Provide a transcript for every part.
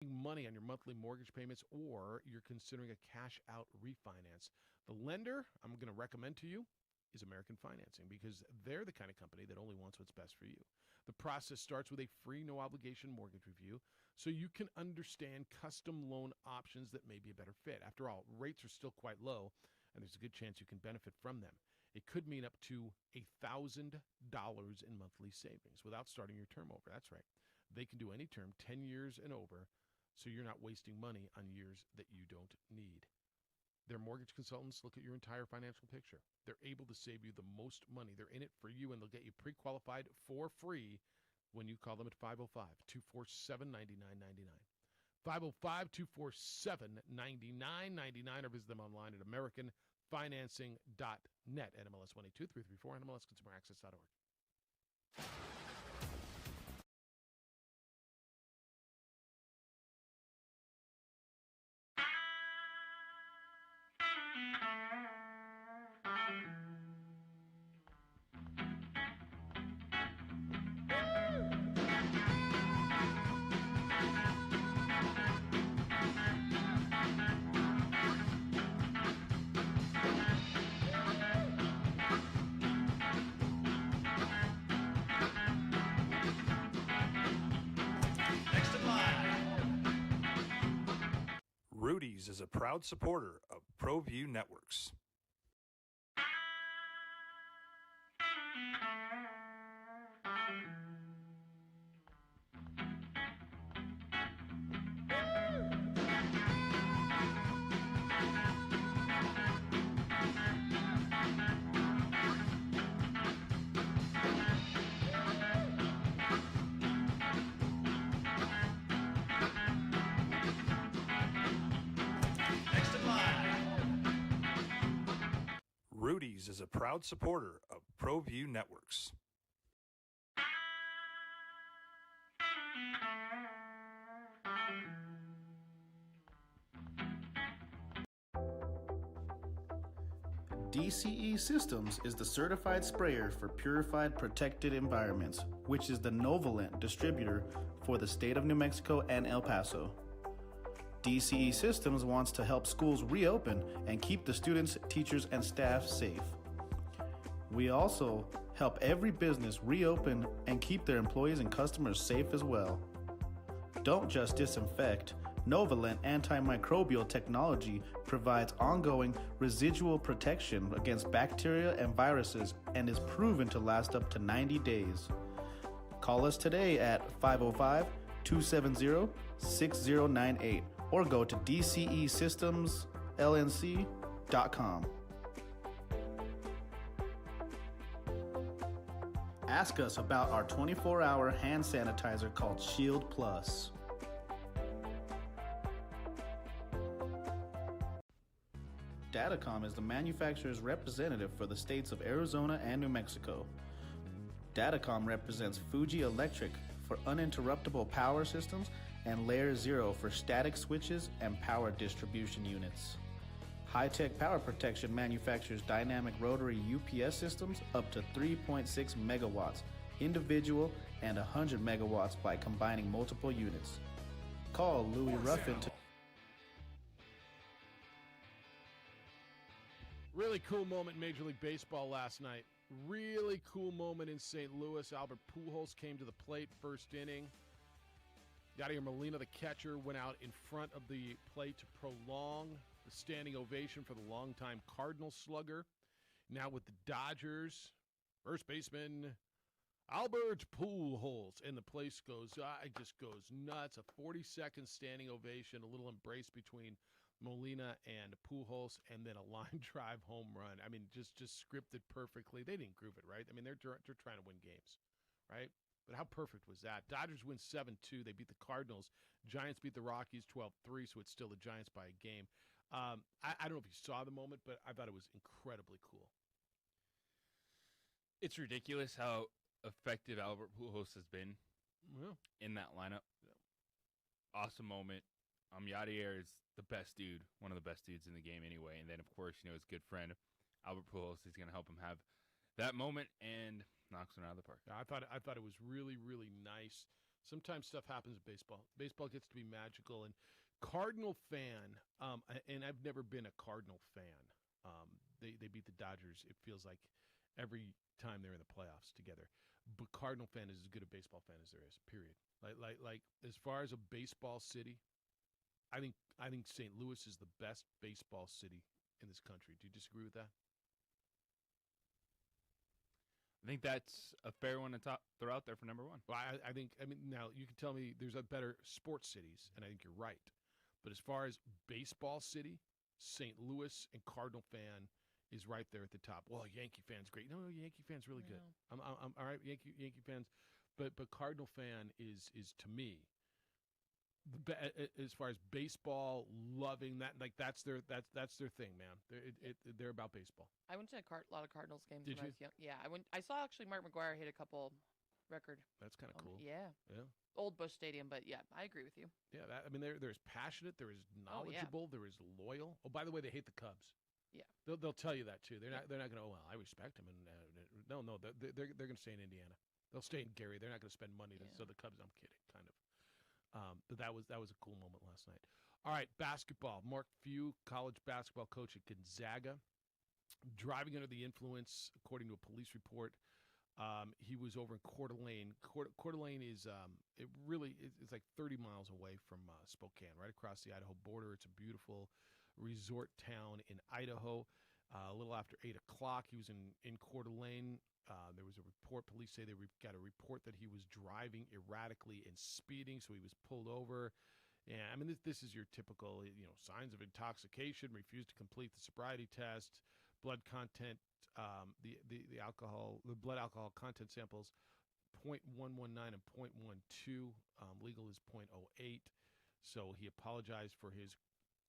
money on your monthly mortgage payments, or you're considering a cash out refinance, the lender I'm going to recommend to you is American Financing, because they're the kind of company that only wants what's best for you. The process starts with a free, no obligation mortgage review so you can understand custom loan options that may be a better fit. After all, rates are still quite low, and there's a good chance you can benefit from them. It could mean up to $1,000 in monthly savings without starting your term over. That's right. They can do any term, 10 years and over, so you're not wasting money on years that you don't need. Their mortgage consultants look at your entire financial picture. They're able to save you the most money. They're in it for you, and they'll get you pre-qualified for free when you call them at 505-247-9999. 505-247-9999, or visit them online at americanfinancing.net. NMLS 182-334, NMLSconsumeraccess.org. Rudy's is a proud supporter of ProView Networks. Rudy's is a proud supporter of ProView Networks. DCE Systems is the certified sprayer for purified protected environments, which is the Novolent distributor for the state of New Mexico and El Paso. DCE Systems wants to help schools reopen and keep the students, teachers, and staff safe. We also help every business reopen and keep their employees and customers safe as well. Don't just disinfect. Novolent antimicrobial technology provides ongoing residual protection against bacteria and viruses and is proven to last up to 90 days. Call us today at 505-270-6098 or go to dcesystemslnc.com. Ask us about our 24-hour hand sanitizer called Shield Plus. Datacom is the manufacturer's representative for the states of Arizona and New Mexico. Datacom represents Fuji Electric for uninterruptible power systems and Layer Zero for static switches and power distribution units. High-Tech Power Protection manufactures dynamic rotary UPS systems up to 3.6 megawatts, individual and 100 megawatts by combining multiple units. Call Louis Ruffin to... Really cool moment in Major League Baseball last night. Really cool moment in St. Louis. Albert Pujols came to the plate first inning. Yadier Molina, the catcher, went out in front of the plate to prolong the standing ovation for the longtime Cardinal slugger. Now with the Dodgers, first baseman Albert Pujols, and the place goes, it just goes nuts. A 40-second standing ovation, a little embrace between Molina and Pujols, and then a line drive home run. I mean, just scripted perfectly. They didn't groove it, right? I mean, they're trying to win games, right? But how perfect was that? Dodgers win 7-2. They beat the Cardinals. Giants beat the Rockies 12-3, so it's still the Giants by a game. I don't know if you saw the moment, but I thought it was incredibly cool. It's ridiculous how effective Albert Pujols has been in that lineup. Awesome moment. Yadier is the best dude, one of the best dudes in the game anyway. And then, of course, his good friend, Albert Pujols, is going to help him have that moment and knocks one out of the park. I thought it was really, really nice Sometimes stuff happens in baseball. Baseball gets to be magical. And Cardinal fan, and I've never been a Cardinal fan. They beat the Dodgers, it feels like, every time they're in the playoffs together. But Cardinal fan is as good a baseball fan as there is, period. Like as far as a baseball city, I think St. Louis is the best baseball city in this country. Do you disagree with that? I think that's a fair one to throw out there for number one. Well, I mean, now you can tell me there's a better sports cities, and I think you're right. But as far as baseball city, St. Louis and Cardinal fan is right there at the top. Well, Yankee fan's great. No, Yankee fan's really good. I'm all right. Yankee fans, but Cardinal fan is to me as far as baseball loving that, like that's their thing, man. They're about baseball. I went to a lot of Cardinals games Did when you? I was young. Yeah, I saw actually Mark McGwire hit a couple record. That's kind of cool. Yeah. Yeah. Old Busch Stadium, but yeah, I agree with you. Yeah, they're as passionate, they're as knowledgeable, they're as loyal. Oh, by the way, they hate the Cubs. Yeah. They'll tell you that too. They're not going to. Oh, well, I respect them, and no, they're going to stay in Indiana. They'll stay in Gary. They're not going to spend money. So the Cubs. I'm kidding, kind of. But that was a cool moment last night. All right, basketball. Mark Few, college basketball coach at Gonzaga, driving under the influence, according to a police report. He was over in Coeur d'Alene. Coeur d'Alene is it's like 30 miles away from Spokane, right across the Idaho border. It's a beautiful resort town in Idaho. A little after 8 o'clock, he was in Coeur d'Alene. There was a report. Police say they got a report that he was driving erratically and speeding, so he was pulled over. Yeah, I mean, this is your typical, signs of intoxication, refused to complete the sobriety test, blood content, the blood alcohol content samples, 0.119 and 0.12. Legal is 0.08. So he apologized for his,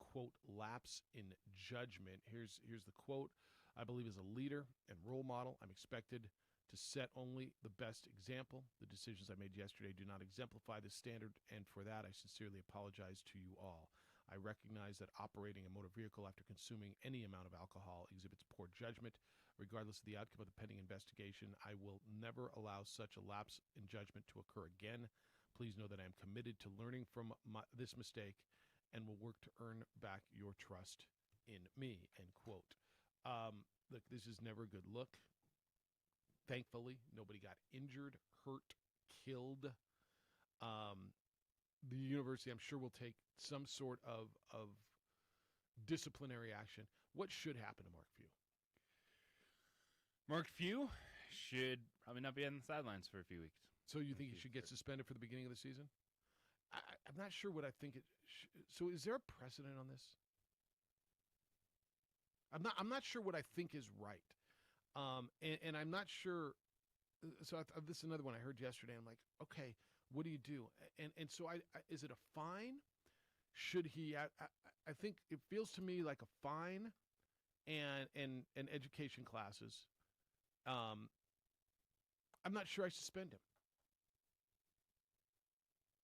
quote, lapse in judgment. Here's the quote. I believe as a leader and role model, I'm expected to set only the best example. The decisions I made yesterday do not exemplify this standard, and for that, I sincerely apologize to you all. I recognize that operating a motor vehicle after consuming any amount of alcohol exhibits poor judgment. Regardless of the outcome of the pending investigation, I will never allow such a lapse in judgment to occur again. Please know that I am committed to learning from this mistake and will work to earn back your trust in me, end quote. Look, this is never a good look. Thankfully, nobody got injured, hurt, killed. The university, I'm sure, will take some sort of disciplinary action. What should happen to Mark Few? Mark Few should probably not be on the sidelines for a few weeks. So you think he should get suspended for the beginning of the season? I'm not sure what I think it so is there a precedent on this? I'm not sure what I think is right. And I'm not sure. So this is another one I heard yesterday. I'm like, okay, what do you do? And so is it a fine? Should he? I think it feels to me like a fine and education classes. I'm not sure I suspend him.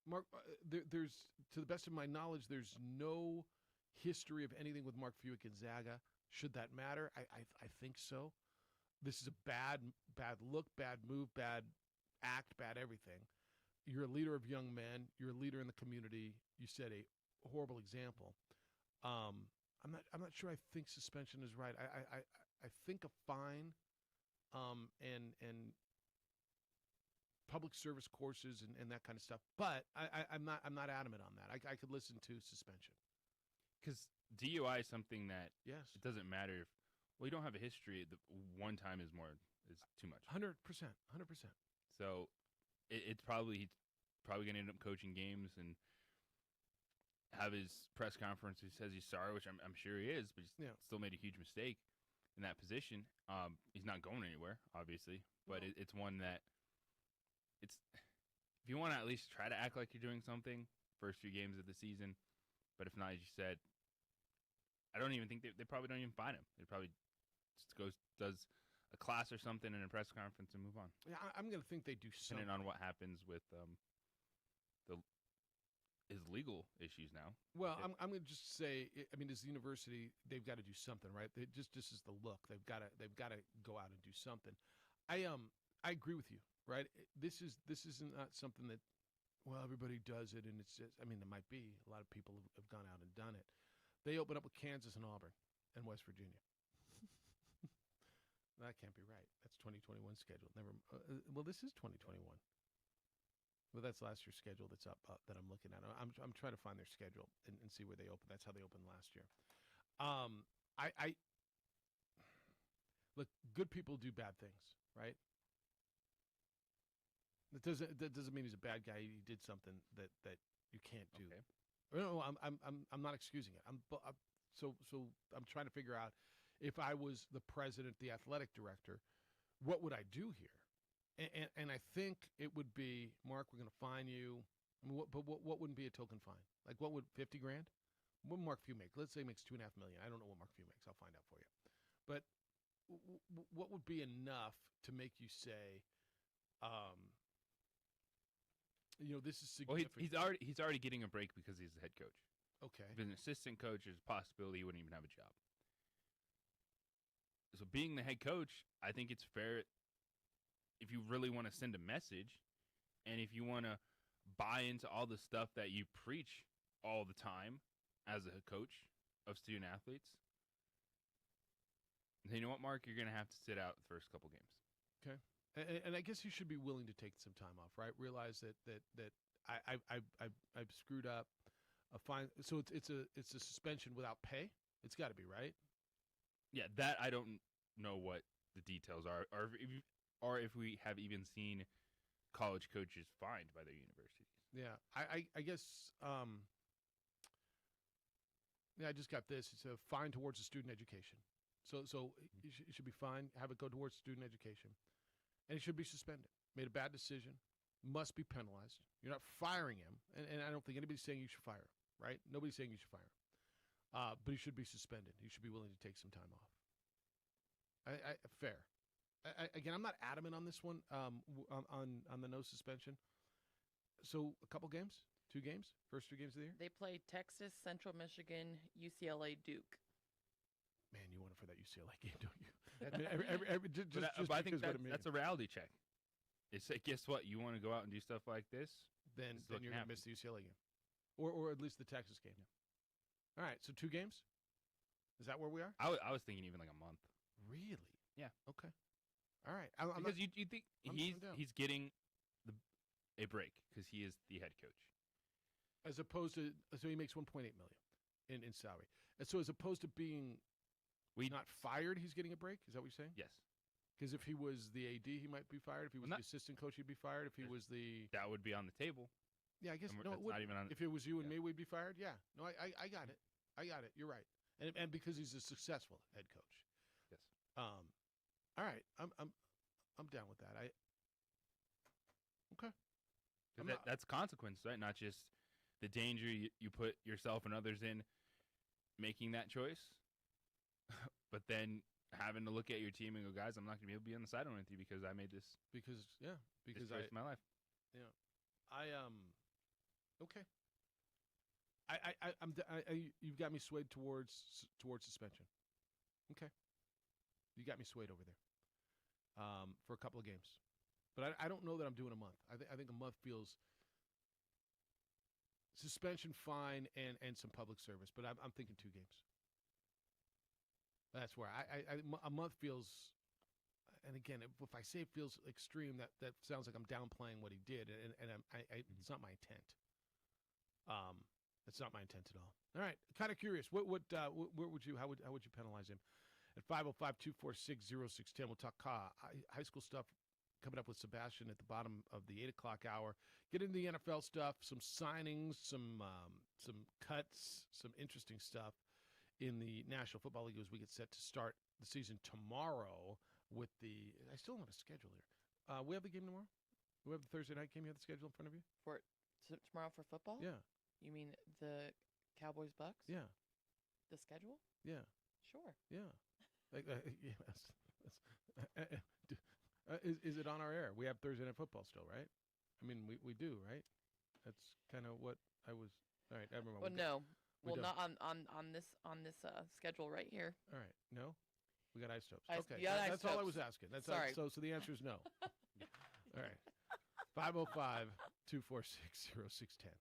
Mark, there's, to the best of my knowledge, there's no history of anything with Mark Few at Gonzaga. Should that matter? I think so. This is a bad look, bad move, bad act, bad everything. You're a leader of young men. You're a leader in the community. You set a horrible example. I'm not sure I think suspension is right. I think a fine and public service courses and that kind of stuff. But I'm not adamant on that. I could listen to suspension. Because DUI is something that Yes. it doesn't matter if you don't have a history. The one time is too much. 100%. So he's probably going to end up coaching games and have his press conference. He says he's sorry, which I'm sure he is, but he's still made a huge mistake in that position. He's not going anywhere, obviously, but it's one that if you want to at least try to act like you're doing something first few games of the season, but if not, as you said, I don't even think they probably don't even fine him. They probably just does a class or something in a press conference and move on. Yeah, I'm going to think they do something. Depending on what happens with his legal issues now. Well, I'm going to just say, I mean, as the university, they've got to do something, right? This is the look. They've got to go out and do something. I agree with you, right? This is not something that well, everybody does it, and it's just, I mean, there might be. A lot of people have gone out and done it. They open up with Kansas and Auburn and West Virginia. That can't be right. That's 2021 schedule. Never. Well, this is 2021. Well, that's last year's schedule that's up that I'm looking at. I'm trying to find their schedule and see where they open. That's how they opened last year. I look, good people do bad things, right? That doesn't mean he's a bad guy. He did something that you can't do. Okay. No, I'm not excusing it. So I'm trying to figure out, if I was the president, the athletic director, what would I do here? And I think it would be, Mark, we're going to fine you. I mean, what wouldn't be a token fine? Like, what would, $50,000? What would Mark Few make? Let's say he makes $2.5 million. I don't know what Mark Few makes. I'll find out for you. But what would be enough to make you say, this is significant? Well, he's already getting a break because he's the head coach. Okay. If he's an assistant coach, there's a possibility he wouldn't even have a job. So being the head coach, I think it's fair if you really want to send a message and if you want to buy into all the stuff that you preach all the time as a coach of student athletes. You know what, Mark? You're going to have to sit out the first couple games. Okay. And I guess you should be willing to take some time off, right? Realize that I've screwed up. A fine. So it's a suspension without pay. It's got to be, right? Yeah, that I don't know what the details are, or if we have even seen college coaches fined by their universities. Yeah, I guess. I just got this. It's a fine towards the student education. So it should be fine. Have it go towards student education, and it should be suspended. Made a bad decision, must be penalized. You're not firing him, and I don't think anybody's saying you should fire him. Right? Nobody's saying you should fire him. But he should be suspended. He should be willing to take some time off. Fair. Again, I'm not adamant on this one, on the no suspension. So a couple games? 2 games? First 2 games of the year? They play Texas, Central Michigan, UCLA, Duke. Man, you want it for that UCLA game, don't you? I think that's a reality check. It's like, guess what? You want to go out and do stuff like this? Then you're going to miss the UCLA game. Or at least the Texas game. Yeah. All right, so 2 games? Is that where we are? I was thinking even like a month. Really? Yeah. Okay. All right. Because you think he's getting a break because he is the head coach. As opposed to, so he makes $1.8 million in salary. And so as opposed to being not fired, he's getting a break? Is that what you're saying? Yes. Because if he was the AD, he might be fired. If he was the assistant coach, he'd be fired. If he was the... That would be on the table. Yeah, I guess no. It wouldn't. If it was you and me, we'd be fired. Yeah, no, I got it. I got it. You're right. And because he's a successful head coach. Yes. All right. I'm down with that. Okay. That's consequence, right? Not just the danger you put yourself and others in making that choice, but then having to look at your team and go, guys, I'm not going to be able to be on the sideline with you because I made this. Because this choice in my life. Yeah. Okay. You've got me swayed towards suspension. Okay. You got me swayed over there. For a couple of games, but I don't know that I'm doing a month. I think a month feels suspension, fine, and some public service. But I'm thinking 2 games. That's where a month feels. And again, if I say it feels extreme, that sounds like I'm downplaying what he did, and it's not my intent. It's not my intent at all. All right, kind of curious. How would you penalize him? At 505-246-0610, we'll talk high school stuff coming up with Sebastian at the bottom of the 8 o'clock hour. Get into the NFL stuff, some signings, some cuts, some interesting stuff in the National Football League as we get set to start the season tomorrow. I still don't have a schedule here. We have the game tomorrow? We have the Thursday night game. You have the schedule in front of you? Tomorrow for football? Yeah. You mean the Cowboys Bucks? Yeah. The schedule? Yeah. Sure. Yeah. Is it on our air? We have Thursday night football still, right? I mean, we do, right? That's kind of what I was. All right, I remember. Well, no. Well, not on this schedule right here. All right. No. We got ice stoves. Okay. That's all I was asking. That's Sorry. So the answer is no. All right. 505-246-0610.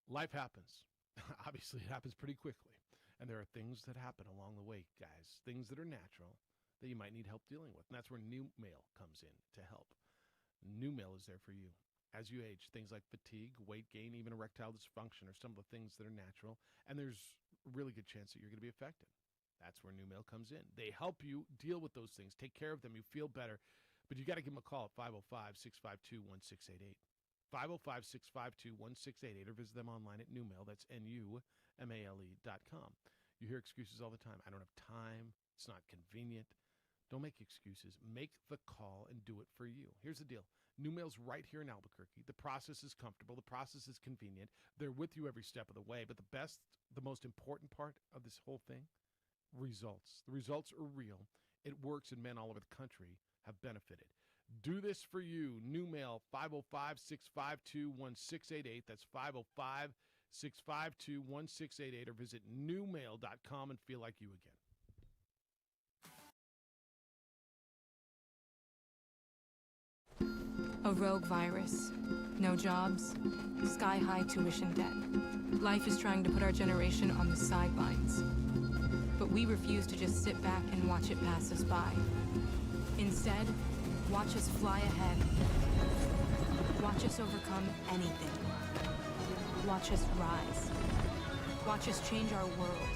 Life happens. Obviously, it happens pretty quickly. And there are things that happen along the way, guys. Things that are natural that you might need help dealing with. And that's where New Mail comes in to help. New Mail is there for you. As you age, things like fatigue, weight gain, even erectile dysfunction are some of the things that are natural. And there's a really good chance that you're going to be affected. That's where New Mail comes in. They help you deal with those things, take care of them. You feel better. But you got to give them a call at 505-652-1688. 505-652-1688 or visit them online at Newmail. That's NUMALE.com. You hear excuses all the time. I don't have time. It's not convenient. Don't make excuses. Make the call and do it for you. Here's the deal. Newmail's right here in Albuquerque. The process is comfortable. The process is convenient. They're with you every step of the way. But the most important part of this whole thing, results. The results are real. It works, and men all over the country have benefited. Do this for you. New Mail, 505-652-1688. That's 505-652-1688. Or visit newmail.com and feel like you again. A rogue virus. No jobs. Sky-high tuition debt. Life is trying to put our generation on the sidelines. But we refuse to just sit back and watch it pass us by. Instead, watch us fly ahead. Watch us overcome anything. Watch us rise. Watch us change our world.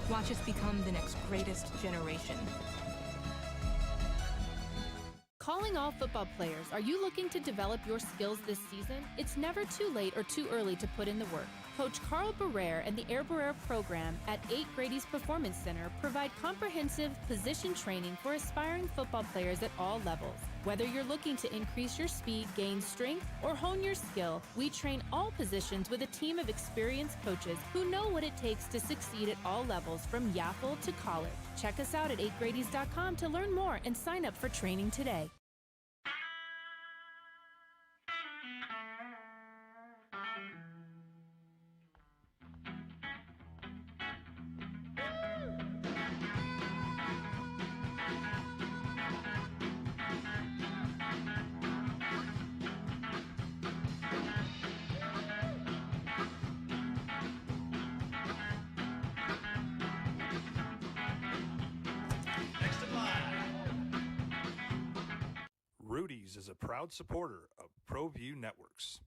Watch us become the next greatest generation. Calling all football players, are you looking to develop your skills this season? It's never too late or too early to put in the work. Coach Carl Barrere and the Air Barrere program at 8 Grady's Performance Center provide comprehensive position training for aspiring football players at all levels. Whether you're looking to increase your speed, gain strength, or hone your skill, we train all positions with a team of experienced coaches who know what it takes to succeed at all levels from Yaffle to college. Check us out at 8gradys.com to learn more and sign up for training today. Rudy's is a proud supporter of ProView Networks.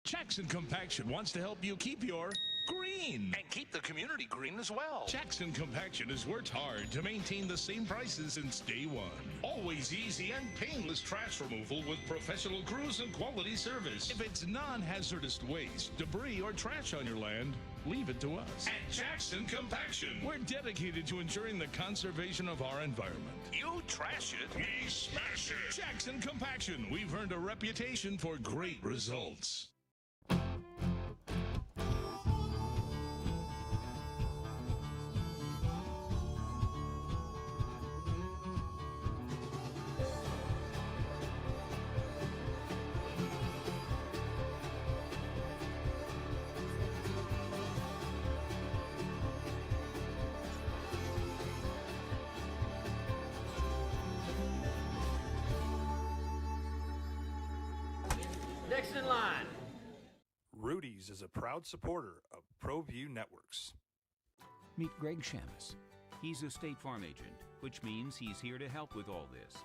Jackson Compaction wants to help you keep your green. And keep the community green as well. Jackson Compaction has worked hard to maintain the same prices since day one. Always easy and painless trash removal with professional crews and quality service. If it's non-hazardous waste, debris, or trash on your land, leave it to us. At Jackson Compaction, we're dedicated to ensuring the conservation of our environment. You trash it, we smash it. Jackson Compaction, we've earned a reputation for great results. Next in line. Rudy's is a proud supporter of ProView Networks. Meet Greg Shamus. He's a State Farm agent, which means he's here to help with all this.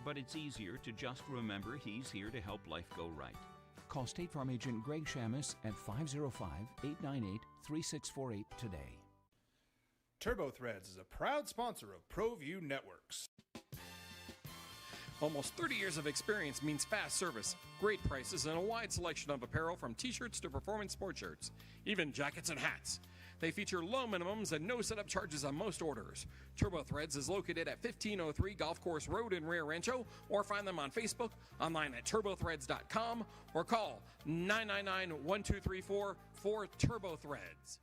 But it's easier to just remember he's here to help life go right. Call State Farm agent Greg Shamus at 505-898-3648 today. TurboThreads is a proud sponsor of ProView Networks. Almost 30 years of experience means fast service, great prices, and a wide selection of apparel from t-shirts to performance sports shirts, even jackets and hats. They feature low minimums and no setup charges on most orders. TurboThreads is located at 1503 Golf Course Road in Rio Rancho, or find them on Facebook, online at turbothreads.com, or call 999-1234 for TurboThreads.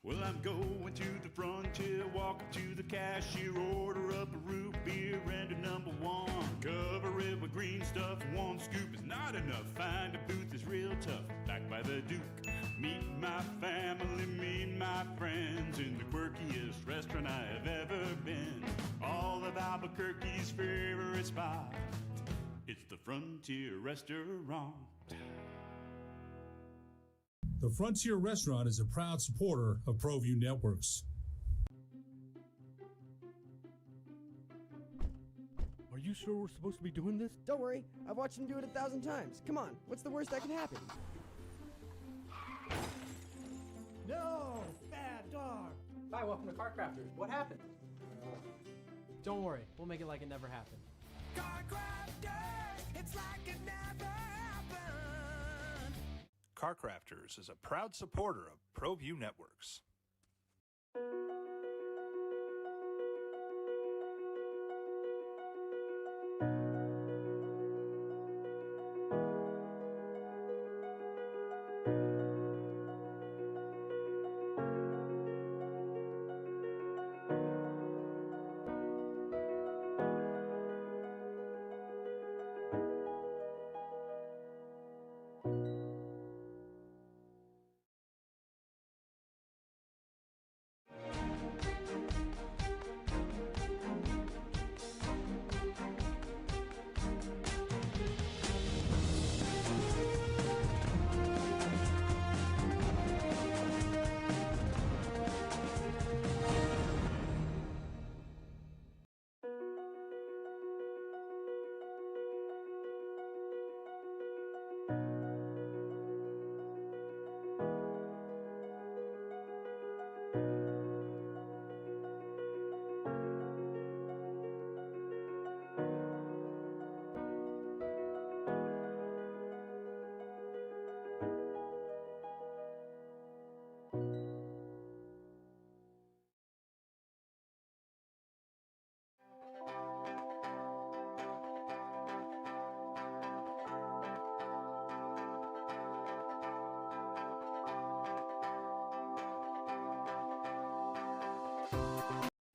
Well, I'm going to the frontier, walk up to the cashier, order up a root beer and a number one. Cover it with green stuff, one scoop is not enough. Find a booth is real tough, back by the Duke. Meet my family, meet my friends in the quirkiest restaurant I have ever been. All of Albuquerque's favorite red spot. It's the Frontier Restaurant. The Frontier Restaurant is a proud supporter of ProView Networks. Are you sure we're supposed to be doing this? Don't worry, I've watched him do it 1,000 times. Come on, what's the worst that can happen? No! Bad dog! Hi, welcome to Car Crafters. What happened? Don't worry, we'll make it like it never happened. Car Crafters, it's like it never happened. Car Crafters is a proud supporter of ProView Networks.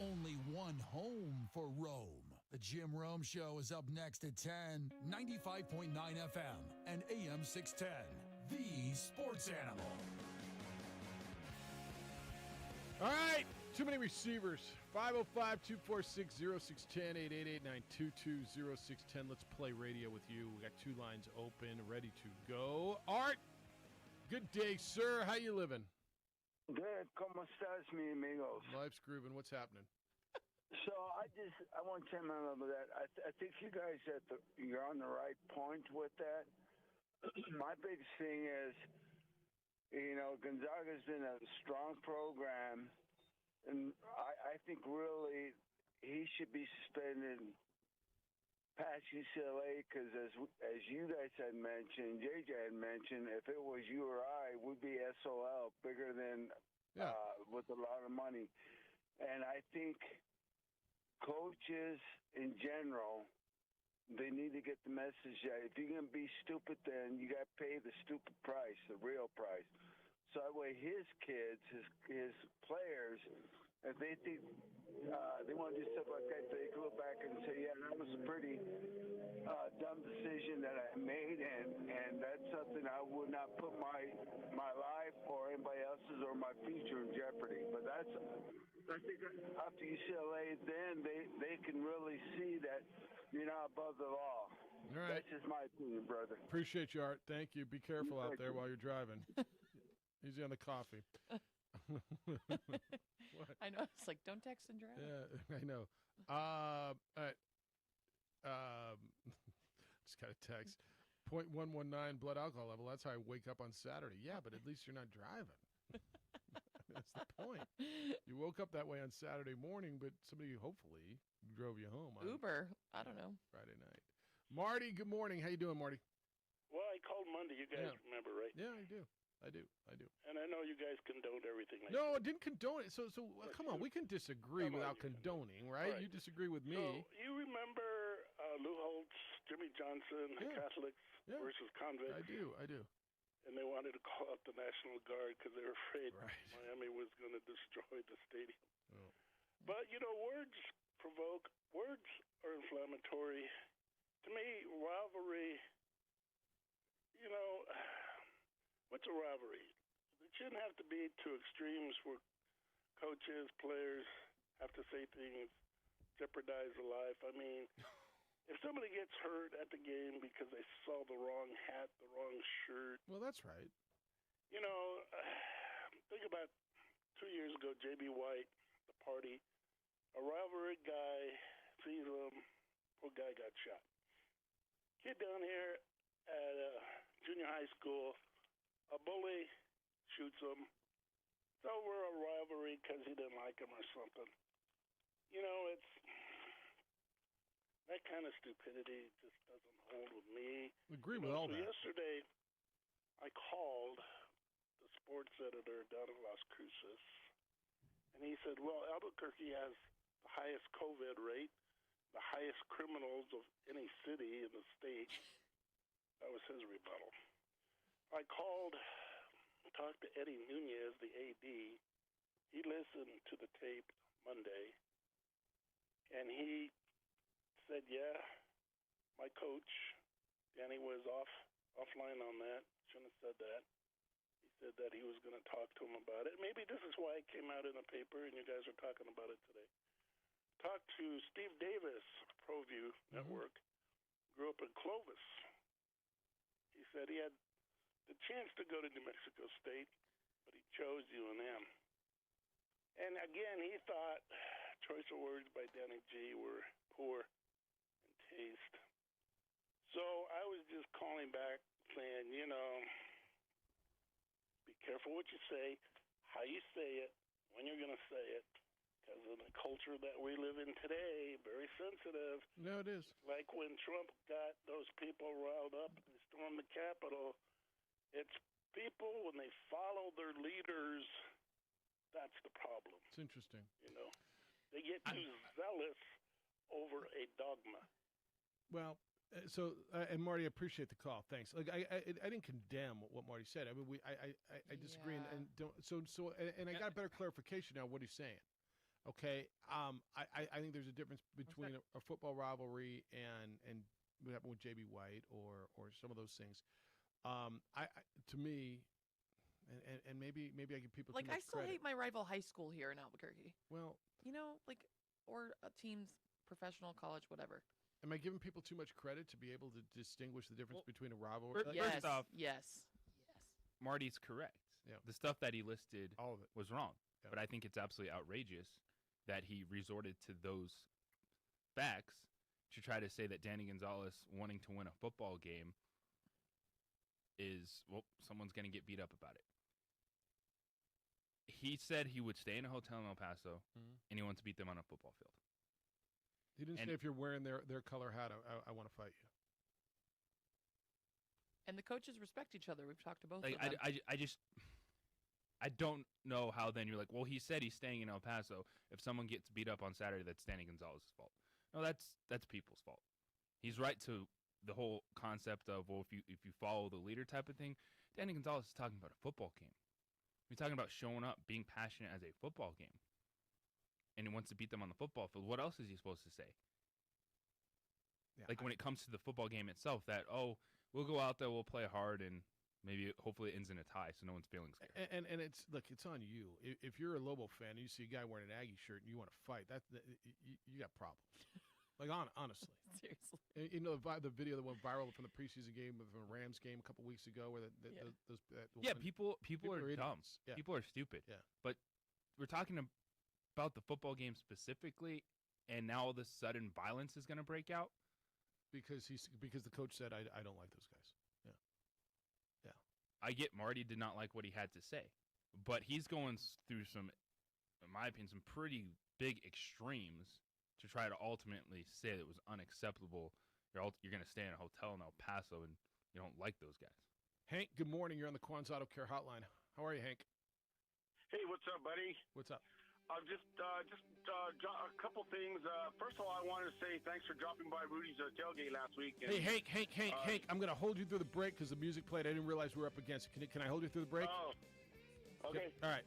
Only one home for Rome. The Jim Rome Show is up next at 10, 95.9 FM and AM 610. The Sports Animal. All right, too many receivers. 505-246-0610, 888-922-0610. Let's play radio with you. We got two lines open, ready to go. Art, good day, sir. How you living? Good. ¿Cómo estás, mi amigos? Life's grooving. What's happening? So I want to chime in on that. I think you guys you're on the right point with that. My big thing is, Gonzaga's been a strong program, and I think really he should be suspended past UCLA because as you guys had mentioned, JJ had mentioned, if it was you or I, we'd be SOL, bigger than with a lot of money. And I think coaches in general, they need to get the message that if you're going to be stupid, then you got to pay the stupid price, the real price. So that way his kids, his players, if they think they want to do stuff like that, they go back and say, yeah, that was a pretty dumb decision that I made, and that's something I would not put my life or anybody else's or my future in jeopardy. But I think after UCLA, then they can really see that you're not above the law. All right. That's just my opinion, brother. Appreciate you, Art. Thank you. Be careful out there while you're driving. Easy on the coffee. What? I know. It's like, don't text and drive. Yeah, I know. All right. Just got a text. 0.119 blood alcohol level. That's how I wake up on Saturday. Yeah, but at least you're not driving. That's the point. You woke up that way on Saturday morning, but somebody hopefully drove you home on Uber. I don't know. Friday night. Marty, good morning. How you doing, Marty? Well, I called Monday. You guys remember, right? Yeah, I do. And I know you guys condoned everything. No, I didn't condone it. So come on. We can disagree without condoning, right? You disagree with me. So you remember Lou Holtz, Jimmy Johnson, Catholics versus convicts? I do. And they wanted to call out the National Guard because they were afraid Miami was going to destroy the stadium. Oh. But, words provoke. Words are inflammatory. To me, rivalry, what's a rivalry? It shouldn't have to be to extremes where coaches, players have to say things, jeopardize a life. I mean, if somebody gets hurt at the game because they saw the wrong hat, the wrong shirt. Well, that's right. You know, think about 2 years ago, J.B. White, the party. A rivalry guy sees him. Poor guy got shot. Kid down here at junior high school, a bully shoots him. It's over a rivalry because he didn't like him or something. You know, it's that kind of stupidity just doesn't hold with me. I agree with all that. Yesterday, I called the sports editor down in Las Cruces, and he said, well, Albuquerque has the highest COVID rate, the highest criminals of any city in the state. That was his rebuttal. I called, talked to Eddie Nunez, the AD. He listened to the tape Monday, and he said, yeah, my coach, Danny, was offline on that. Shouldn't have said that. He said that he was going to talk to him about it. Maybe this is why it came out in the paper and you guys are talking about it today. Talked to Steve Davis, ProView Network, grew up in Clovis. He said he had the chance to go to New Mexico State, but he chose UNM. And again, he thought choice of words by Danny G were poor in taste. So I was just calling back saying, you know, be careful what you say, how you say it, when you're going to say it, because of the culture that we live in today, very sensitive. No, it is. Like when Trump got those people riled up and stormed the Capitol, it's people, when they follow their leaders, that's the problem. It's interesting. You know, they get too zealous over a dogma. Well, and Marty, I appreciate the call. Thanks. Like I didn't condemn what Marty said. I mean, I disagree and don't. And I got a better clarification now what he's saying. Okay, I think there's a difference between a football rivalry and what happened with J.B. White or some of those things. To me, and maybe I give people like too much I still credit. hate my rival high school here in Albuquerque. Well, you know, like or teams, professional, college, whatever. Am I giving people too much credit to be able to distinguish the difference between a rivalry? Yes, First off, yes. Marty's correct. Yeah. The stuff that he listed all of it was wrong. Yeah. But I think it's absolutely outrageous that he resorted to those facts to try to say that Danny Gonzalez wanting to win a football game is, well, someone's going to get beat up about it. He said he would stay in a hotel in El Paso, and he wants to beat them on a football field. He didn't say if you're wearing their color hat, I want to fight you. And the coaches respect each other. We've talked to both Like, of them. I don't know how then you're like, well, he said he's staying in El Paso. If someone gets beat up on Saturday, that's Danny Gonzalez's fault. No, that's people's fault. He's right to the whole concept of, well, if you follow the leader type of thing. Danny Gonzalez is talking about a football game. He's talking about showing up, being passionate as a football game. And he wants to beat them on the football field. What else is he supposed to say? Yeah, like when it comes to the football game itself, that, oh, we'll go out there, we'll play hard, and maybe hopefully it ends in a tie so no one's feeling scared. And it's, look, it's on you. If you're a Lobo fan and you see a guy wearing an Aggie shirt and you want to fight, you got problems. Like, honestly. Seriously. You know, the video that went viral from the preseason game, from the Rams game a couple weeks ago, where people are dumb. Yeah. People are stupid. Yeah. But we're talking about the football game specifically, and now all of a sudden violence is going to break out? Because the coach said, I don't like those guys. Yeah. I get Marty did not like what he had to say, but he's going through some, in my opinion, some pretty big extremes to try to ultimately say that it was unacceptable. You're going to stay in a hotel in El Paso and you don't like those guys. Hank, good morning. You're on the Quan's Auto Care Hotline. How are you, Hank? Hey, what's up, buddy? What's up? Just a couple things. First of all, I wanted to say thanks for dropping by Rudy's tailgate last week. Hey, Hank, I'm going to hold you through the break because the music played. I didn't realize we were up against it. Can I hold you through the break? Oh, okay. Yep. All right.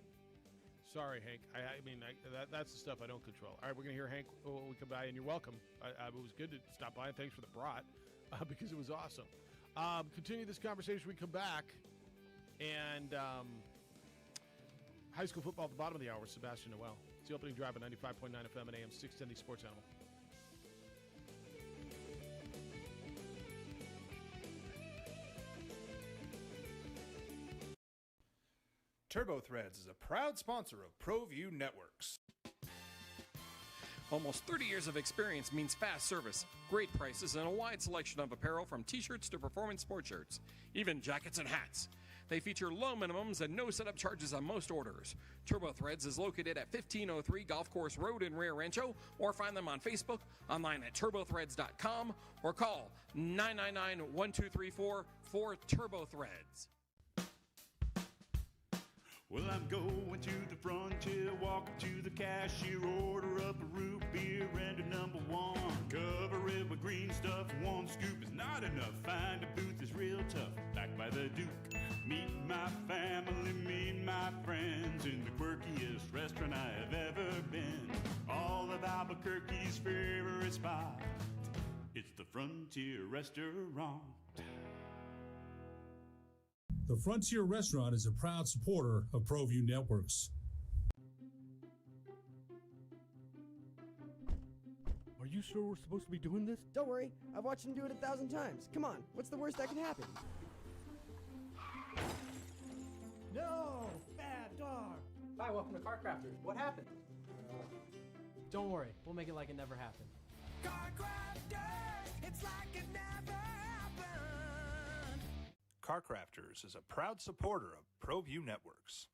Sorry, Hank. I mean, that's the stuff I don't control. All right, we're going to hear Hank when we come by, and you're welcome. It was good to stop by, and thanks for the brat because it was awesome. Continue this conversation when we come back. And high school football at the bottom of the hour with Sebastian Noel. It's the opening drive at 95.9 FM and AM 610 Sports Animal. Turbo Threads is a proud sponsor of ProView Networks. Almost 30 years of experience means fast service, great prices, and a wide selection of apparel from t-shirts to performance sport shirts, even jackets and hats. They feature low minimums and no setup charges on most orders. Turbo Threads is located at 1503 Golf Course Road in Rio Rancho, or find them on Facebook, online at turbothreads.com, or call 999-1234 for Turbo Threads. Well, I'm going to the frontier, walking to the cashier, order up a root beer and a number one. Cover it with green stuff, one scoop is not enough. Find a booth is real tough, back by the Duke. Meet my family, meet my friends in the quirkiest restaurant I have ever been. All of Albuquerque's favorite spot, it's the Frontier Restaurant. The Frontier Restaurant is a proud supporter of ProView Networks. Are you sure we're supposed to be doing this? Don't worry, I've watched him do it 1,000 times. Come on, what's the worst that can happen? No! Bad dog! Hi, welcome to Car Crafters. What happened? Don't worry, we'll make it like it never happened. Car Crafters, it's like it never happened. Car Crafters is a proud supporter of ProView Networks.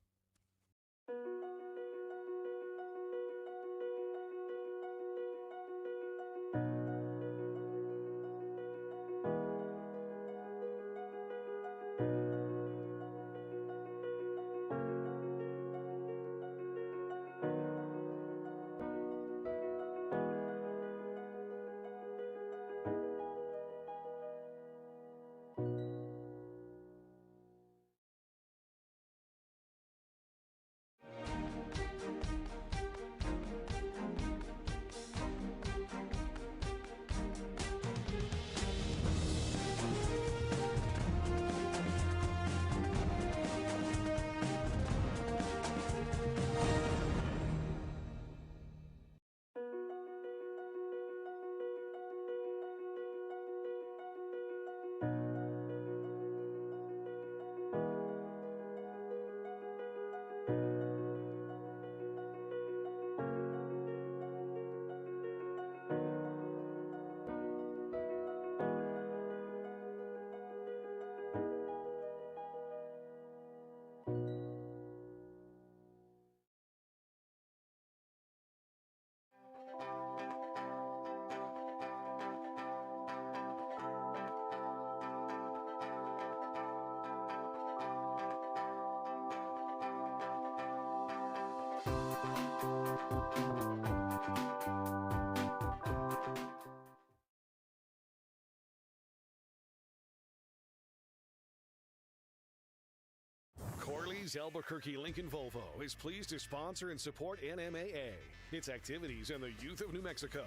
Corley's Albuquerque Lincoln Volvo is pleased to sponsor and support NMAA, its activities, and the youth of New Mexico.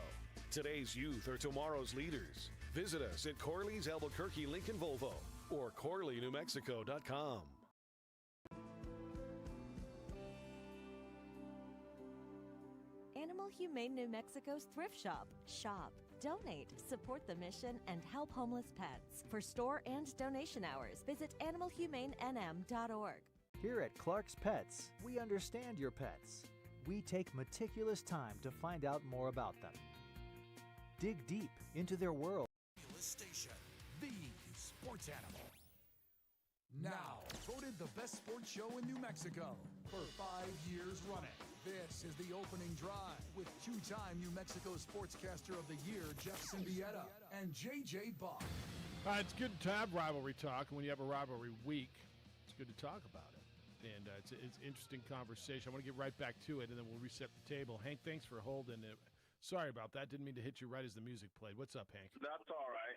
Today's youth are tomorrow's leaders. Visit us at Corley's Albuquerque Lincoln Volvo or CorleyNewMexico.com. Animal Humane New Mexico's Thrift Shop. Shop, donate, support the mission, and help homeless pets. For store and donation hours, visit animalhumanenm.org. Here at Clark's Pets, we understand your pets. We take meticulous time to find out more about them. Dig deep into their world. Station, the sports animal. Now, voted the best sports show in New Mexico for 5 years running. This is the opening drive with two-time New Mexico Sportscaster of the Year, Jeff Symbieta, and J.J. Buck. It's good to have rivalry talk, and when you have a rivalry week, it's good to talk about it. And it's an interesting conversation. I want to get right back to it, and then we'll reset the table. Hank, thanks for holding it. Sorry about that. Didn't mean to hit you right as the music played. What's up, Hank? That's all right.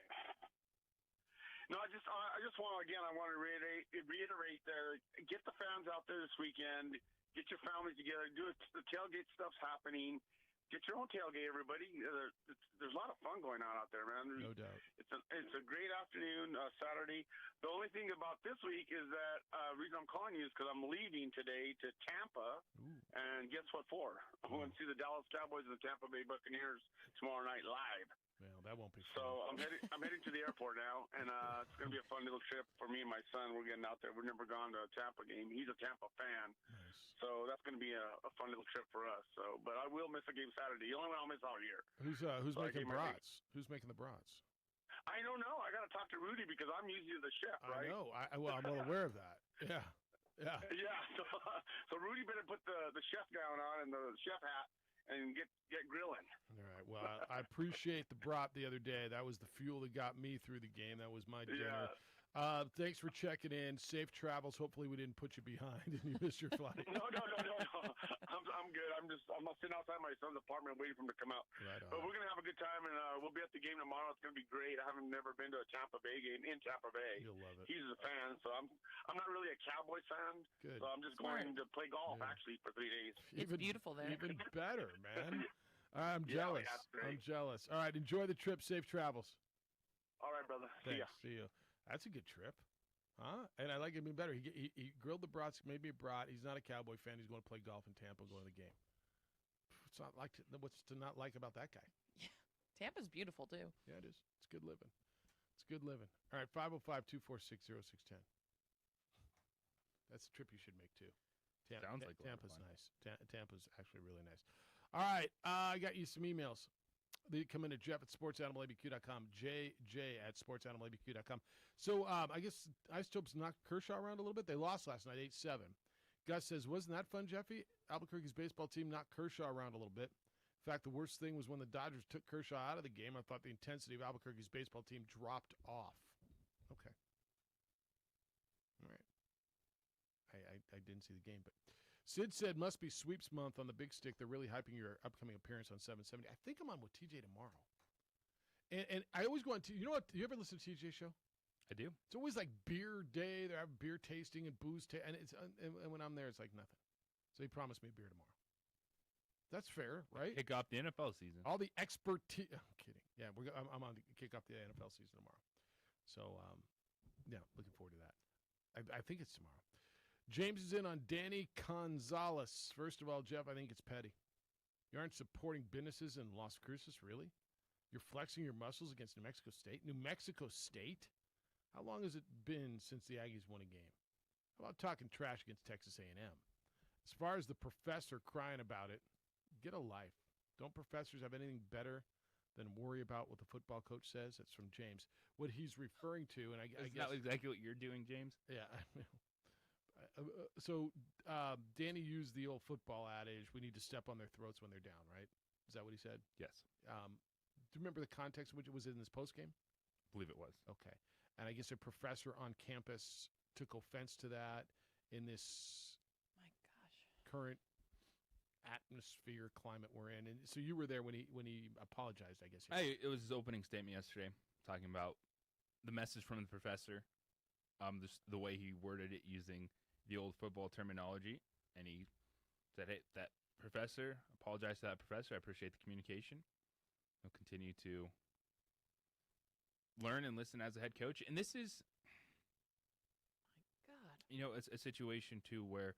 No, I just want to, again, I want to reiterate there, get the fans out there this weekend, get your families together, do it. The tailgate stuff's happening. Get your own tailgate, everybody. There's a lot of fun going on out there, man. No doubt. It's a great afternoon, Saturday. The only thing about this week is that reason I'm calling you is because I'm leaving today to Tampa, and guess what for? I'm going to see the Dallas Cowboys and the Tampa Bay Buccaneers tomorrow night live. Well, that won't be fun. So I'm heading to the airport now, and it's going to be a fun little trip for me and my son. We're getting out there. We've never gone to a Tampa game. He's a Tampa fan. Nice. So that's going to be a fun little trip for us. So, but I will miss a game Saturday. The only one I'll miss all year. Who's So I making gave my brats? Who's making the brats? I don't know. I got to talk to Rudy because I'm usually the chef, I right? know. Well, I'm well aware of that. Yeah. Yeah. Yeah. So Rudy better put the chef gown on and the chef hat and get grilling. All right. Well, I appreciate the brat the other day. That was the fuel that got me through the game. That was my dinner. Yeah. Thanks for checking in. Safe travels. Hopefully we didn't put you behind and you missed your flight. No. I'm good. I'm sitting outside my son's apartment waiting for him to come out. Right on. But we're gonna have a good time, and we'll be at the game tomorrow. It's gonna be great. I haven't never been to a Tampa Bay game in Tampa Bay. You'll love it. He's a fan, so I'm not really a Cowboy fan. Good. So I'm just going to play golf actually for 3 days. It's beautiful there. Even better, man. I'm Yeah, jealous. that's great. I'm jealous. All right. Enjoy the trip. Safe travels. All right, brother. Thanks. See ya. See you. That's a good trip. Huh? And I like it even better. He grilled the brats, maybe a brat. He's not a Cowboy fan. He's going to play golf in Tampa, going to the game. It's not like what's to not like about that guy? Tampa's beautiful too. Yeah, it is. It's good living. It's good living. All right, 505-246-0610. That's a trip you should make too. Sounds like a lot of Tampa's fun. nice. Tampa's actually really nice. All right, I got you some emails. They come in at Jeff@sportsanimallabq.com, JJ@sportsanimallabq.com. So I guess Isotopes knocked Kershaw around a little bit. They lost last night, 8-7. Gus says, wasn't that fun, Jeffy? Albuquerque's baseball team knocked Kershaw around a little bit. In fact, the worst thing was when the Dodgers took Kershaw out of the game. I thought the intensity of Albuquerque's baseball team dropped off. Okay. All right. I didn't see the game, but Sid said must be sweeps month on the big stick. They're really hyping your upcoming appearance on 770. I think I'm on with TJ tomorrow. And I always go on you know what? Do you ever listen to TJ's show? I do. It's always like beer day. They're having beer tasting and booze and when I'm there, it's like nothing. So he promised me a beer tomorrow. That's fair, right? Kick off the NFL season. All the expertise. I'm kidding. Yeah, I'm on to kick off the NFL season tomorrow. So, yeah, looking forward to that. I think it's tomorrow. James is in on Danny Gonzalez. First of all, Jeff, I think it's petty. You aren't supporting businesses in Las Cruces, really? You're flexing your muscles against New Mexico State? New Mexico State? How long has it been since the Aggies won a game? How about talking trash against Texas A&M? As far as the professor crying about it, get a life. Don't professors have anything better than worry about what the football coach says? That's from James. What he's referring to, and I Is guess that exactly what you're doing, James? yeah. So Danny used the old football adage, we need to step on their throats when they're down, right? Is that what he said? Yes. Do you remember the context in which it was in this postgame? I believe it was. Okay. And I guess a professor on campus took offense to that in this current atmosphere, climate we're in. And so you were there when he apologized, I guess. It was his opening statement yesterday, talking about the message from the professor, the way he worded it using the old football terminology. And he said, hey, that professor, apologize to that professor. I appreciate the communication. He'll continue to learn and listen as a head coach. And this is, it's a situation, too, where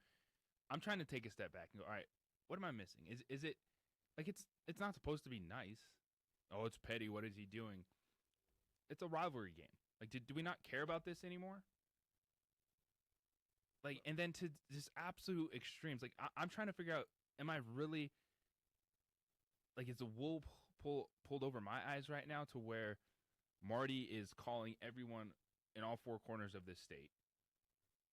I'm trying to take a step back and go, all right, what am I missing? Is it, like, it's not supposed to be nice. Oh, it's petty. What is he doing? It's a rivalry game. Like, do we not care about this anymore? Like, and then to just absolute extremes. Like, I'm trying to figure out, am I really, like, is the wool pulled over my eyes right now to where Marty is calling everyone in all four corners of this state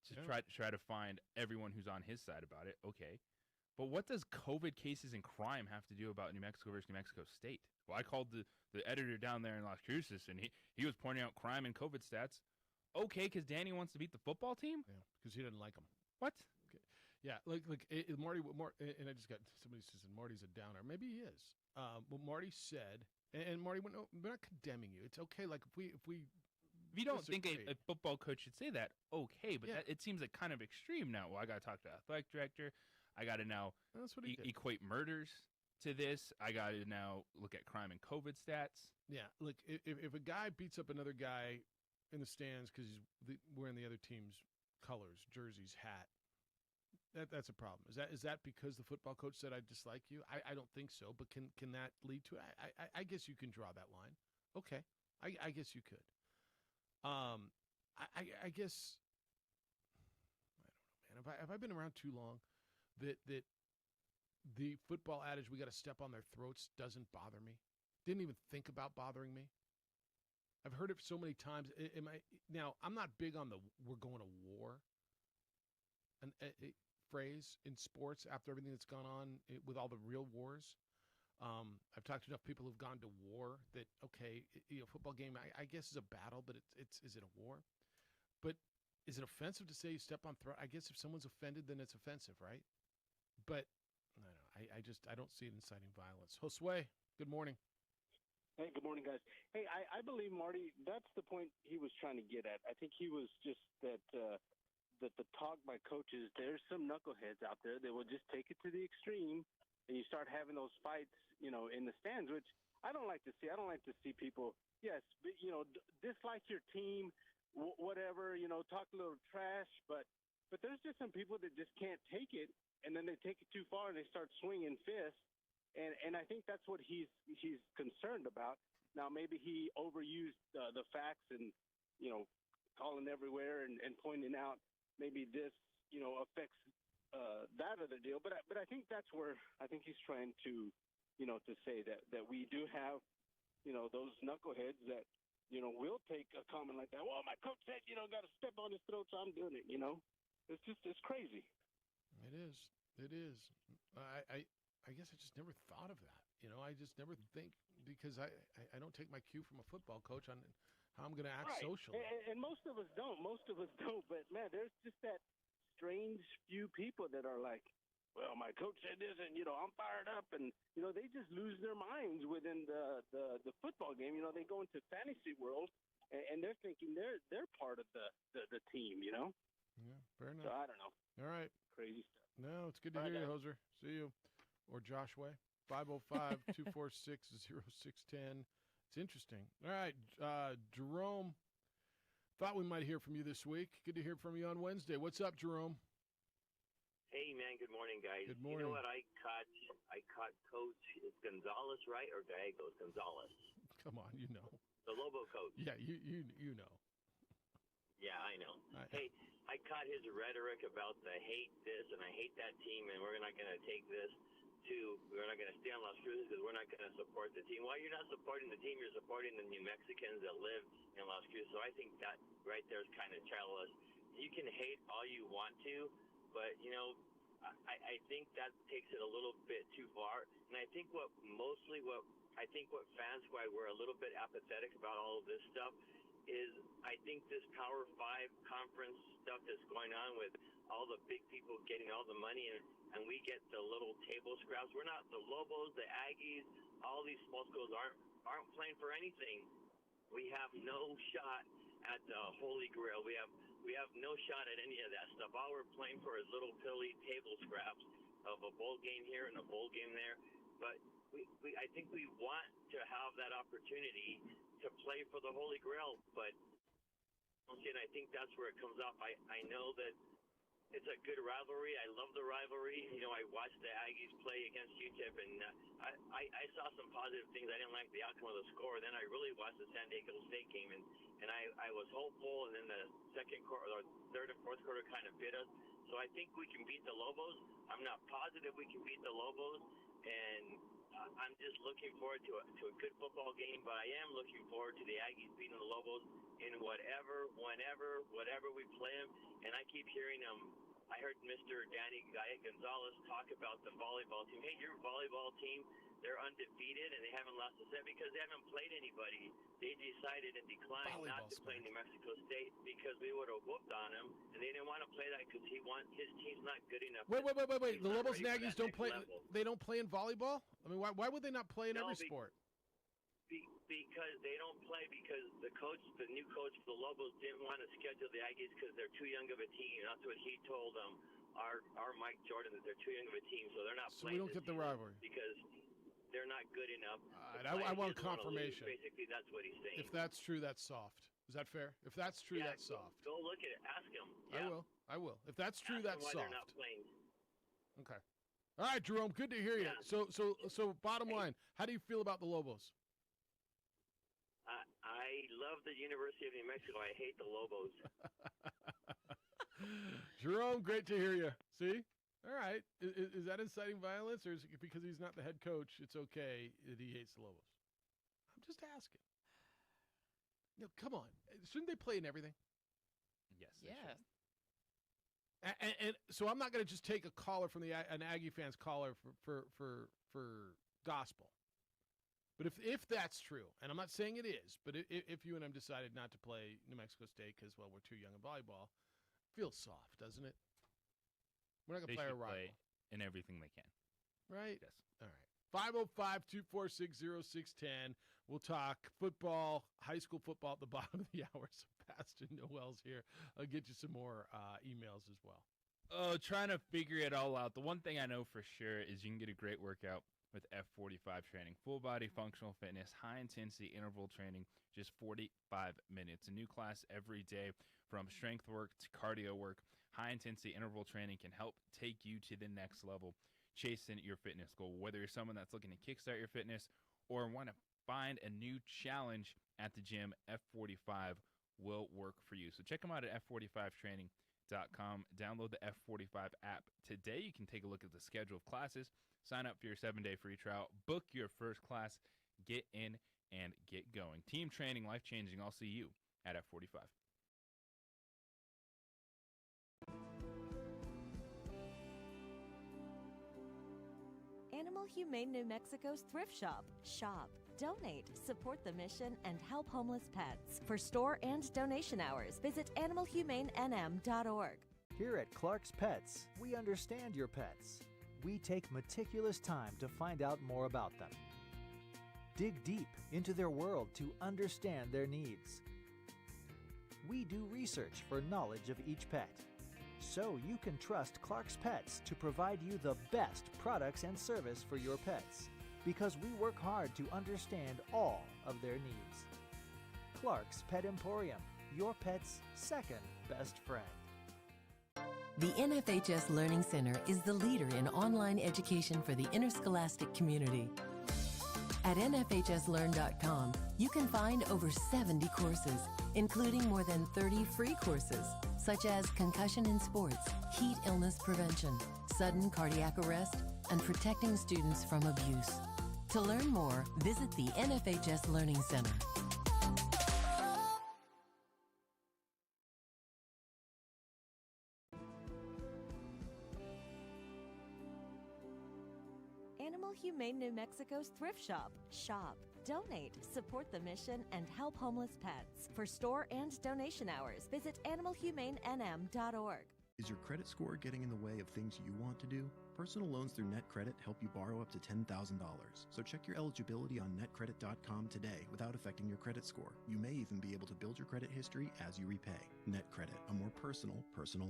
to try to find everyone who's on his side about it? Okay. But what does COVID cases and crime have to do about New Mexico versus New Mexico State? Well, I called the editor down there in Las Cruces, and he was pointing out crime and COVID stats. Okay, because Danny wants to beat the football team? Yeah, because he didn't like them. What? Okay. Yeah, Marty, and I just got, somebody says Marty's a downer. Maybe he is. What Marty said, and Marty, we're not condemning you. It's okay, like, if you don't think a football coach should say that, okay, but it seems like kind of extreme now. Well, I got to talk to the athletic director. I got to now equate murders to this. I got to now look at crime and COVID stats. Yeah, look, if a guy beats up another guy in the stands because he's wearing the other team's colors, jerseys, hat, That's a problem. Is that because the football coach said I dislike you? I don't think so. But can that lead to it? I guess you can draw that line. Okay, I guess you could. I guess I don't know, man. Have I been around too long that the football adage "we got to step on their throats" doesn't bother me? Didn't even think about bothering me. I've heard it so many times. Now, I'm not big on the "we're going to war" phrase in sports after everything that's gone on with all the real wars. I've talked to enough people who've gone to war that, okay, football game, I guess is a battle, but is it a war? But is it offensive to say you step on throat? I guess if someone's offended, then it's offensive, right? But I don't know. I don't see it inciting violence. Josue, good morning. Hey, good morning, guys. Hey, I believe, Marty, that's the point he was trying to get at. I think he was just that the talk by coaches, there's some knuckleheads out there that will just take it to the extreme, and you start having those fights, in the stands, which I don't like to see. I don't like to see people, yes, dislike your team, whatever, talk a little trash, but there's just some people that just can't take it, and then they take it too far and they start swinging fists. And I think that's what he's concerned about. Now, maybe he overused the facts and, calling everywhere and pointing out maybe this, affects that other deal. But I think that's where I think he's trying to, to say that we do have, those knuckleheads that, will take a comment like that. Well, my coach said, got to step on his throat, so I'm doing it, It's crazy. It is. It is. I guess I just never thought of that. I just never think, because I don't take my cue from a football coach on how I'm going to act socially. And most of us don't. But, man, there's just that strange few people that are like, well, my coach said this, and, I'm fired up. And, they just lose their minds within the football game. They go into fantasy world, and they're thinking they're part of the team, Yeah, fair enough. So I don't know. All right. Crazy stuff. No, it's good to hear you, Hoser. See you. Or Joshua, 505-246-0610. It's interesting. All right, Jerome, thought we might hear from you this week. Good to hear from you on Wednesday. What's up, Jerome? Hey, man, good morning, guys. Good morning. You know what I caught Coach, is Gonzalez, right, or Gallegos? Gonzalez. Come on, you know. The Lobo coach. Yeah, you know. Yeah, I know. Hey, I caught his rhetoric about the hate this and I hate that team and we're not going to take this to, we're not going to stay on Las Cruces because we're not going to support the team. Well, you're not supporting the team, you're supporting the New Mexicans that live in Las Cruces. So I think that right there is kind of childless. You can hate all you want to, but, I think that takes it a little bit too far. And I think what fans, why we're a little bit apathetic about all of this stuff, is I think this Power 5 conference stuff that's going on with all the big people getting all the money and we get the little table scraps. We're not the Lobos, the Aggies, all these small schools aren't playing for anything. We have no shot at the Holy Grail. We have no shot at any of that stuff. All we're playing for is little pilly table scraps of a bowl game here and a bowl game there. But I think we want to have that opportunity to play for the Holy Grail, but I think that's where it comes off. I know that it's a good rivalry. I love the rivalry. I watched the Aggies play against UTEP, and I saw some positive things. I didn't like the outcome of the score. Then I really watched the San Diego State game, and I was hopeful, and then the second quarter, or third and fourth quarter kind of bit us. So I think we can beat the Lobos. I'm not positive we can beat the Lobos, and I'm just looking forward to a good football game, but I am looking forward to the Aggies beating the Lobos in whatever, whenever, whatever we play them. And I keep hearing I heard Mr. Danny Gonzalez talk about the volleyball team. Hey, your volleyball team, they're undefeated and they haven't lost a set because they haven't played anybody. They decided and declined not to play New Mexico State because we would have whooped on them, and they didn't want to play that because his team's not good enough. Wait. The Lobos and Aggies don't play. They don't play in volleyball. I mean, why would they not play in every sport? Because they don't play because the new coach for the Lobos didn't want to schedule the Aggies because they're too young of a team. That's what he told them. Our Mike Jordan, that they're too young of a team, so they're not playing. So we don't get the rivalry because they're not good enough. I want confirmation. Basically, that's what he's saying. If that's true, that's soft. Is that fair? If that's true, that's soft. Go look at it. Ask him. Yeah. I will. If that's true, that's why soft. They're not playing. Okay. All right, Jerome. Good to hear you. Yeah. So bottom line, how do you feel about the Lobos? I love the University of New Mexico. I hate the Lobos. Jerome, great to hear you. See? All right. Is that inciting violence, or is it because he's not the head coach, it's okay that he hates the Lobos? I'm just asking. Come on. Shouldn't they play in everything? Yes. Yes. And so I'm not going to just take a caller from an Aggie fans caller for gospel. But if that's true, and I'm not saying it is, but if UNM decided not to play New Mexico State because, well, we're too young in volleyball, feels soft, doesn't it? We're not going to play a rival. Play in everything they can. Right? Yes. All right. 505-246-0610. We'll talk football, high school football at the bottom of the hour. So Pastor Noel's here. I'll get you some more emails as well. Oh, trying to figure it all out. The one thing I know for sure is you can get a great workout with F45 training. Full body functional fitness, high intensity interval training, just 45 minutes. A new class every day, from strength work to cardio work. High intensity interval training can help take you to the next level, chasing your fitness goal. Whether you're someone that's looking to kickstart your fitness or want to find a new challenge at the gym, F45 will work for you. So check them out at F45training.com. Download the F45 app today. You can take a look at the schedule of classes, sign up for your 7-day free trial, book your first class, get in and get going. Team training, life-changing. I'll see you at F45. Animal Humane New Mexico's thrift shop. Shop, donate, support the mission, and help homeless pets. For store and donation hours, visit animalhumanenm.org. Here at Clark's Pets, we understand your pets. We take meticulous time to find out more about them. Dig deep into their world to understand their needs. We do research for knowledge of each pet, so you can trust Clark's Pets to provide you the best products and service for your pets, because we work hard to understand all of their needs. Clark's Pet Emporium, your pet's second best friend. The NFHS Learning Center is the leader in online education for the interscholastic community. At nfhslearn.com, you can find over 70 courses, including more than 30 free courses, such as concussion in sports, heat illness prevention, sudden cardiac arrest, and protecting students from abuse. To learn more, visit the NFHS Learning Center. Animal Humane New Mexico's thrift shop. Shop, donate, support the mission, and help homeless pets. For store and donation hours, visit animalhumanenm.org. Is your credit score getting in the way of things you want to do? Personal loans through NetCredit help you borrow up to $10,000. So check your eligibility on netcredit.com today without affecting your credit score. You may even be able to build your credit history as you repay. NetCredit, a more personal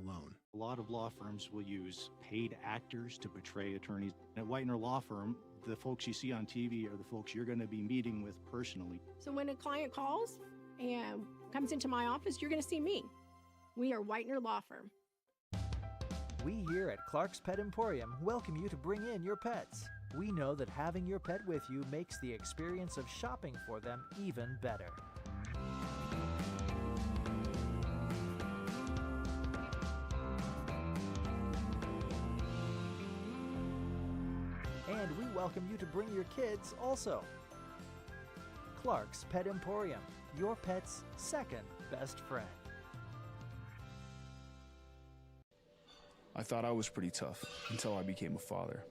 loan. A lot of law firms will use paid actors to portray attorneys. At Whitener Law Firm, the folks you see on TV are the folks you're going to be meeting with personally. So when a client calls and comes into my office, you're going to see me. We are Whitener Law Firm. We here at Clark's Pet Emporium welcome you to bring in your pets. We know that having your pet with you makes the experience of shopping for them even better. And we welcome you to bring your kids also. Clark's Pet Emporium, your pet's second best friend. I thought I was pretty tough until I became a father.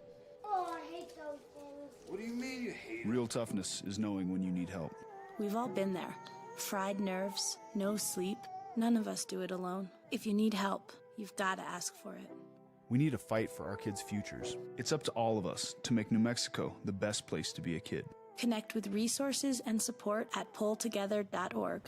Oh, I hate those things. What do you mean you hate it? Real toughness is knowing when you need help. We've all been there. Fried nerves, no sleep. None of us do it alone. If you need help, you've got to ask for it. We need to fight for our kids' futures. It's up to all of us to make New Mexico the best place to be a kid. Connect with resources and support at pulltogether.org.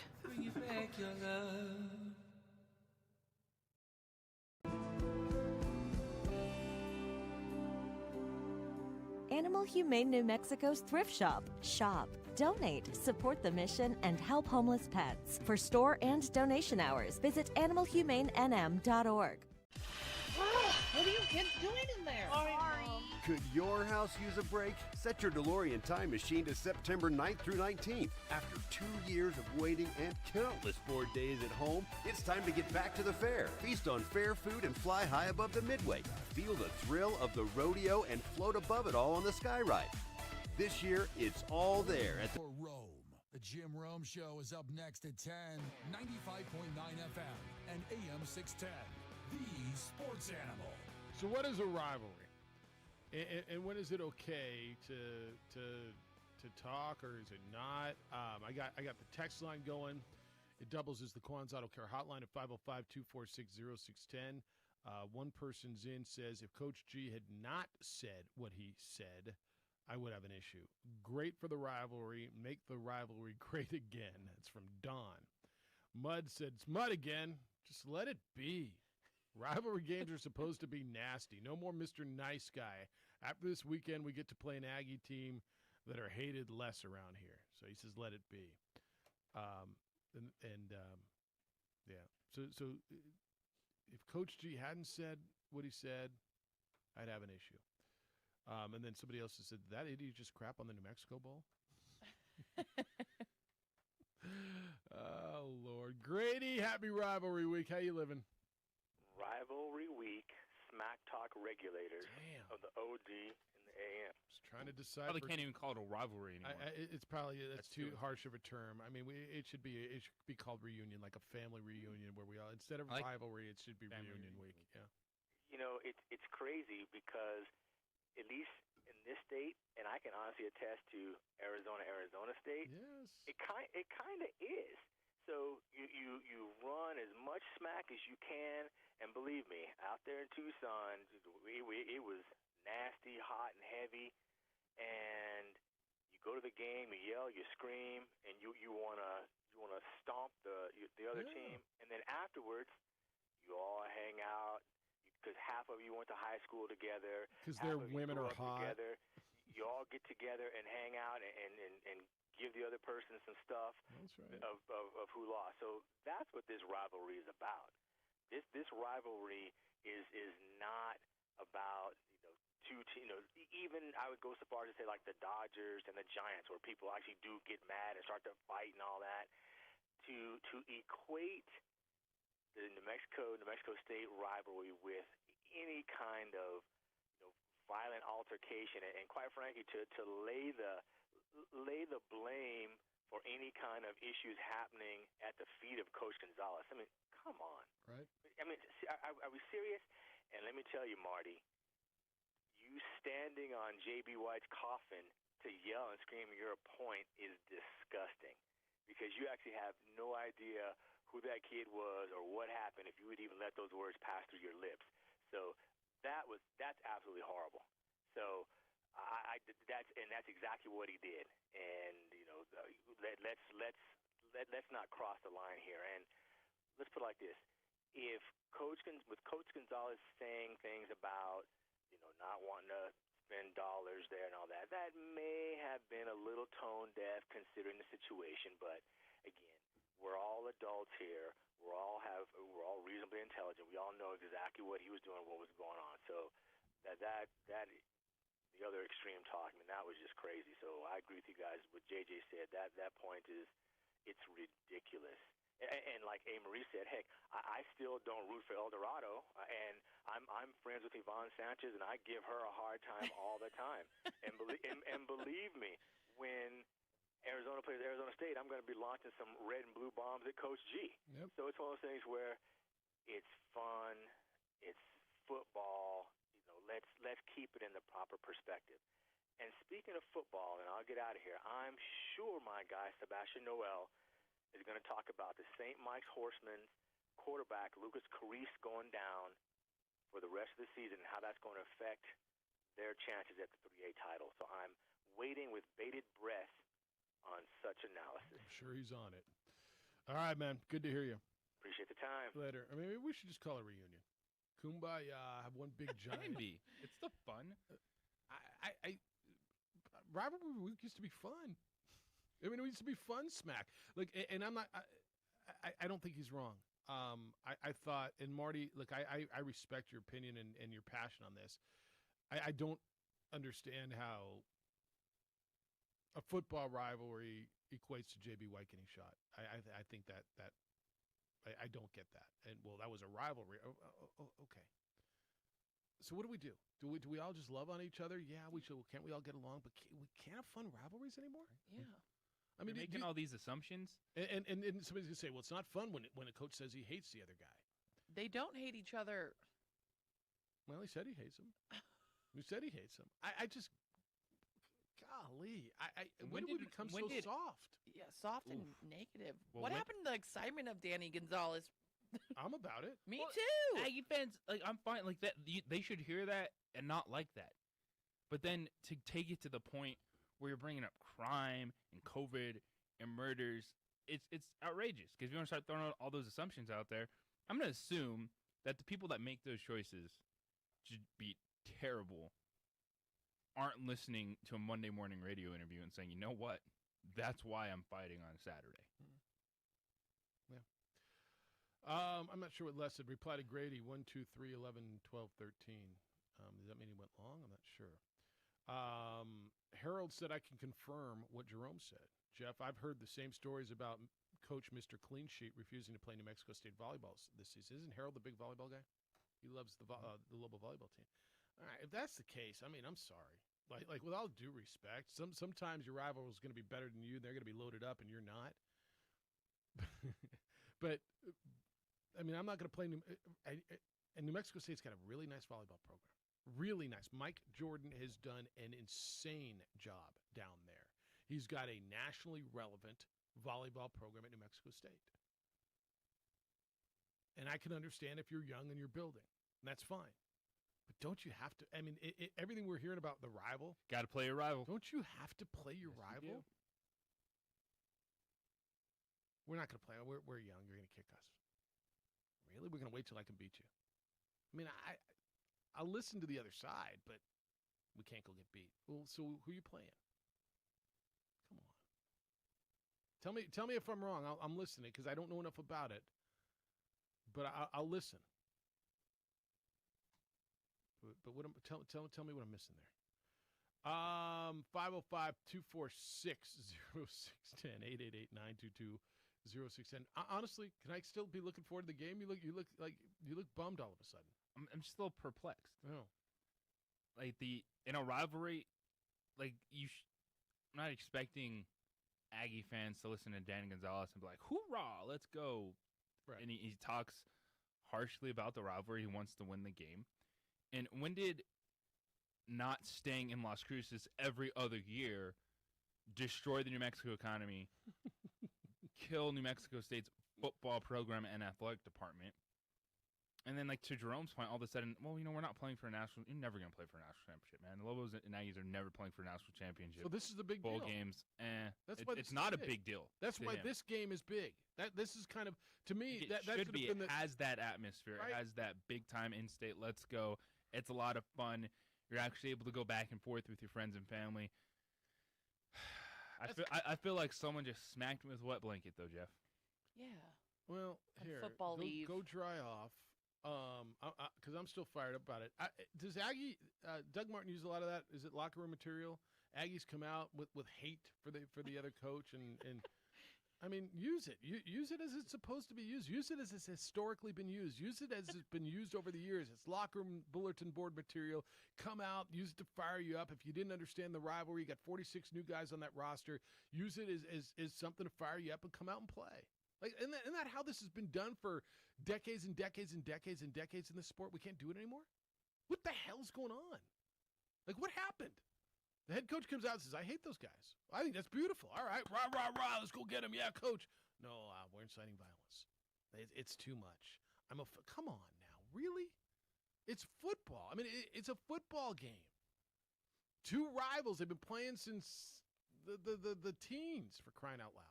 Animal Humane New Mexico's thrift shop. Shop, donate, support the mission, and help homeless pets. For store and donation hours, visit animalhumanenm.org. What are you kids doing in there? Could your house use a break? Set your DeLorean time machine to September 9th through 19th. After 2 years of waiting and countless bored days at home, it's time to get back to the fair. Feast on fair food and fly high above the Midway. Feel the thrill of the rodeo and float above it all on the Sky Ride. This year, it's all there at the For Rome, the Jim Rome Show is up next at 10, 95.9 FM and AM 610. The Sports Animal. So what is a rivalry? And when is it okay to talk, or is it not? I got the text line going. It doubles as the Quan's Auto Care hotline at 505-246-0610. One person's in says, if Coach G had not said what he said, I would have an issue. Great for the rivalry. Make the rivalry great again. That's from Don. Mud said, it's mud again. Just let it be. Rivalry games are supposed to be nasty. No more Mr. Nice Guy. After this weekend, we get to play an Aggie team that are hated less around here. So he says, let it be. Yeah. So if Coach G hadn't said what he said, I'd have an issue. And then somebody else has said, that idiot just crap on the New Mexico Bowl? Oh, Lord. Grady, happy Rivalry Week. How you living? Rivalry Week, Smack Talk regulators of the OD and the AM. Just trying to decide. Probably can't even call it a rivalry anymore. It's probably that's too harsh of a term. I mean, it should be called reunion, like a family reunion, where we all instead of rivalry, it should be reunion week. Yeah. You know, it's crazy because at least in this state, and I can honestly attest to Arizona State. Yes. It kind of is. So you run as much smack as you can, and believe me, out there in Tucson, it was nasty, hot, and heavy. And you go to the game, you yell, you scream, and you wanna stomp the other team. And then afterwards, you all hang out because half of you went to high school together. Because their women are hot. Together. You all get together and hang out and give the other person some stuff. That's right. of who lost. So that's what this rivalry is about. This rivalry is not about two teams. Even I would go so far as to say like the Dodgers and the Giants, where people actually do get mad and start to fight and all that. To equate the New Mexico State rivalry with any kind of violent altercation, and quite frankly, to lay the blame for any kind of issues happening at the feet of Coach Gonzalez. I mean, come on. Right. I mean, are we serious? And let me tell you, Marty, you standing on J.B. White's coffin to yell and scream your point is disgusting, because you actually have no idea who that kid was or what happened if you would even let those words pass through your lips. So that's absolutely horrible. So that's exactly what he did. And let's not cross the line here. And let's put it like this: if Coach Gonzalez saying things about not wanting to spend dollars there and all that, that may have been a little tone deaf considering the situation. But again, we're all adults here. We're all reasonably intelligent. We all know exactly what he was doing, what was going on. So that the other extreme talk, I mean, that was just crazy. So I agree with you guys. What JJ said, that point it's ridiculous. And like A. Marie said, heck, I still don't root for El Dorado, and I'm friends with Yvonne Sanchez, and I give her a hard time all the time. and believe me, when Arizona plays Arizona State, I'm going to be launching some red and blue bombs at Coach G. Yep. So it's one of those things where it's fun, it's football. Let's keep it in the proper perspective. And speaking of football, and I'll get out of here, I'm sure my guy Sebastian Noel is going to talk about the St. Mike's Horsemen's quarterback Lucas Carice going down for the rest of the season and how that's going to affect their chances at the 3A title. So I'm waiting with bated breath on such analysis. I'm sure he's on it. All right, man. Good to hear you. Appreciate the time. Later. I mean, maybe we should just call it a reunion. Kumbaya. Have one big giant. Maybe. It's still fun. Rivalry Week used to be fun. I mean, it used to be fun smack. Like, and I'm not. I don't think he's wrong. I thought, and Marty, look, I respect your opinion and your passion on this. I don't understand how a football rivalry equates to J.B. White getting shot. I think that I don't get that. And well, that was a rivalry. Okay. So what do we do? Do we all just love on each other? Yeah, we should. Can't we all get along? But we can't have fun rivalries anymore. Yeah. I mean, making all these assumptions, and somebody's gonna say, well, it's not fun when a coach says he hates the other guy. They don't hate each other. Well, he said he hates him. Who said he hates him? I just, golly, when did we become so soft? Yeah, soft and negative. Well, what happened to the excitement of Danny Gonzalez? I'm about it. Me too. Aggie fans, like, I'm fine. Like that, they should hear that and not like that. But then to take it to the point where you're bringing up crime and COVID and murders, it's outrageous. Because if you want to start throwing out all those assumptions out there, I'm going to assume that the people that make those choices should be terrible, aren't listening to a Monday morning radio interview and saying, you know what, that's why I'm fighting on Saturday. Yeah. I'm not sure what Les said. Reply to Grady, 1, 2, 3, 11, 12, 13. Does that mean he went long? I'm not sure. Harold said, I can confirm what Jerome said. Jeff, I've heard the same stories about Coach Mr. Clean Sheet refusing to play New Mexico State volleyball this season. Isn't Harold the big volleyball guy? He loves the Lobo volleyball team. All right, if that's the case, I mean, I'm sorry. Like with all due respect, sometimes your rival is going to be better than you. They're going to be loaded up, and you're not. But I mean, I'm not going to play. And New Mexico State's got a really nice volleyball program. Really nice. Mike Jordan has done an insane job down there. He's got a nationally relevant volleyball program at New Mexico State. And I can understand if you're young and you're building. And that's fine. But don't you have to? I mean, everything we're hearing about the rival. Got to play your rival. Don't you have to play your rival? We're not going to play. We're young. You're going to kick us. Really? We're going to wait till I can beat you. I mean, I'll listen to the other side, but we can't go get beat. Well, so who are you playing? Come on. Tell me if I'm wrong. I'm listening because I don't know enough about it. But I'll listen. But what tell me what I'm missing there. 505-246-0610 888-922-0610. Honestly, can I still be looking forward to the game? You look bummed all of a sudden. I'm just a little perplexed. Oh. Like in a rivalry, like I'm not expecting Aggie fans to listen to Danny Gonzalez and be like, "Hoorah, let's go!" Right. And he talks harshly about the rivalry. He wants to win the game. And when did not staying in Las Cruces every other year destroy the New Mexico economy, kill New Mexico State's football program and athletic department? And then, like, to Jerome's point, all of a sudden, well, we're not playing for a national. You're never going to play for a national championship, man. The Lobos and Aggies are never playing for a national championship. So this is the big bowl deal. Games. That's why it's not a big deal. That's to why him. this game is big. This is kind of, to me, that should be. Been It has that atmosphere. Right? It has that big time in-state. Let's go. It's a lot of fun. You're actually able to go back and forth with your friends and family. I feel like someone just smacked me with a wet blanket, though, Jeff. Yeah. Well, On here, football leave. Go dry off. Because I'm still fired up about it. Does Doug Martin use a lot of that? Is it locker room material? Aggies come out with hate for the other coach, and I mean, use it. Use it as it's supposed to be used. Use it as it's historically been used. Use it as it's been used over the years. It's locker room bulletin board material. Come out, use it to fire you up. If you didn't understand the rivalry, you got 46 new guys on that roster. Use it as something to fire you up and come out and play. Like, isn't that how this has been done for decades and decades and decades and decades in this sport? We can't do it anymore? What the hell's going on? Like, what happened? The head coach comes out and says, I hate those guys. I think that's beautiful. All right, rah, rah, rah, let's go get them. Yeah, coach. No, we're inciting violence. It's too much. Come on now. Really? It's football. I mean, it's a football game. Two rivals they've been playing since the teens, for crying out loud.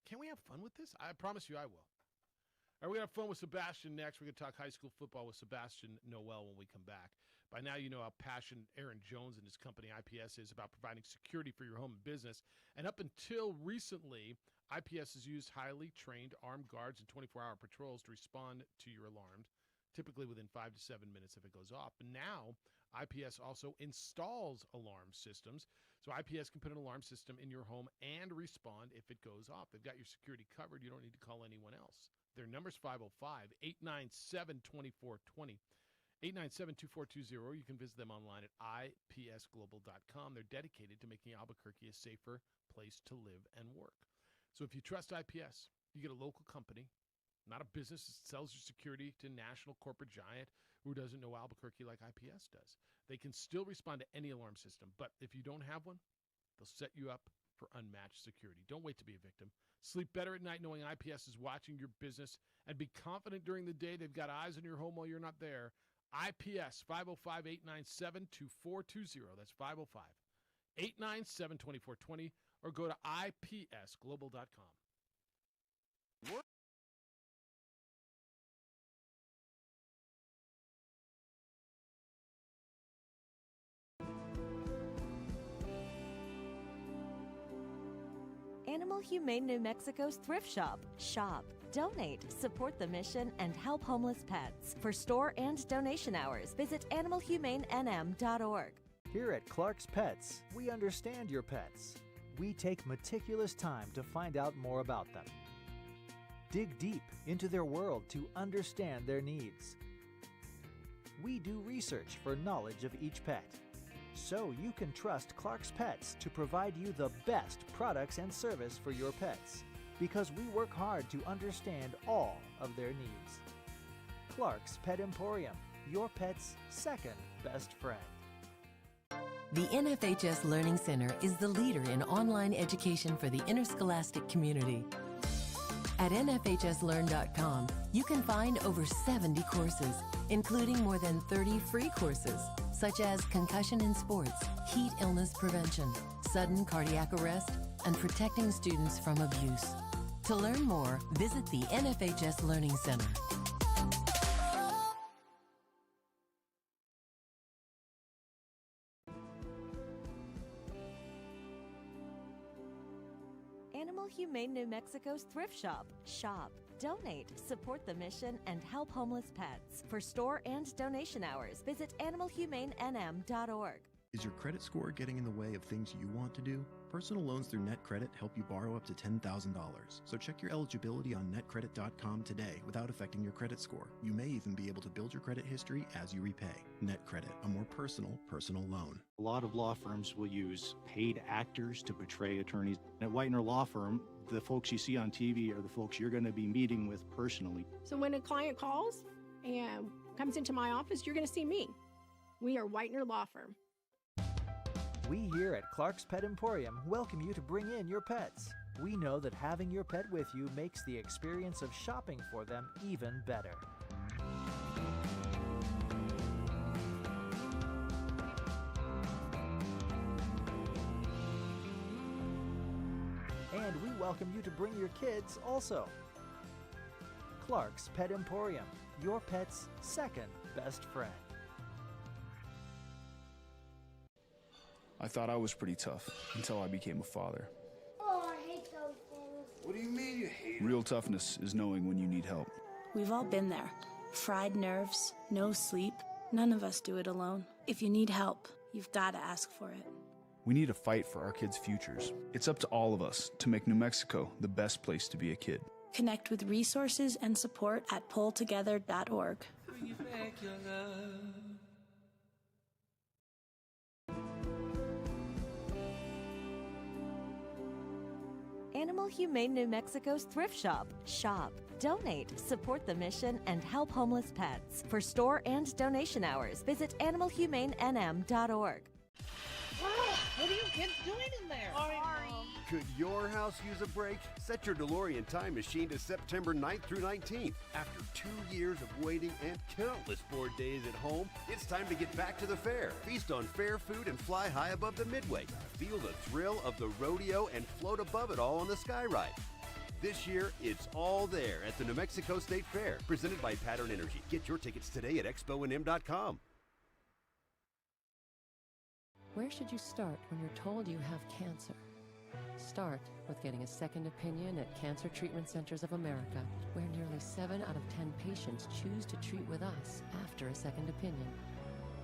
Can we have fun with this? I promise you I will. All right, we're going to have fun with Sebastian next. We're going to talk high school football with Sebastian Noel when we come back. By now, you know how passionate Aaron Jones and his company IPS is about providing security for your home and business. And up until recently, IPS has used highly trained armed guards and 24-hour patrols to respond to your alarms, typically within 5 to 7 minutes if it goes off. But now, IPS also installs alarm systems. So IPS can put an alarm system in your home and respond if it goes off. They've got your security covered. You don't need to call anyone else. Their number's 505-897-2420. 897-2420. You can visit them online at ipsglobal.com. They're dedicated to making Albuquerque a safer place to live and work. So if you trust IPS, you get a local company, not a business that sells your security to a national corporate giant who doesn't know Albuquerque like IPS does. They can still respond to any alarm system, but if you don't have one, they'll set you up for unmatched security. Don't wait to be a victim. Sleep better at night knowing IPS is watching your business, and be confident during the day they've got eyes on your home while you're not there. IPS, 505-897-2420. That's 505-897-2420, or go to ipsglobal.com. Animal Humane New Mexico's Thrift Shop. Shop, donate, support the mission, and help homeless pets. For store and donation hours, visit animalhumanenm.org. Here at Clark's Pets, we understand your pets. We take meticulous time to find out more about them. Dig deep into their world to understand their needs. We do research for knowledge of each pet, so you can trust Clark's Pets to provide you the best products and service for your pets, because we work hard to understand all of their needs. Clark's Pet Emporium, your pet's second best friend. The NFHS Learning Center is the leader in online education for the interscholastic community. At NFHSLearn.com, you can find over 70 courses, including more than 30 free courses, such as concussion in sports, heat illness prevention, sudden cardiac arrest, and protecting students from abuse. To learn more, visit the NFHS Learning Center. Animal Humane New Mexico's Thrift Shop. Shop, donate, support the mission, and help homeless pets. For store and donation hours, visit animalhumanenm.org. Is your credit score getting in the way of things you want to do? Personal loans through NetCredit help you borrow up to $10,000. So check your eligibility on netcredit.com today without affecting your credit score. You may even be able to build your credit history as you repay. NetCredit, a more personal loan. A lot of law firms will use paid actors to portray attorneys. At Whitener Law Firm, the folks you see on TV are the folks you're going to be meeting with personally. So when a client calls and comes into my office, you're going to see me. We are Whitener Law Firm. We here at Clark's Pet Emporium welcome you to bring in your pets. We know that having your pet with you makes the experience of shopping for them even better. And we welcome you to bring your kids also. Clark's Pet Emporium, your pet's second best friend. I thought I was pretty tough until I became a father. Oh, I hate those things. What do you mean you hate it? Real toughness is knowing when you need help. We've all been there. Fried nerves, no sleep. None of us do it alone. If you need help, you've got to ask for it. We need to fight for our kids' futures. It's up to all of us to make New Mexico the best place to be a kid. Connect with resources and support at pulltogether.org. Bring you back your love. Animal Humane New Mexico's Thrift Shop. Shop, donate, support the mission, and help homeless pets. For store and donation hours, visit animalhumanenm.org. What are you kids doing in there? Sorry. Could your house use a break? Set your DeLorean time machine to September 9th through 19th. After 2 years of waiting and countless bored days at home, it's time to get back to the fair. Feast on fair food and fly high above the Midway. Feel the thrill of the rodeo and float above it all on the Sky Ride. This year, it's all there at the New Mexico State Fair, presented by Pattern Energy. Get your tickets today at exponm.com. Where should you start when you're told you have cancer? Start with getting a second opinion at Cancer Treatment Centers of America, where nearly 7 out of 10 patients choose to treat with us after a second opinion.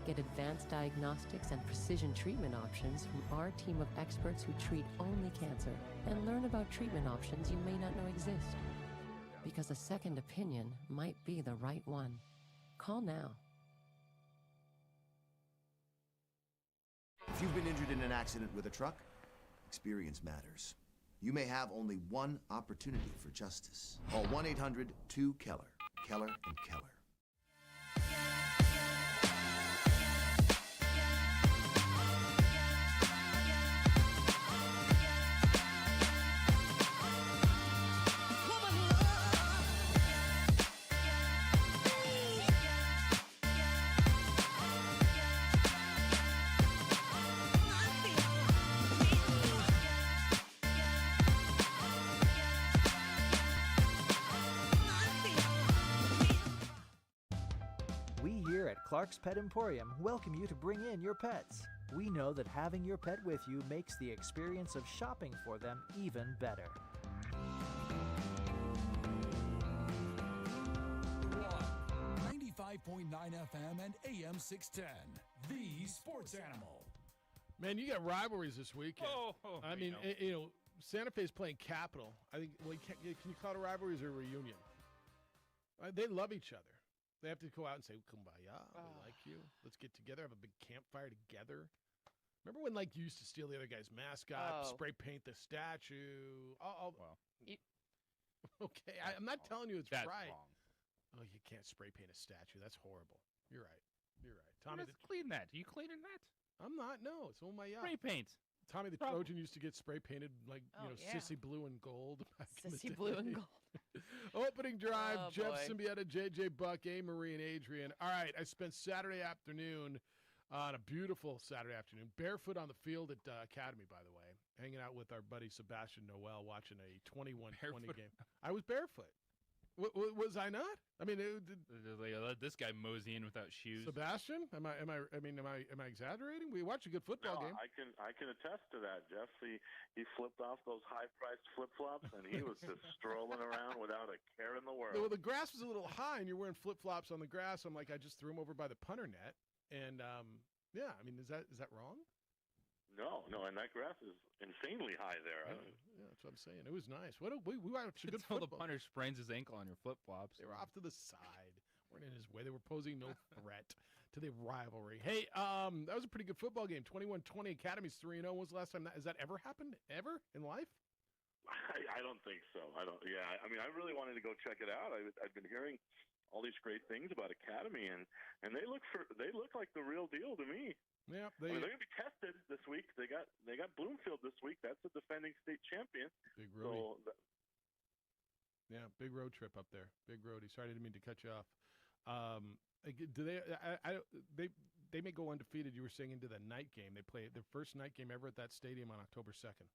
Get advanced diagnostics and precision treatment options from our team of experts who treat only cancer, and learn about treatment options you may not know exist. Because a second opinion might be the right one. Call now. If you've been injured in an accident with a truck, experience matters. You may have only one opportunity for justice. Call 1-800-2-KELLER. Keller and Keller. We here at Clark's Pet Emporium welcome you to bring in your pets. We know that having your pet with you makes the experience of shopping for them even better. 95.9 FM and AM 610, the Sports Animal. Man, you got rivalries this weekend. I mean, Santa Fe's playing Capital. I think. Well, can you call it rivalries or reunion? They love each other. They have to go out and say, "Kumbaya, I like you. Let's get together, have a big campfire together." Remember when you used to steal the other guy's mascot, spray paint the statue? Okay, I'm not telling you it's That's right. wrong. Oh, you can't spray paint a statue. That's horrible. You're right. Tommy, clean that. You cleaning that? I'm not. No, it's on my yacht. Spray paint. Tommy the Trojan used to get spray painted sissy blue and gold. Sissy blue and gold. Opening drive, Oh, Jeff boy. Symbieta, JJ Buck, A. Marie, and Adrian. All right, I spent Saturday afternoon on a beautiful Saturday afternoon, barefoot on the field at Academy, by the way, hanging out with our buddy Sebastian Noel, watching a 21-20 game. I was barefoot. Was I not? I mean, Let this guy mosey in without shoes. Sebastian, am I exaggerating? We watched a good football game. I can attest to that, Jeff. He flipped off those high-priced flip-flops, and he was just strolling around without a care in the world. Well, the grass was a little high, and you're wearing flip-flops on the grass. I'm like, I just threw them over by the punter net, and yeah, I mean, is that wrong? No, and that grass is insanely high there. Yeah, that's what I'm saying. It was nice. We watched a good Until the football. punter sprains his ankle on your flip-flops. They were off to the side. Weren't in his way. They were posing no threat to the rivalry. Hey, that was a pretty good football game. 21-20. Academy's 3-0. When was the last time has that ever happened? Ever in life? I don't think so. I don't. Yeah, I mean, I really wanted to go check it out. I've been hearing all these great things about Academy, and they look like the real deal to me. Yeah, they're going to be tested this week. They got Bloomfield this week. That's the defending state champion. Big road. Yeah, big road trip up there. Big roadie. Sorry, I didn't mean to cut you off. Do they? They may go undefeated. You were saying into the night game. They play their first night game ever at that stadium on October 2nd.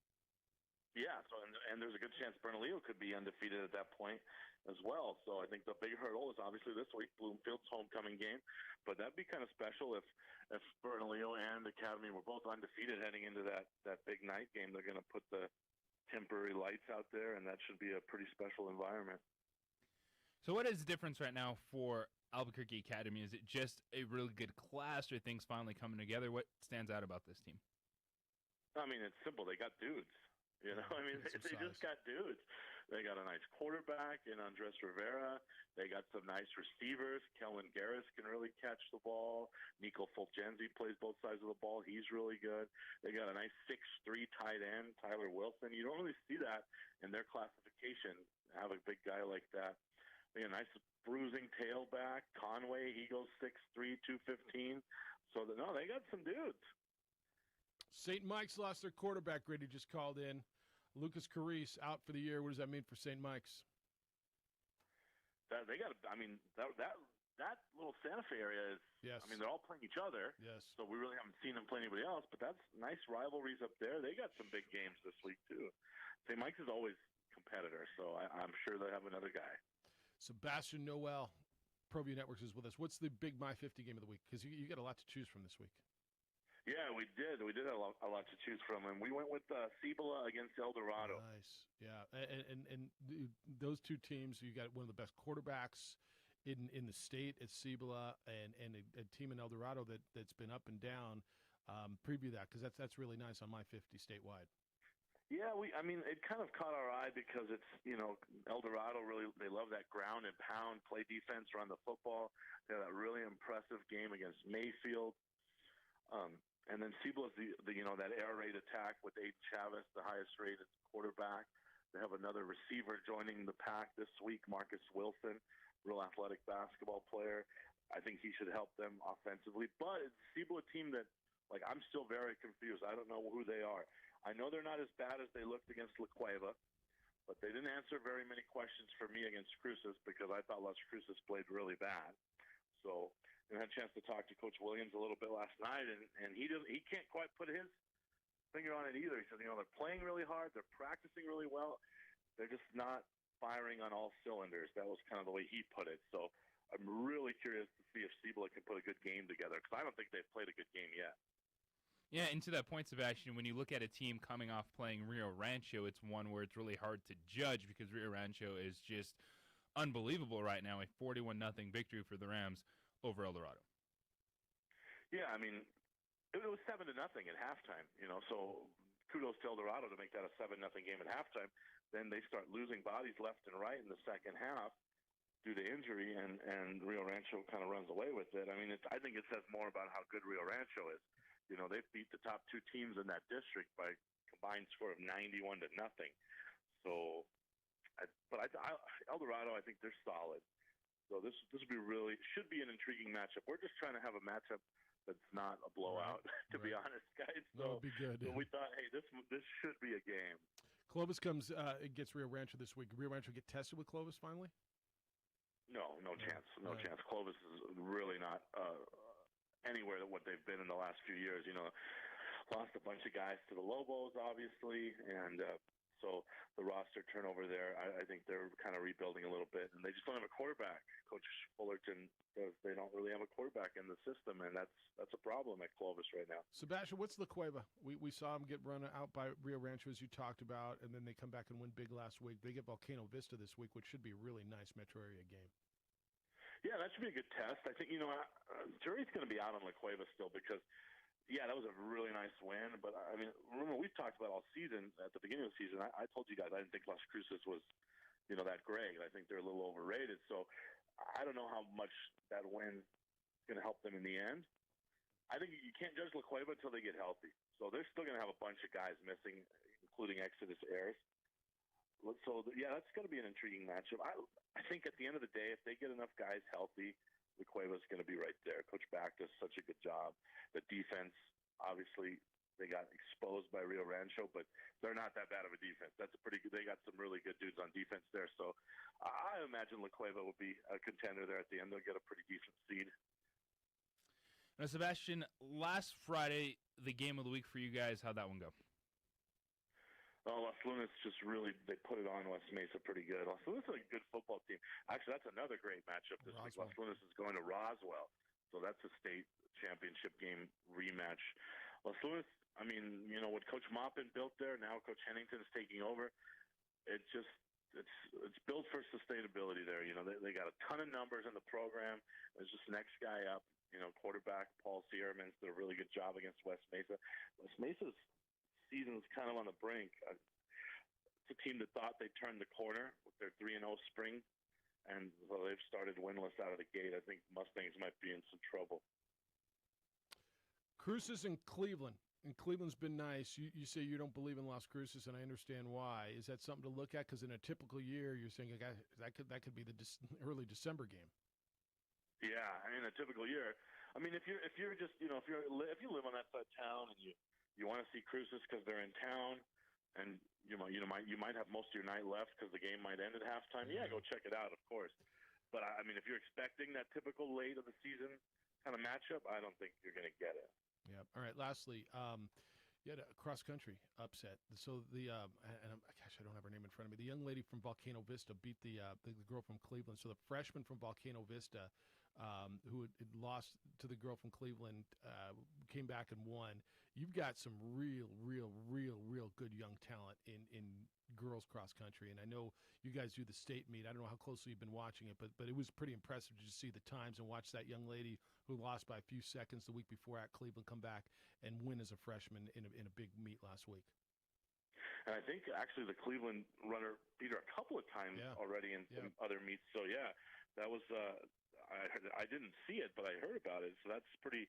Yeah, so and there's a good chance Bernalillo could be undefeated at that point as well. So I think the big hurdle is obviously this week, Bloomfield's homecoming game. But that'd be kind of special if Bernalillo and Academy were both undefeated heading into that big night game. They're going to put the temporary lights out there, and that should be a pretty special environment. So what is the difference right now for Albuquerque Academy? Is it just a really good class, or things finally coming together? What stands out about this team? I mean, it's simple. They got dudes. You know, I mean, they just got dudes. They got a nice quarterback in Andres Rivera. They got some nice receivers. Kellen Garris can really catch the ball. Nico Fulgenzi plays both sides of the ball. He's really good. They got a nice 6'3" tight end, Tyler Wilson. You don't really see that in their classification, have a big guy like that. They got a nice bruising tailback. Conway, he goes 6'3", 215. So, they got some dudes. St. Mike's lost their quarterback. Grady just called in. Lucas Carice out for the year. What does that mean for St. Mike's? That little Santa Fe area is. Yes. I mean, they're all playing each other. Yes. So we really haven't seen them play anybody else. But that's nice rivalries up there. They got some big games this week too. St. Mike's is always competitor, so I'm sure they have another guy. Sebastian Noel, ProView Networks is with us. What's the big My 50 game of the week? Because you got a lot to choose from this week. Yeah, we did. We did have a lot to choose from, and we went with Cibola against El Dorado. Nice, yeah. And those two teams, you got one of the best quarterbacks in the state at Cibola, and a team in El Dorado that's been up and down. Preview that, because that's really nice on My 50 statewide. Yeah, it kind of caught our eye because it's, El Dorado really, they love that ground and pound, play defense, run the football. They had that really impressive game against Mayfield. And then Cibola's that air raid attack with Aiden Chavez, the highest rated quarterback. They have another receiver joining the pack this week, Marcus Wilson, real athletic basketball player. I think he should help them offensively. But it's a Cibola team that, I'm still very confused. I don't know who they are. I know they're not as bad as they looked against La Cueva, but they didn't answer very many questions for me against Cruces because I thought Las Cruces played really bad. So I had a chance to talk to Coach Williams a little bit last night, and he can't quite put his finger on it either. He said, they're playing really hard, they're practicing really well, they're just not firing on all cylinders. That was kind of the way he put it. So I'm really curious to see if Cibola can put a good game together, because I don't think they've played a good game yet. Yeah, and to that point, Sebastian, when you look at a team coming off playing Rio Rancho, it's one where it's really hard to judge because Rio Rancho is just unbelievable right now. A 41-0 victory for the Rams over El Dorado. Yeah, it was 7-0 at halftime. So kudos to El Dorado to make that a 7-0 game at halftime. Then they start losing bodies left and right in the second half due to injury, and Rio Rancho kind of runs away with it. I think it says more about how good Rio Rancho is. They've beat the top two teams in that district by a combined score of 91-0. So, El Dorado, I think they're solid. So this should be an intriguing matchup. We're just trying to have a matchup that's not a blowout, to be honest, guys. So, that'd be good. So we thought, hey, this should be a game. Clovis gets Rio Rancho this week. Rio Rancho get tested with Clovis finally? No chance. No chance. Clovis is really not anywhere that what they've been in the last few years. Lost a bunch of guys to the Lobos, obviously, and so the roster turnover there, I think they're kind of rebuilding a little bit, and they just don't have a quarterback. Coach Fullerton they don't really have a quarterback in the system, and that's a problem at Clovis right now. Sebastian, what's La Cueva? We saw them get run out by Rio Rancho, as you talked about, and then they come back and win big last week. They get Volcano Vista this week, which should be a really nice metro area game. Yeah, that should be a good test. I think, jury's going to be out on La Cueva still because, yeah, that was a really nice win. But, remember, we've talked about all season, at the beginning of the season, I told you guys I didn't think Las Cruces was, that great. I think they're a little overrated. So I don't know how much that win is going to help them in the end. I think you can't judge La Cueva until they get healthy. So they're still going to have a bunch of guys missing, including Exodus Ayers. So, yeah, that's going to be an intriguing matchup. I think at the end of the day, if they get enough guys healthy, La Cueva's going to be right there. Coach Back does such a good job. The defense, obviously, they got exposed by Rio Rancho, but they're not that bad of a defense. That's a pretty good. They got some really good dudes on defense there. So I imagine La Cueva will be a contender there at the end. They'll get a pretty decent seed. Now, Sebastian, last Friday, the game of the week for you guys, how'd that one go? Oh, Las Lunas just really, they put it on West Mesa pretty good. Las Lunas is a good football team. Actually, that's another great matchup this week. Las Lunas is going to Roswell. So that's a state championship game rematch. Las Lunas, what Coach Maupin built there, now Coach Hennington is taking over. It's built for sustainability there. They got a ton of numbers in the program. There's just next guy up. Quarterback Paul Sierramans did a really good job against West Mesa. West Mesa's season's kind of on the brink. It's a team that thought they turned the corner with their 3-0 spring, and so they've started winless out of the gate. I think Mustangs might be in some trouble. Cruces in Cleveland. And Cleveland's been nice. You say you don't believe in Las Cruces, and I understand why. Is that something to look at? Because in a typical year, you're saying that could be the early December game. Yeah, in a typical year. If you're just if you live on that side of town and you want to see Cruces because they're in town, and you might have most of your night left because the game might end at halftime. Yeah, go check it out, of course. But if you're expecting that typical late of the season kind of matchup, I don't think you're going to get it. Yeah. All right. Lastly, you had a cross country upset. So gosh, I don't have her name in front of me. The young lady from Volcano Vista beat the girl from Cleveland. So the freshman from Volcano Vista who had lost to the girl from Cleveland, came back and won. You've got some real good young talent in girls cross country, and I know you guys do the state meet. I don't know how closely you've been watching it, but it was pretty impressive to just see the times and watch that young lady who lost by a few seconds the week before at Cleveland come back and win as a freshman in a big meet last week. And I think actually the Cleveland runner beat her a couple of times already in some other meets. So that was I didn't see it, but I heard about it. So that's pretty.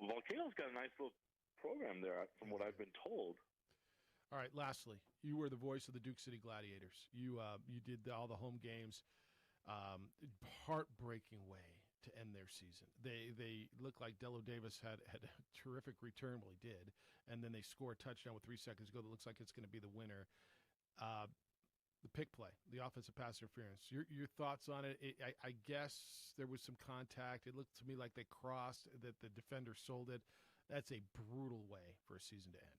Volcano's got a nice little program there, from what I've been told. All right. Lastly, you were the voice of the Duke City Gladiators. You did all the home games. Heartbreaking way to end their season. They looked like Dello Davis had a terrific return. Well, he did, and then they score a touchdown with 3 seconds to go. That looks like it's going to be the winner. The pick play, the offensive pass interference. Your thoughts on it? I guess there was some contact. It looked to me like they crossed, that the defender sold it. That's a brutal way for a season to end.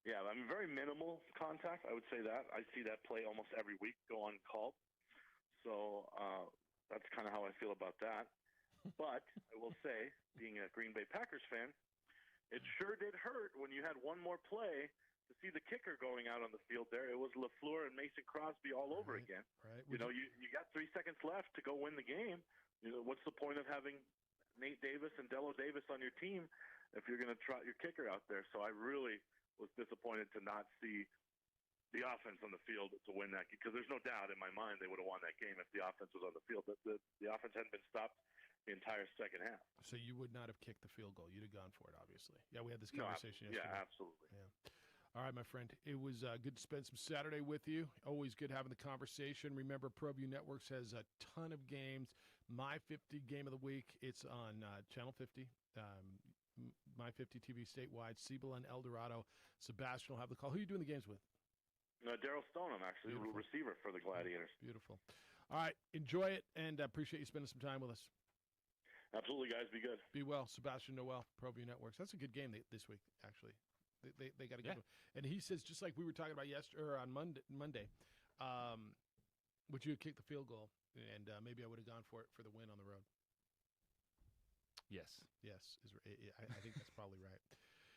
Yeah, I mean, very minimal contact, I would say that. I see that play almost every week go uncalled. So that's kind of how I feel about that. But I will say, being a Green Bay Packers fan, it sure did hurt when you had one more play to see the kicker going out on the field there. It was LaFleur and Mason Crosby all over again. Right. You got 3 seconds left to go win the game. What's the point of having Nate Davis and Dello Davis on your team if you're going to trot your kicker out there? So I really was disappointed to not see the offense on the field to win that, because there's no doubt in my mind they would have won that game if the offense was on the field. The offense hadn't been stopped the entire second half. So you would not have kicked the field goal. You'd have gone for it, obviously. Yeah, we had this conversation yesterday. Yeah, absolutely. Yeah. All right, my friend. It was good to spend some Saturday with you. Always good having the conversation. Remember, ProView Networks has a ton of games. My 50 Game of the Week, it's on Channel 50. My 50 TV statewide. Siebel and El Dorado. Sebastian will have the call. Who are you doing the games with? Daryl Stoneham, actually, the receiver for the Gladiators. Beautiful. All right, enjoy it, and I appreciate you spending some time with us. Absolutely, guys. Be good. Be well. Sebastian Noel, ProView Networks. That's a good game this week, actually. They got a good one. And he says, just like we were talking about yesterday or on Monday, would you have kicked the field goal? And maybe I would have gone for it for the win on the road. Yes. I think that's probably right.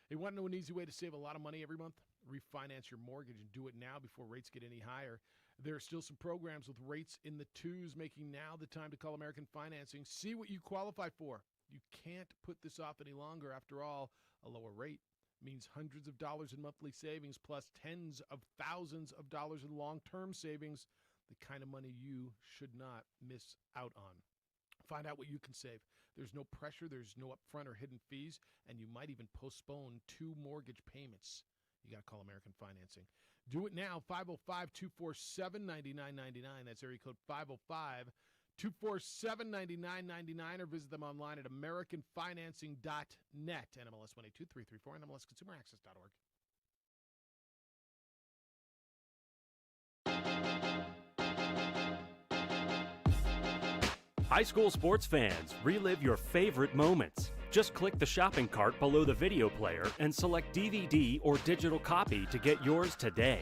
Hey, want to know an easy way to save a lot of money every month? Refinance your mortgage and do it now before rates get any higher. There are still some programs with rates in the 2s, making now the time to call American Financing. See what you qualify for. You can't put this off any longer. After all, a lower rate means hundreds of dollars in monthly savings plus tens of thousands of dollars in long-term savings, the kind of money you should not miss out on. Find out what you can save. There's no pressure, there's no upfront or hidden fees, and you might even postpone 2 mortgage payments. You got to call American Financing. Do it now, 505-247-9999. That's area code 505-247-9999, or visit them online at AmericanFinancing.net, NMLS 182334, and NMLSConsumerAccess.org. High school sports fans, relive your favorite moments. Just click the shopping cart below the video player and select DVD or digital copy to get yours today.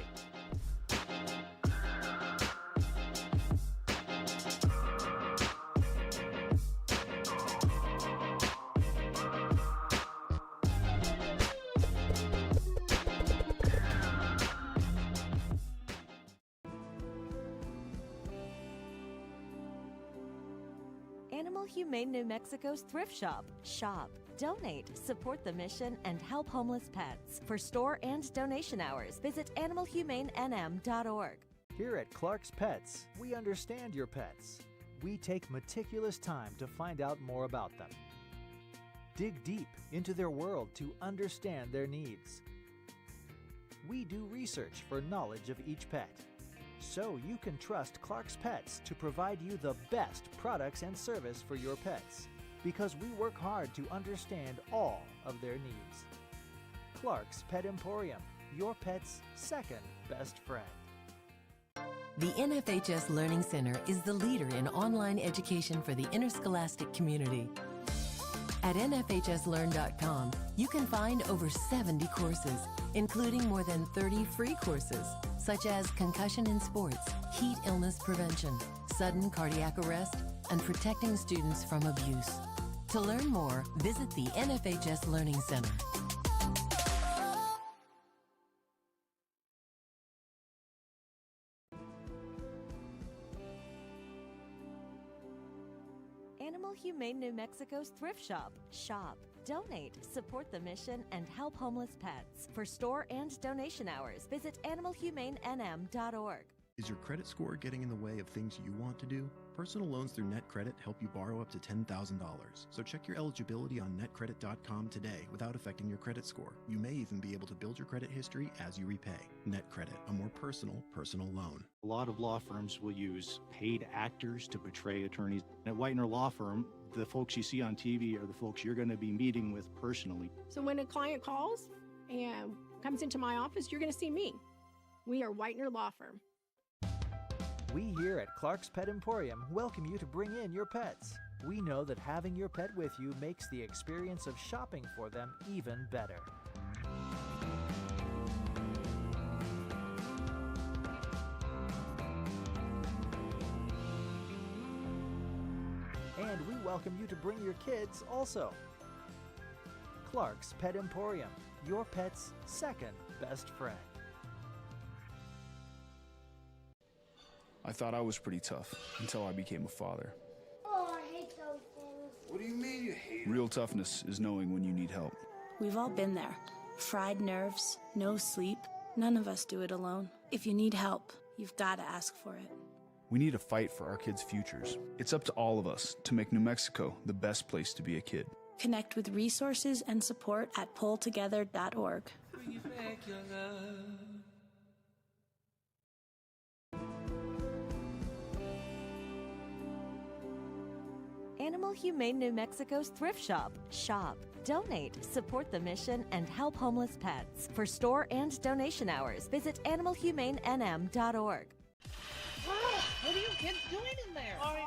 Animal Humane New Mexico's Thrift Shop. Shop, donate, support the mission, and help homeless pets. For store and donation hours, visit animalhumanenm.org. Here at Clark's Pets, we understand your pets. We take meticulous time to find out more about them. Dig deep into their world to understand their needs. We do research for knowledge of each pet, so you can trust Clark's Pets to provide you the best products and service for your pets, because we work hard to understand all of their needs. Clark's Pet Emporium, your pet's second best friend. The NFHS Learning Center is the leader in online education for the interscholastic community. At NFHSLearn.com, you can find over 70 courses, including more than 30 free courses, such as concussion in sports, heat illness prevention, sudden cardiac arrest, and protecting students from abuse. To learn more, visit the NFHS Learning Center. Animal Humane New Mexico's Thrift Shop. Shop, donate, support the mission, and help homeless pets. For store and donation hours, visit animalhumanenm.org. Is your credit score getting in the way of things you want to do? Personal loans through NetCredit help you borrow up to $10,000. So check your eligibility on netcredit.com today without affecting your credit score. You may even be able to build your credit history as you repay. NetCredit, a more personal loan. A lot of law firms will use paid actors to portray attorneys. At Whitener Law Firm, the folks you see on TV are the folks you're going to be meeting with personally. So when a client calls and comes into my office, you're going to see me. We are Whitener Law Firm. We here at Clark's Pet Emporium welcome you to bring in your pets. We know that having your pet with you makes the experience of shopping for them even better. And we welcome you to bring your kids also. Clark's Pet Emporium, your pet's second best friend. I thought I was pretty tough until I became a father. Oh, I hate those things. What do you mean you hate it? Real toughness is knowing when you need help. We've all been there. Fried nerves, no sleep. None of us do it alone. If you need help, you've got to ask for it. We need to fight for our kids' futures. It's up to all of us to make New Mexico the best place to be a kid. Connect with resources and support at pulltogether.org. Bring you back your love. Animal Humane New Mexico's Thrift Shop. Shop, donate, support the mission, and help homeless pets. For store and donation hours, visit animalhumanenm.org. What are you kids doing in there? Sorry.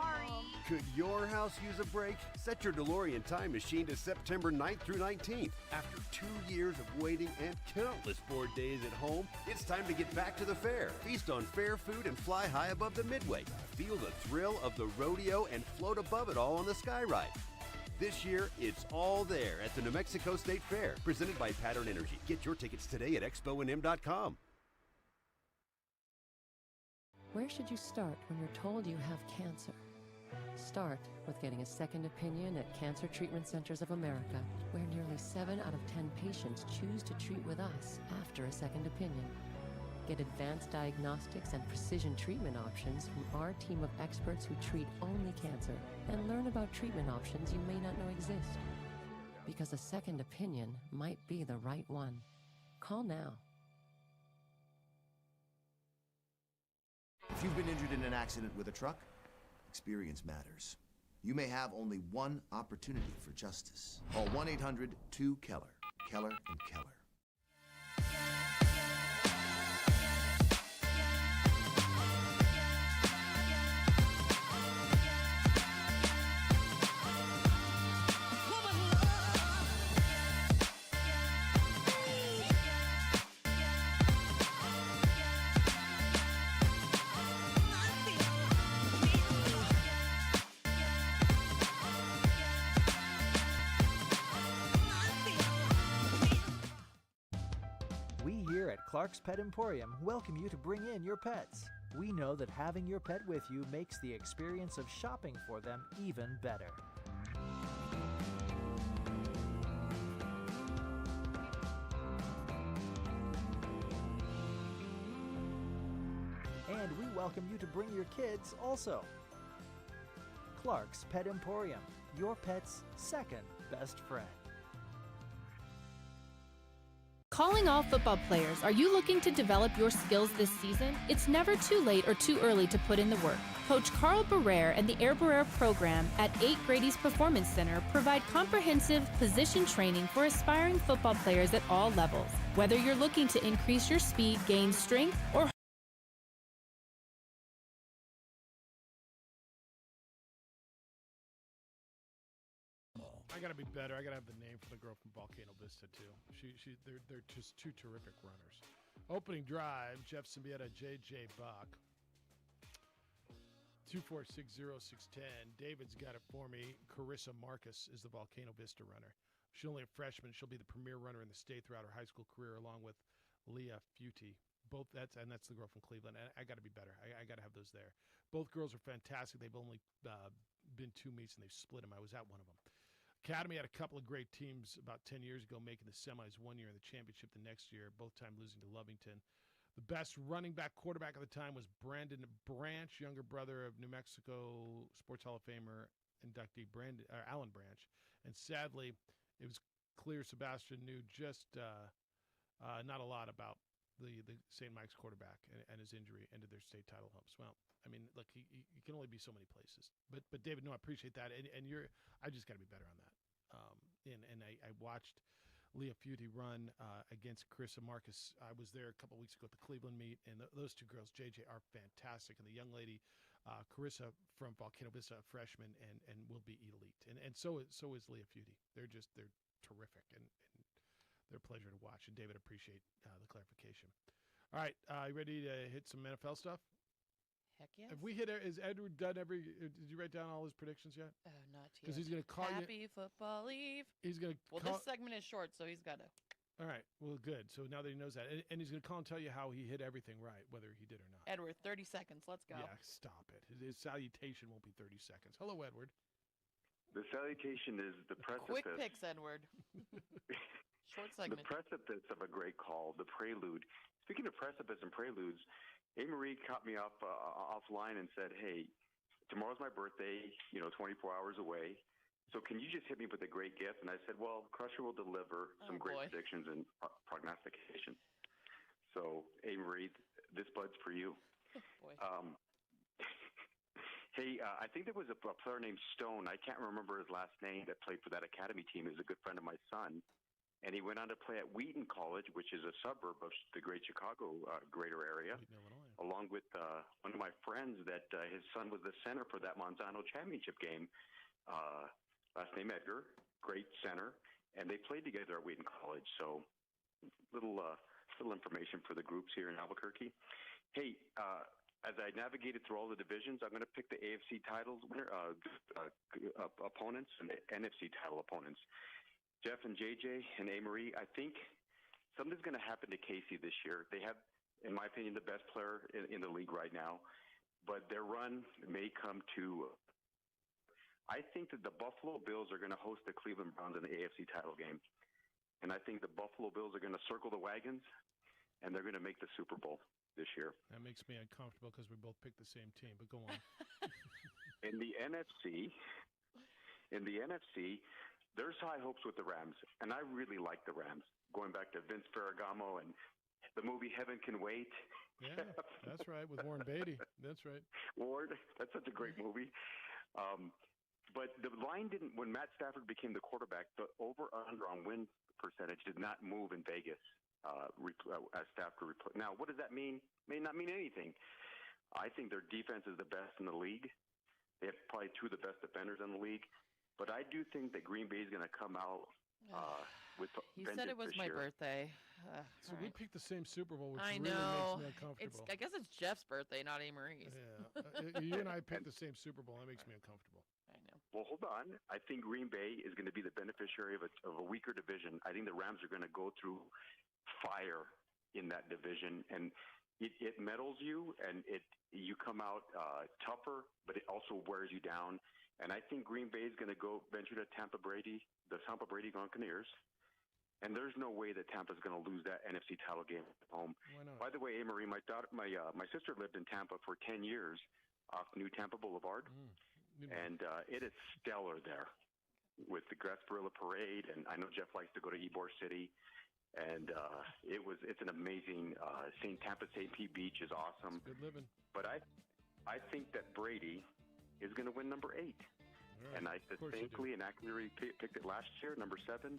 Could your house use a break? Set your DeLorean time machine to September 9th through 19th. After 2 years of waiting and countless bored days at home, it's time to get back to the fair. Feast on fair food and fly high above the Midway. Feel the thrill of the rodeo and float above it all on the Sky Ride. This year, it's all there at the New Mexico State Fair, presented by Pattern Energy. Get your tickets today at exponm.com. Where should you start when you're told you have cancer? Start with getting a second opinion at Cancer Treatment Centers of America, where nearly 7 out of 10 patients choose to treat with us after a second opinion. Get advanced diagnostics and precision treatment options from our team of experts who treat only cancer, and learn about treatment options you may not know exist. Because a second opinion might be the right one. Call now. If you've been injured in an accident with a truck, experience matters. You may have only one opportunity for justice. Call 1-800-2-KELLER. Keller and Keller. We here at Clark's Pet Emporium welcome you to bring in your pets. We know that having your pet with you makes the experience of shopping for them even better. And we welcome you to bring your kids also. Clark's Pet Emporium, your pet's second best friend. Calling all football players, are you looking to develop your skills this season? It's never too late or too early to put in the work. Coach Carl Barrere and the Air Barrere program at 8 Grady's Performance Center provide comprehensive position training for aspiring football players at all levels. Whether you're looking to increase your speed, gain strength, or I gotta be better. I gotta have the name for the girl from Volcano Vista too. They're just two terrific runners. Opening drive, Jeff Symbieta, J.J. Buck. 2460610. David's got it for me. Carissa Marcus is the Volcano Vista runner. She's only a freshman. She'll be the premier runner in the state throughout her high school career, along with Leah Fute. That's the girl from Cleveland. And I got to be better. I got to have those there. Both girls are fantastic. They've only been 2 meets, and they've split them. I was at one of them. Academy had a couple of great teams about 10 years ago, making the semis one year and the championship the next year, both time losing to Lovington. The best running back quarterback at the time was Brandon Branch, younger brother of New Mexico Sports Hall of Famer inductee Alan Branch. And sadly, it was clear Sebastian knew just not a lot about the St. Mike's quarterback and his injury ended their state title hopes. Well, I mean, look, you can only be so many places. But David, no, I appreciate that. And I just got to be better on that. And I watched Leah Fute run against Carissa Marcus. I was there a couple weeks ago at the Cleveland meet, and those two girls, JJ, are fantastic. And the young lady, Carissa from Volcano Vista, a freshman, and will be elite. And so is Leah Fute. They're terrific, and they're a pleasure to watch. And David, appreciate the clarification. All right, you ready to hit some NFL stuff? Heck yes. Have we hit? Is Edward done did you write down all his predictions yet? Oh, not yet. Because he's going to call Happy Football Eve. He's going to. Well, this segment is short, so he's got to. All right. Well, good. So now that he knows that, and he's going to call and tell you how he hit everything right, whether he did or not. Edward, 30 seconds. Let's go. Yeah, stop it. His salutation won't be 30 seconds. Hello, Edward. The salutation is the precipice. Quick picks, Edward. Short segment. The precipice of a great call, the prelude. Speaking of precipice and preludes, A-Marie caught me up offline and said, hey, tomorrow's my birthday, 24 hours away. So can you just hit me with a great gift? And I said, well, Crusher will deliver some great predictions and prognostications. So, A-Marie, this bud's for you. Hey, I think there was a player named Stone. I can't remember his last name that played for that academy team. He was a good friend of my son. And he went on to play at Wheaton College, which is a suburb of the great Chicago greater area, along with one of my friends that his son was the center for that Monsanto championship game. Last name Edgar, great center. And they played together at Wheaton College. So little information for the groups here in Albuquerque. Hey, as I navigated through all the divisions, I'm going to pick the AFC titles opponents and the NFC title opponents. Jeff and JJ and A-Marie, I think something's going to happen to Casey this year. They have, in my opinion, the best player in the league right now, but their run may come to. I think that the Buffalo Bills are going to host the Cleveland Browns in the AFC title game, and I think the Buffalo Bills are going to circle the wagons, and they're going to make the Super Bowl this year. That makes me uncomfortable because we both picked the same team, but go on. In the NFC, there's high hopes with the Rams, and I really like the Rams. Going back to Vince Ferragamo and the movie Heaven Can Wait. Yeah, that's right, with Warren Beatty. That's right. Ward, that's such a great movie. But the line didn't, when Matt Stafford became the quarterback, the over-under on win percentage did not move in Vegas as Stafford replaced. Now, what does that mean? May not mean anything. I think their defense is the best in the league. They have probably two of the best defenders in the league. But I do think that Green Bay is going to come out with You said it was my birthday. So we picked the same Super Bowl, which I really know. makes me uncomfortable. I guess it's Jeff's birthday, not A-Marie's. Yeah. You and I picked the same Super Bowl. That makes me uncomfortable. I know. Well, hold on. I think Green Bay is going to be the beneficiary of a weaker division. I think the Rams are going to go through fire in that division, and it metals you, and you come out tougher, but it also wears you down. And I think Green Bay is going to venture to the Tampa Brady Buccaneers. And there's no way that Tampa's going to lose that NFC title game at home. Why not? By the way, A-Marie, my sister lived in Tampa for 10 years off New Tampa Boulevard. And it is stellar there with the Gasparilla Parade. And I know Jeff likes to go to Ybor City. And it's an amazing Tampa St. Pete Beach is awesome. Good living. But I think that Brady is going to win number 8. Right. And I distinctly and accurately picked it last year, number 7.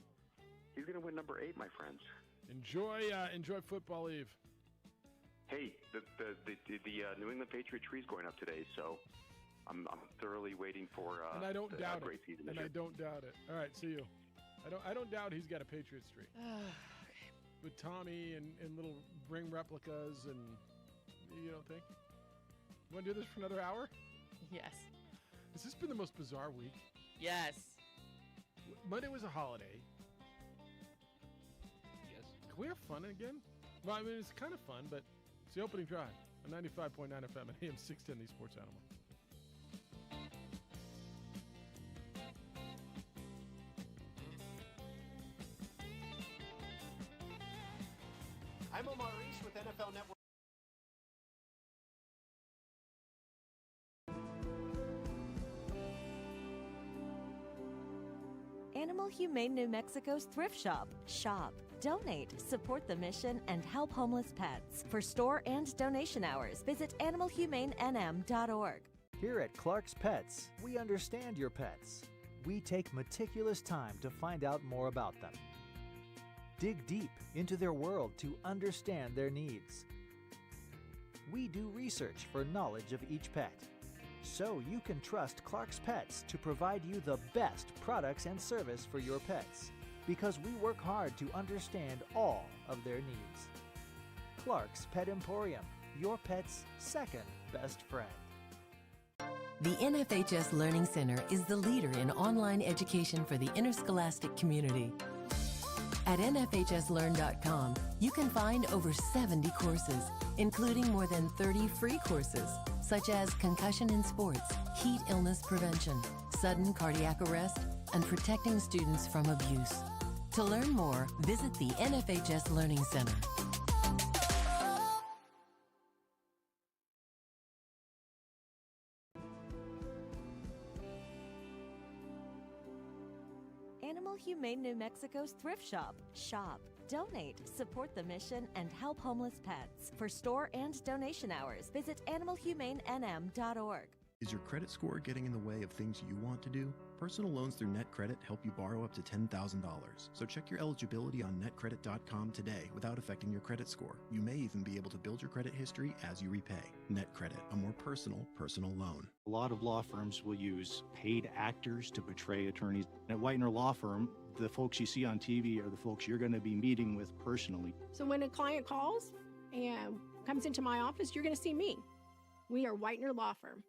He's going to win number 8, my friends. Enjoy Football Eve. Hey, the New England Patriot tree is going up today, so I'm thoroughly waiting for and I don't doubt great it. season. And I don't doubt it. All right, see you. I don't doubt he's got a Patriots tree. With Tommy and little ring replicas, and you don't think? You want to do this for another hour? Yes. Has this been the most bizarre week? Yes. Monday was a holiday. Yes. Can we have fun again? Well, I mean, it's kind of fun, but it's the opening drive on 95.9 FM and AM 610, the Sports Animal. I'm Omar Reese with NFL Network. Animal Humane New Mexico's Thrift Shop. Shop, donate, support the mission, and help homeless pets. For store and donation hours, visit animalhumanenm.org. Here at Clark's Pets, we understand your pets. We take meticulous time to find out more about them. Dig deep into their world to understand their needs. We do research for knowledge of each pet, so you can trust Clark's Pets to provide you the best products and service for your pets, because we work hard to understand all of their needs. Clark's Pet Emporium, your pet's second best friend. The NFHS Learning Center is the leader in online education for the interscholastic community. At NFHSLearn.com, you can find over 70 courses, including more than 30 free courses, such as concussion in sports, heat illness prevention, sudden cardiac arrest, and protecting students from abuse. To learn more, visit the NFHS Learning Center. Animal Humane New Mexico's Thrift Shop. Shop, donate, support the mission, and help homeless pets. For store and donation hours, visit animalhumanenm.org. Is your credit score getting in the way of things you want to do? Personal loans through NetCredit help you borrow up to $10,000. So check your eligibility on netcredit.com today without affecting your credit score. You may even be able to build your credit history as you repay. NetCredit, a more personal loan. A lot of law firms will use paid actors to portray attorneys. At Whitener Law Firm, the folks you see on TV are the folks you're going to be meeting with personally. So when a client calls and comes into my office, you're going to see me. We are Whitener Law Firm.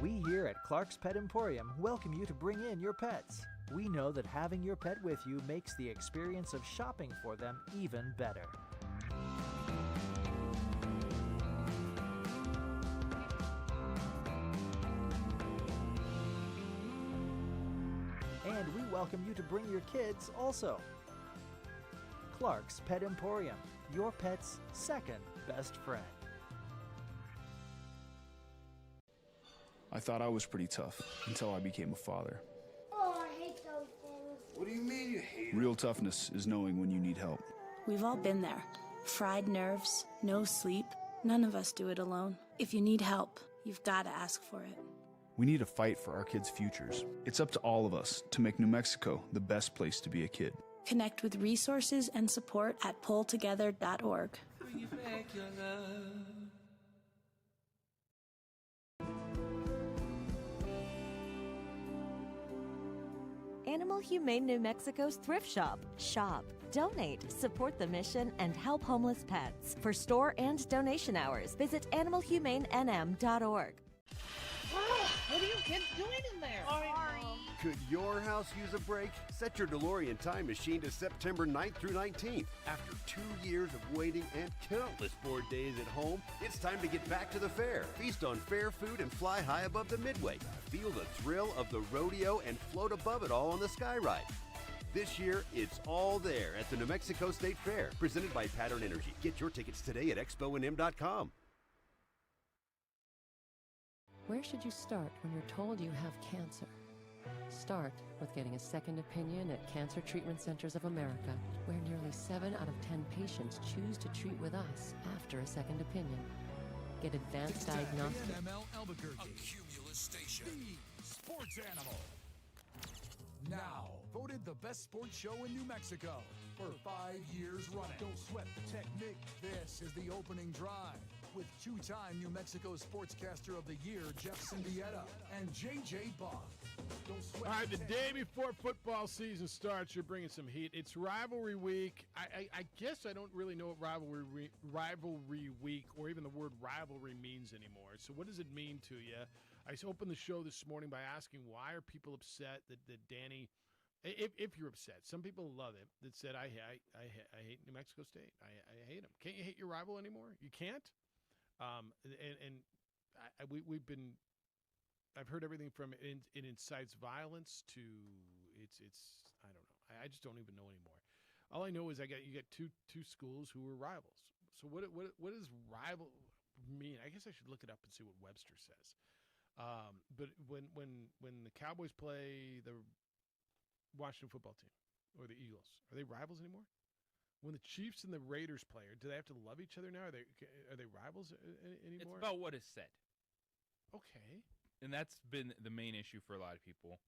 We here at Clark's Pet Emporium welcome you to bring in your pets. We know that having your pet with you makes the experience of shopping for them even better. And we welcome you to bring your kids also. Clark's Pet Emporium, your pet's second best friend. I thought I was pretty tough until I became a father. Oh, I hate those things. What do you mean you hate it? Real toughness is knowing when you need help. We've all been there. Fried nerves, no sleep. None of us do it alone. If you need help, you've got to ask for it. We need to fight for our kids' futures. It's up to all of us to make New Mexico the best place to be a kid. Connect with resources and support at pulltogether.org. Bring you back your love. Animal Humane New Mexico's Thrift Shop. Shop, donate, support the mission, and help homeless pets. For store and donation hours, visit animalhumanenm.org. What are you kids doing in there? Sorry. Could your house use a break? Set your DeLorean time machine to September 9th through 19th. After 2 years of waiting and countless bored days at home, it's time to get back to the fair. Feast on fair food and fly high above the Midway. Feel the thrill of the rodeo and float above it all on the Sky Ride. This year, it's all there at the New Mexico State Fair, presented by Pattern Energy. Get your tickets today at exponm.com. Where should you start when you're told you have cancer? Start with getting a second opinion at Cancer Treatment Centers of America, where nearly 7 out of 10 patients choose to treat with us after a second opinion. Get advanced diagnostics. NML Albuquerque, a Cumulus station, the Sports Animal. Now, voted the best sports show in New Mexico for 5 years running. Don't sweat the technique. This is the opening drive with two-time New Mexico Sportscaster of the Year, Jeff Cindietta, and J.J. Bach. All right, the day before football season starts, you're bringing some heat. It's rivalry week. I guess I don't really know what rivalry week or even the word rivalry means anymore. So what does it mean to you? I opened the show this morning by asking why are people upset that Danny, if you're upset, some people love it, that said, I hate New Mexico State. I hate them. Can't you hate your rival anymore? You can't? I've heard everything from it incites violence to it's I don't know. I just don't even know anymore. All I know is you got two schools who are rivals. So what does rival mean? I guess I should look it up and see what Webster says. But when the Cowboys play the Washington football team or the Eagles, are they rivals anymore? When the Chiefs and the Raiders play, do they have to love each other now? Are they rivals anymore? It's about what is said. Okay. And that's been the main issue for a lot of people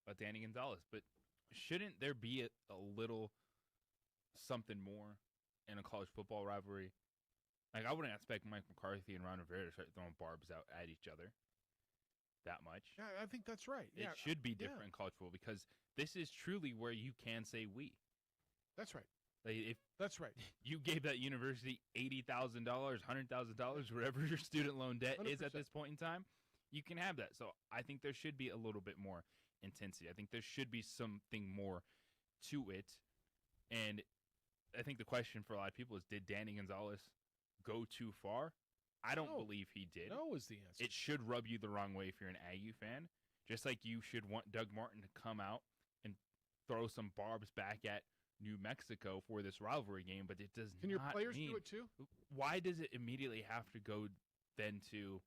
about Danny Gonzalez. But shouldn't there be a little something more in a college football rivalry? Like, I wouldn't expect Mike McCarthy and Ron Rivera to start throwing barbs out at each other that much. Yeah, I think that's right. It should be different in college football because this is truly where you can say we. That's right. Like if that's right. You gave that university $80,000, $100,000, whatever your student loan debt 100%. is at this point in time, you can have that. So I think there should be a little bit more intensity. I think there should be something more to it. And I think the question for a lot of people is, did Danny Gonzalez go too far? I don't believe he did. No is the answer. It should rub you the wrong way if you're an Aggie fan. Just like you should want Doug Martin to come out and throw some barbs back at New Mexico for this rivalry game, but it does not. Can your players mean, do it too? Why does it immediately have to go then to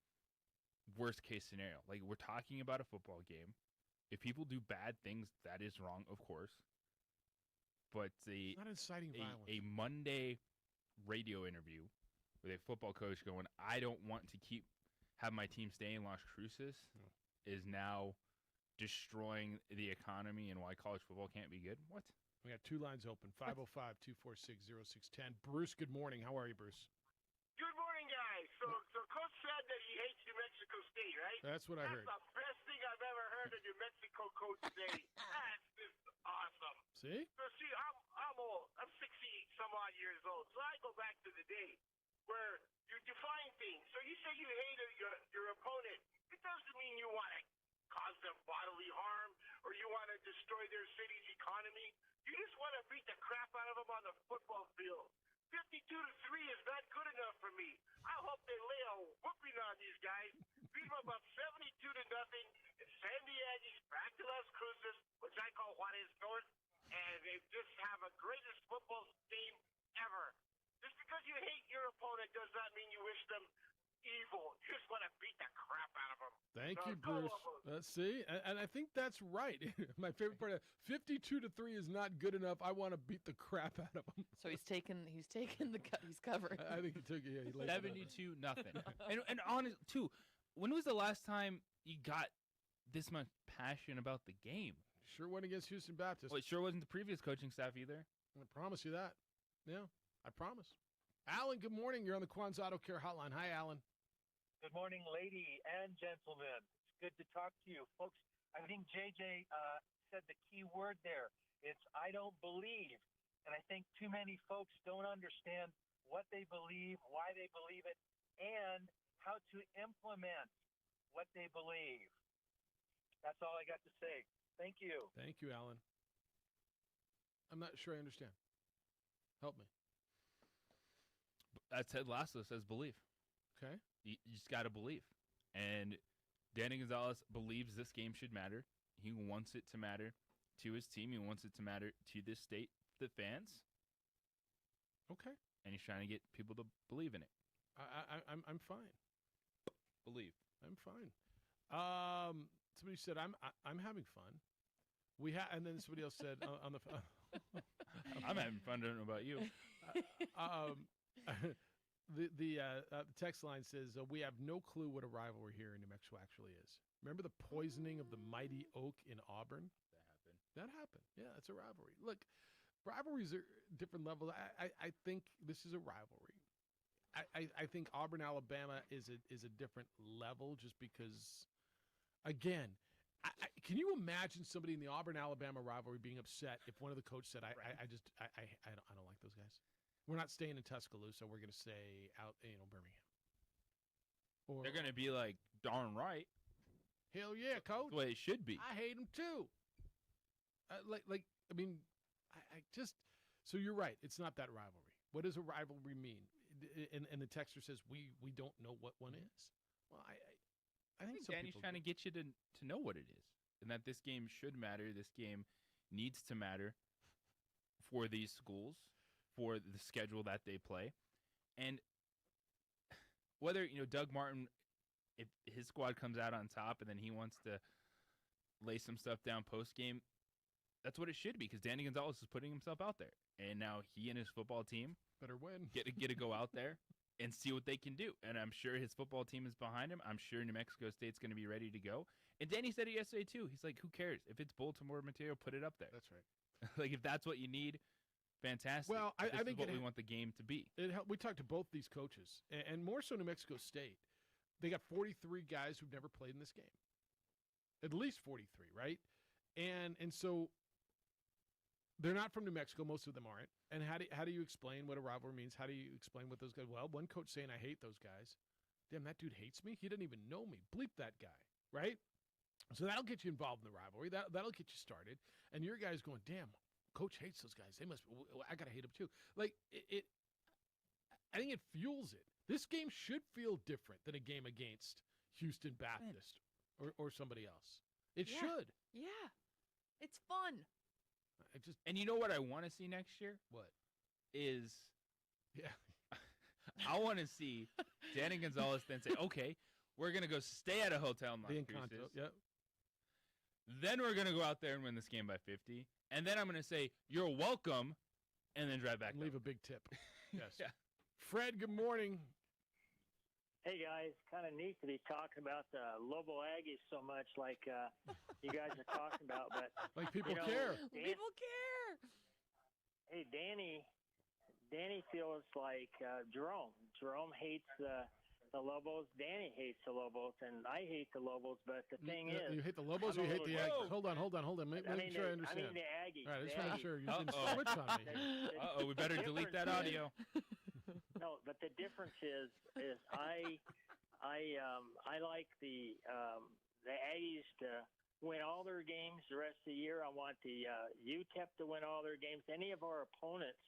worst case scenario? Like, we're talking about a football game. If people do bad things, that is wrong, of course. But It's not inciting violence. a Monday radio interview with a football coach going, I don't want to have my team stay in Las Cruces, is now destroying the economy and why college football can't be good. What? We got two lines open, 505-246-0610. Bruce, good morning. How are you, Bruce? Good morning, guys. So Coach said that he hates New Mexico State, right? That's what I heard. That's the best thing I've ever heard a New Mexico coach say. That's just awesome. See? So see, I'm old. I'm 60-some odd years old. So I go back to the day where you define things. So you say you hate your opponent. It doesn't mean you want to cause them bodily harm or you want to destroy their city's economy. You just want to beat the crap out of them on the football field. 52-3 is not good enough for me. I hope they lay a whooping on these guys. Beat them about 72-0 and send the Aggies back to Las Cruces, which I call Juarez North, and they just have a greatest football team ever. Just because you hate your opponent does not mean you wish them evil. You just want to beat the crap out of them. Thank you, Bruce. See, and I think that's right. My favorite part of 52-3 is not good enough. I want to beat the crap out of them. So he's covered. I think he took it. Yeah, 72-0. and honest too, when was the last time you got this much passion about the game? Sure wasn't against Houston Baptist. Well, it sure wasn't the previous coaching staff either. I promise you that. Yeah, I promise. Alan, good morning. You're on the Quan's Auto Care Hotline. Hi, Alan. Good morning, lady and gentlemen. It's good to talk to you. Folks, I think JJ said the key word there. It's I don't believe. And I think too many folks don't understand what they believe, why they believe it, and how to implement what they believe. That's all I got to say. Thank you. Thank you, Alan. I'm not sure I understand. Help me. As Ted Lasso says, believe. Okay. You just got to believe. And Danny Gonzalez believes this game should matter. He wants it to matter to his team. He wants it to matter to this state, the fans. Okay. And he's trying to get people to believe in it. I'm fine. Believe. I'm fine. Somebody said I'm having fun. And then somebody else said on the phone. I'm having fun. I don't know about you. The text line says, we have no clue what a rivalry here in New Mexico actually is. Remember the poisoning of the Mighty Oak in Auburn? That happened. Yeah, it's a rivalry. Look, rivalries are different levels. I think this is a rivalry. I think Auburn, Alabama is a different level just because, again, Can you imagine somebody in the Auburn-Alabama rivalry being upset if one of the coach said, I don't like those guys. We're not staying in Tuscaloosa. We're going to stay out, Birmingham. Or They're going to be like, darn right. Hell yeah, coach. That's the way it should be. I hate them too. So you're right. It's not that rivalry. What does a rivalry mean? And the texter says, we don't know what one is. Well, I think Danny's trying to get you to know what it is, and that this game should matter. This game needs to matter for these schools, for the schedule that they play. And whether, Doug Martin, if his squad comes out on top and then he wants to lay some stuff down post-game, that's what it should be, because Danny Gonzalez is putting himself out there. And now he and his football team better win. Get to go out there and see what they can do. And I'm sure his football team is behind him. I'm sure New Mexico State's going to be ready to go. And Danny said it yesterday, too. He's like, who cares? If it's Baltimore material, put it up there. That's right. Like, if that's what you need, fantastic. Well, I think what we want the game to be. We talked to both these coaches, and more so New Mexico State. They got 43 guys who've never played in this game. At least 43, right? And so they're not from New Mexico. Most of them aren't. And how do you explain what a rivalry means? How do you explain what those guys? Well, one coach saying, I hate those guys. Damn, that dude hates me? He doesn't even know me. Bleep that guy, right? So that'll get you involved in the rivalry. That'll get you started. And your guy's going, damn, coach hates those guys. They must. I got to hate them too. Like, I think it fuels it. This game should feel different than a game against Houston Baptist or somebody else. It should. Yeah. It's fun. And you know what I want to see next year? What? I want to see Danny Gonzalez then say, okay, we're going to go stay at a hotel in Las Cruces. Yep. Then we're going to go out there and win this game by 50. And then I'm going to say, you're welcome, and then drive back. And leave a big tip. Yes. Yeah. Fred, good morning. Hey, guys. Kind of neat to be talking about the Lobo Aggies so much like you guys are talking about. But like people care. People care. Hey, Danny feels like Jerome. Jerome hates the Lobos. Danny hates the Lobos, and I hate the Lobos. But the thing is, you hate the Lobos or you hate the Aggies? Hold on. Make sure I understand. I mean the Aggies. All right, I just want to make sure you didn't switch on me. We better delete that audio. No, but the difference is I like the Aggies to win all their games the rest of the year. I want the UTEP to win all their games. Any of our opponents,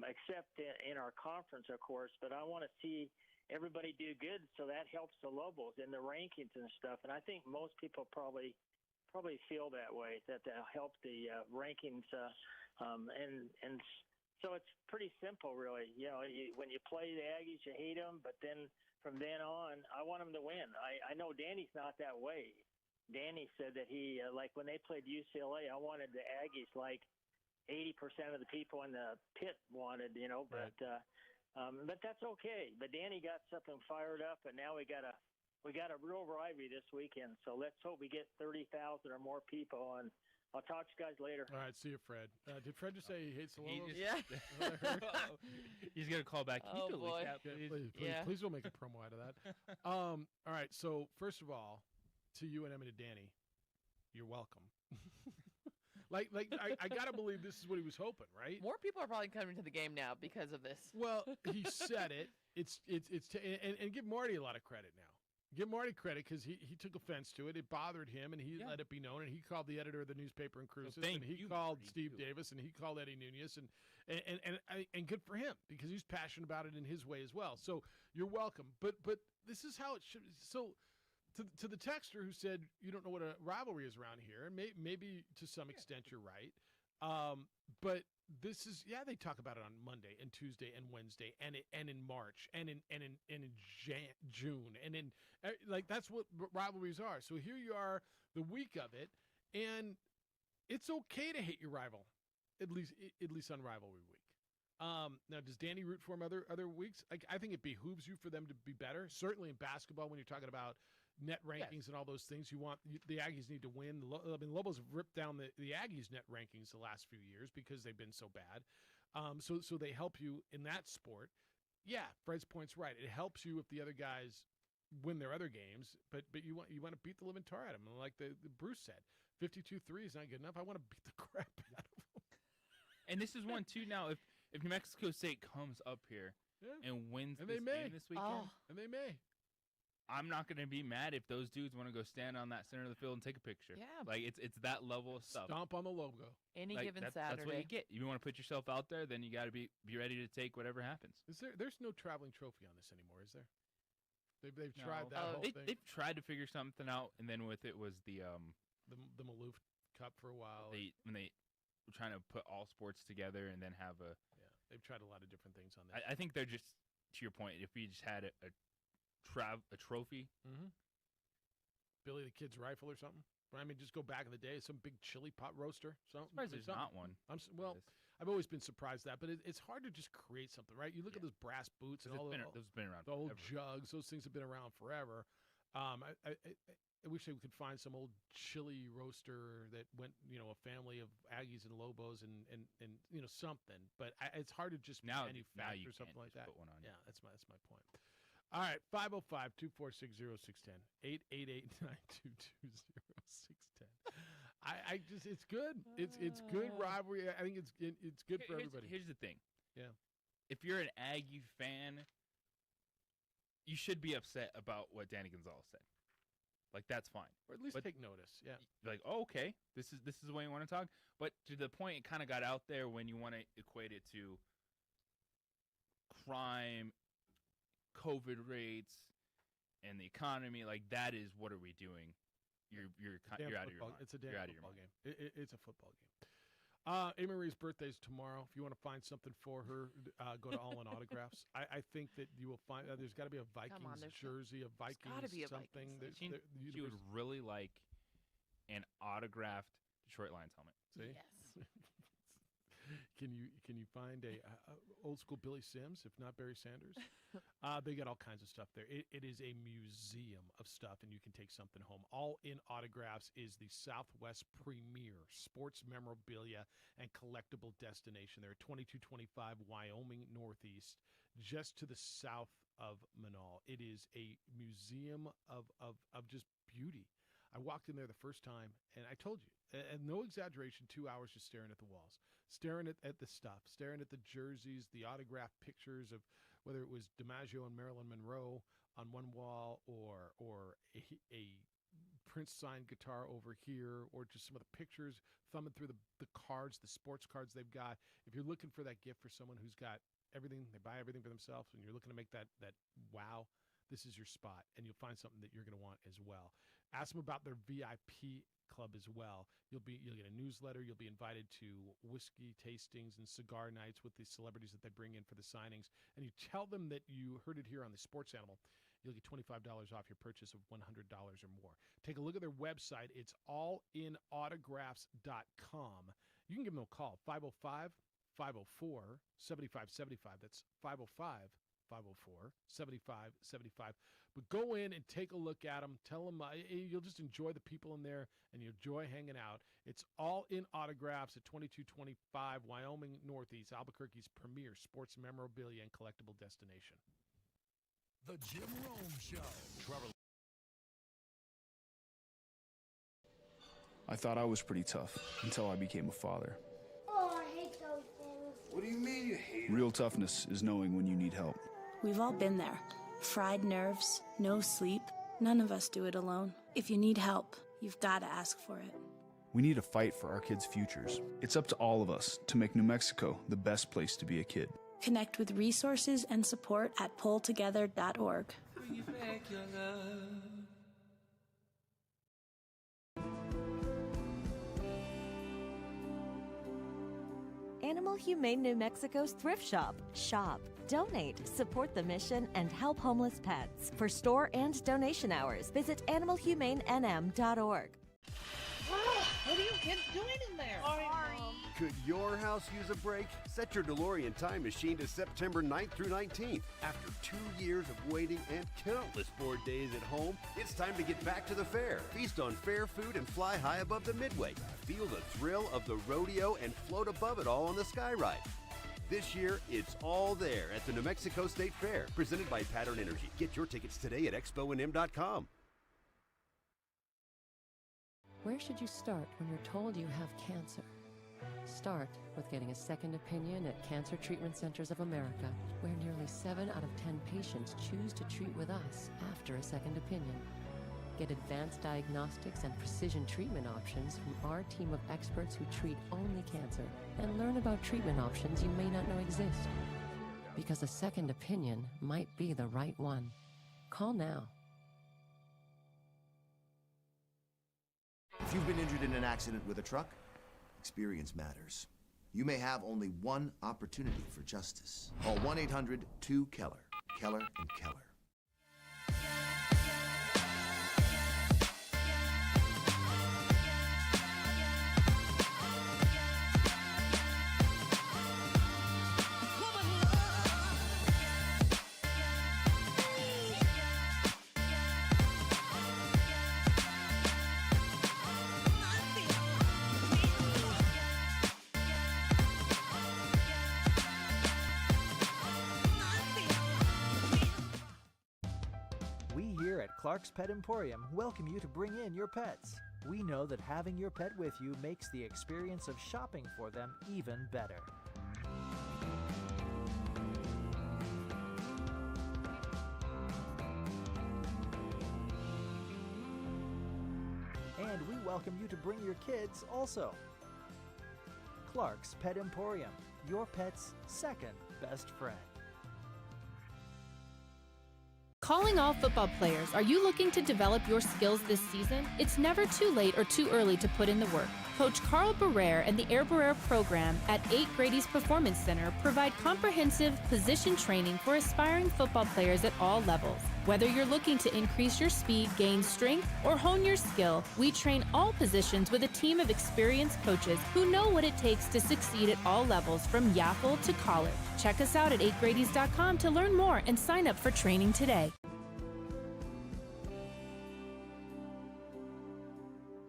except in our conference, of course. But I want to see everybody do good, so that helps the Lobos in the rankings and stuff. And I think most people probably feel that way, that they'll help the rankings. And so it's pretty simple, really. When you play the Aggies, you hate them, but then from then on, I want them to win. I know Danny's not that way. Danny said that he, like when they played UCLA, I wanted the Aggies like 80% of the people in the pit wanted, but that's okay. But Danny got something fired up, and now we got a real rivalry this weekend. So let's hope we get 30,000 or more people, and I'll talk to you guys later. All right, see you, Fred. Did Fred just say he hates the Lobos? Yeah. He's going to call back. Can you delete that, please? Please don't make a promo out of that. All right, so first of all, to you and Emma and Danny, you're welcome. I got to believe this is what he was hoping, right? More people are probably coming to the game now because of this. Well, he said it. And give Marty a lot of credit now. Give Marty credit because he took offense to it. It bothered him, and he let it be known. And he called the editor of the newspaper in Cruces, and he called Steve Davis, and he called Eddie Nunez, and good for him because he's passionate about it in his way as well. So you're welcome. But this is how it should. So to the texter who said you don't know what a rivalry is around here, and maybe to some extent you're right. But this is they talk about it on Monday and Tuesday and Wednesday and in March and in June and in that's what rivalries are. So here you are the week of it, and it's okay to hate your rival, at least on rivalry week. Now, does Danny root for him other weeks? I think it behooves you for them to be better. Certainly in basketball, when you're talking about net rankings and all those things, the Aggies need to win. Lobos have ripped down the Aggies net rankings the last few years because they've been so bad. So they help you in that sport. Yeah, Fred's point's right. It helps you if the other guys win their other games, but you want to beat the living tar out of them. Like the Bruce said, 52-3 is not good enough. I want to beat the crap out of them. And this is one too. Now, if New Mexico State comes up here and wins this game this weekend, and they may. I'm not going to be mad if those dudes want to go stand on that center of the field and take a picture. Yeah. Like, it's that level of stuff. Stomp on the logo. Any given Saturday. That's what you get. You want to put yourself out there, then you got to be ready to take whatever happens. There's no traveling trophy on this anymore, is there? They've tried that whole thing. They've tried to figure something out, and then with it was the Maloof Cup for a while. When they were trying to put all sports together and then have a... Yeah, they've tried a lot of different things on that. I think they're just, to your point, if we just had a trophy. Mm-hmm. Billy the Kid's rifle or something. I mean, just go back in the day, some big chili pot roaster. I'm surprised there's not one. I've always been surprised at that, but it's hard to just create something, right? You look at those brass boots and all those have been around. The old jugs; those things have been around forever. I wish I could find some old chili roaster that went, a family of Aggies and Lobos and something. But it's hard to just manufacture something like that. Put one on. Yeah, that's my point. All right, 505-246-0610, 888-922-0610. It's good. It's good rivalry. I think it's good for everybody. Here's the thing. Yeah. If you're an Aggie fan, you should be upset about what Danny Gonzalez said. Like, that's fine. Or at least take notice. Yeah. Like, okay, this is the way you want to talk. But to the point, it kind of got out there when you want to equate it to crime, COVID rates, and the economy. Like, that is, what are we doing? You're out of your mind. It's a damn football game. It's a football game. Marie's birthday is tomorrow. If you want to find something for her, go to All In Autographs. I think that you will find there's got to be a Vikings jersey, a Vikings something. She would really like an autographed Detroit Lions helmet. See? Yes. Can you find a old school Billy Sims, if not Barry Sanders? They got all kinds of stuff there. It is a museum of stuff, and you can take something home. All In Autographs is the Southwest premier sports memorabilia and collectible destination. They're at 2225 Wyoming Northeast, just to the south of Manal. It is a museum of just beauty. I walked in there the first time, and I told you, and no exaggeration, 2 hours just staring at the walls, staring at the stuff, staring at the jerseys, the autographed pictures of whether it was DiMaggio and Marilyn Monroe on one wall, or a Prince signed guitar over here, or just some of the pictures, thumbing through the cards, the sports cards they've got. If you're looking for that gift for someone who's got everything, they buy everything for themselves, and you're looking to make that wow, this is your spot, and you'll find something that you're going to want as well. Ask them about their VIP club as well. You'll get a newsletter. You'll be invited to whiskey tastings and cigar nights with the celebrities that they bring in for the signings. And you tell them that you heard it here on the Sports Animal. You'll get $25 off your purchase of $100 or more. Take a look at their website. It's allinautographs.com. You can give them a call, 505-504-7575. That's 505-504-7575. But go in and take a look at them. Tell them you'll just enjoy the people in there, and you enjoy hanging out. It's All In Autographs at 2225 Wyoming Northeast, Albuquerque's premier sports memorabilia and collectible destination. The Jim Rome Show. Trevor. I thought I was pretty tough until I became a father. Oh, I hate those things. What do you mean you hate Real toughness is knowing when you need help. We've all been there. Fried nerves, no sleep. None of us do it alone. If you need help, you've got to ask for it. We need to fight for our kids' futures. It's up to all of us to make New Mexico the best place to be a kid. Connect with resources and support at pulltogether.org. Bring you back your love. Animal Humane New Mexico's Thrift Shop. Shop, donate, support the mission, and help homeless pets. For store and donation hours, visit animalhumanenm.org. What are you kids doing in there? Sorry. Could your house use a break? Set your DeLorean time machine to September 9th through 19th. After 2 years of waiting and countless bored days at home, it's time to get back to the fair. Feast on fair food and fly high above the Midway. Feel the thrill of the rodeo and float above it all on the Sky Ride. This year, it's all there at the New Mexico State Fair, presented by Pattern Energy. Get your tickets today at exponm.com. Where should you start when you're told you have cancer? Start with getting a second opinion at Cancer Treatment Centers of America, where nearly 7 out of 10 patients choose to treat with us after a second opinion. Get advanced diagnostics and precision treatment options from our team of experts who treat only cancer, and learn about treatment options you may not know exist. Because a second opinion might be the right one. Call now. If you've been injured in an accident with a truck, experience matters. You may have only one opportunity for justice. Call 1-800-2-KELLER. Keller and Keller. Clark's Pet Emporium welcome you to bring in your pets. We know that having your pet with you makes the experience of shopping for them even better. And we welcome you to bring your kids also. Clark's Pet Emporium, your pet's second best friend. Calling all football players, are you looking to develop your skills this season? It's never too late or too early to put in the work. Coach Carl Barrere and the Air Barrere program at 8 Grady's Performance Center provide comprehensive position training for aspiring football players at all levels. Whether you're looking to increase your speed, gain strength, or hone your skill, we train all positions with a team of experienced coaches who know what it takes to succeed at all levels from Yaffle to college. Check us out at 8gradys.com to learn more and sign up for training today.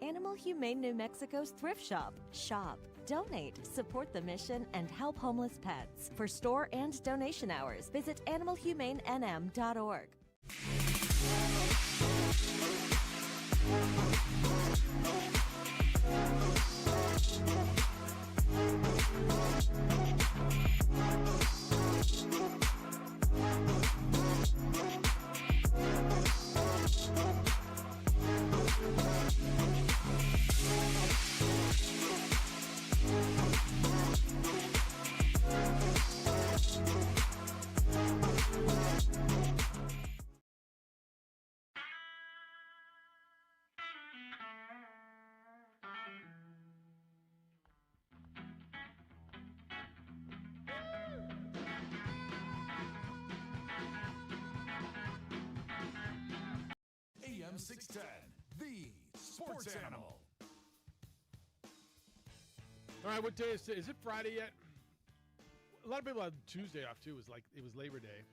Animal Humane New Mexico's Thrift Shop. Shop, donate, support the mission, and help homeless pets. For store and donation hours, visit animalhumanenm.org. AM 610, the sports animal. All right, what day is it? Is it Friday yet? A lot of people had Tuesday off too. It was Labor Day.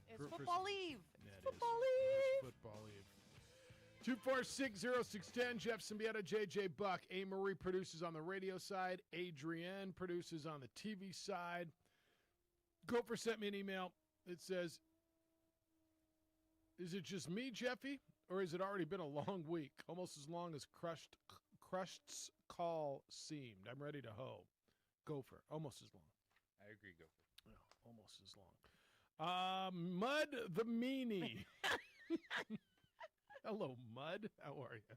It's football leave. Yeah, it's football leave. Football leave. 2460610. Jeff Symbieta, JJ Buck. A. Marie produces on the radio side. Adrienne produces on the TV side. Gopher sent me an email. It says, "Is it just me, Jeffy, or has it already been a long week? Almost as long as Crushed's call seemed. I'm ready to hoe." Gopher, almost as long. I agree, Gopher. Oh, almost as long. Mud the Meanie. Hello, Mud. How are you?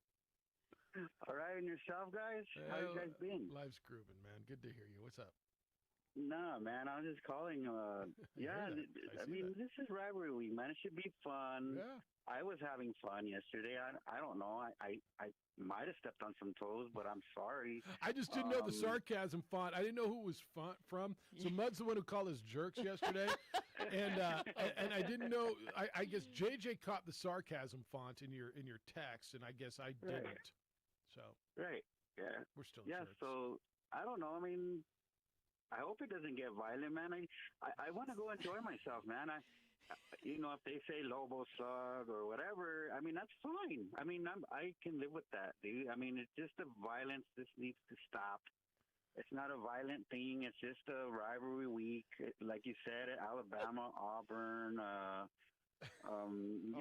All right, and yourself, guys? How you guys been? Life's grooving, man. Good to hear you. What's up? No, man, I was just calling. Yeah, I mean, this is rivalry week, man. It should be fun. Yeah. I was having fun yesterday. I don't know. I might have stepped on some toes, but I'm sorry. I just didn't know the sarcasm font. I didn't know who it was from. So Mud's the one who called us jerks yesterday, and I didn't know. I guess JJ caught the sarcasm font in your text, and I guess I didn't. Right. So right, yeah, we're still jerks. jerks. So I don't know. I mean, I hope it doesn't get violent, man. I want to go enjoy myself, man. You know, if they say Lobo slug or whatever, I mean, that's fine. I mean, I can live with that, dude. I mean, it's just the violence. This needs to stop. It's not a violent thing. It's just a rivalry week, like you said. Alabama, Auburn.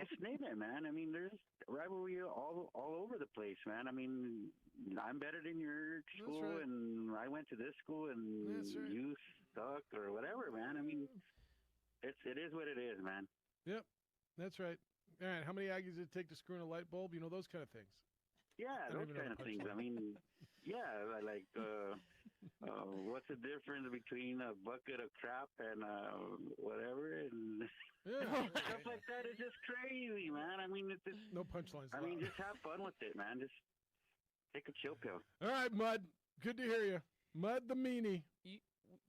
Just name it, man. I mean, there's rivalry all over the place, man. I mean, I'm better than your school, right. and I went to this school, and right. you suck or whatever, man. I mean, it is what it is, man. Yep, that's right. All right, how many Aggies did it take to screw in a light bulb? You know, those kind of things. Yeah, I don't those even know kind of the things. I punchline. mean, yeah, like what's the difference between a bucket of crap and whatever, and stuff like that is just crazy, man. I mean, it's just, no punchlines. I mean, allowed. just have fun with it, man. Just take a chill pill. All right, Mud. Good to hear you, Mud the meanie.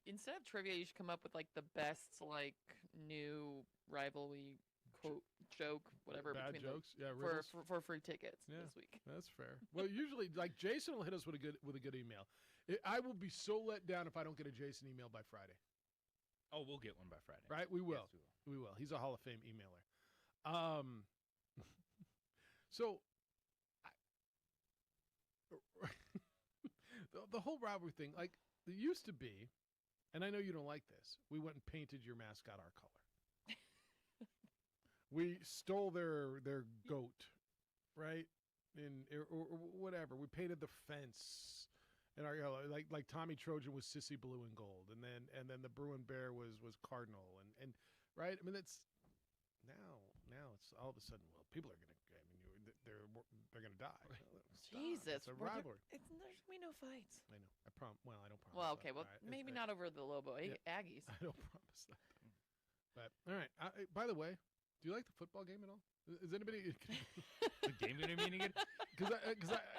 Instead of trivia, you should come up with like the best like new rivalry quote joke, whatever. Bad between jokes, them yeah, riddles. for free tickets Yeah, this week. that's fair. Well, usually, like Jason will hit us with a good email. I will be so let down if I don't get a Jason email by Friday. Oh, we'll get one by Friday. Right? We will. Yes, we will. He's a Hall of Fame emailer. So, the whole rivalry thing, like, it used to be, and I know you don't like this, we went and painted your mascot our color. We stole their goat, right? Or whatever. We painted the fence. And our like Tommy Trojan was sissy blue and gold, and then the Bruin Bear was cardinal, and right. I mean, that's now it's all of a sudden. Well, people are gonna. I mean, they're gonna die. Jesus, it's a rivalry. There's gonna be no fights. I know. I don't promise. Well, okay. that, Well, right? maybe not over the Lobo yeah. Aggies. I don't promise that. But all right. By the way, do you like the football game at all? Is anybody the game gonna be any good?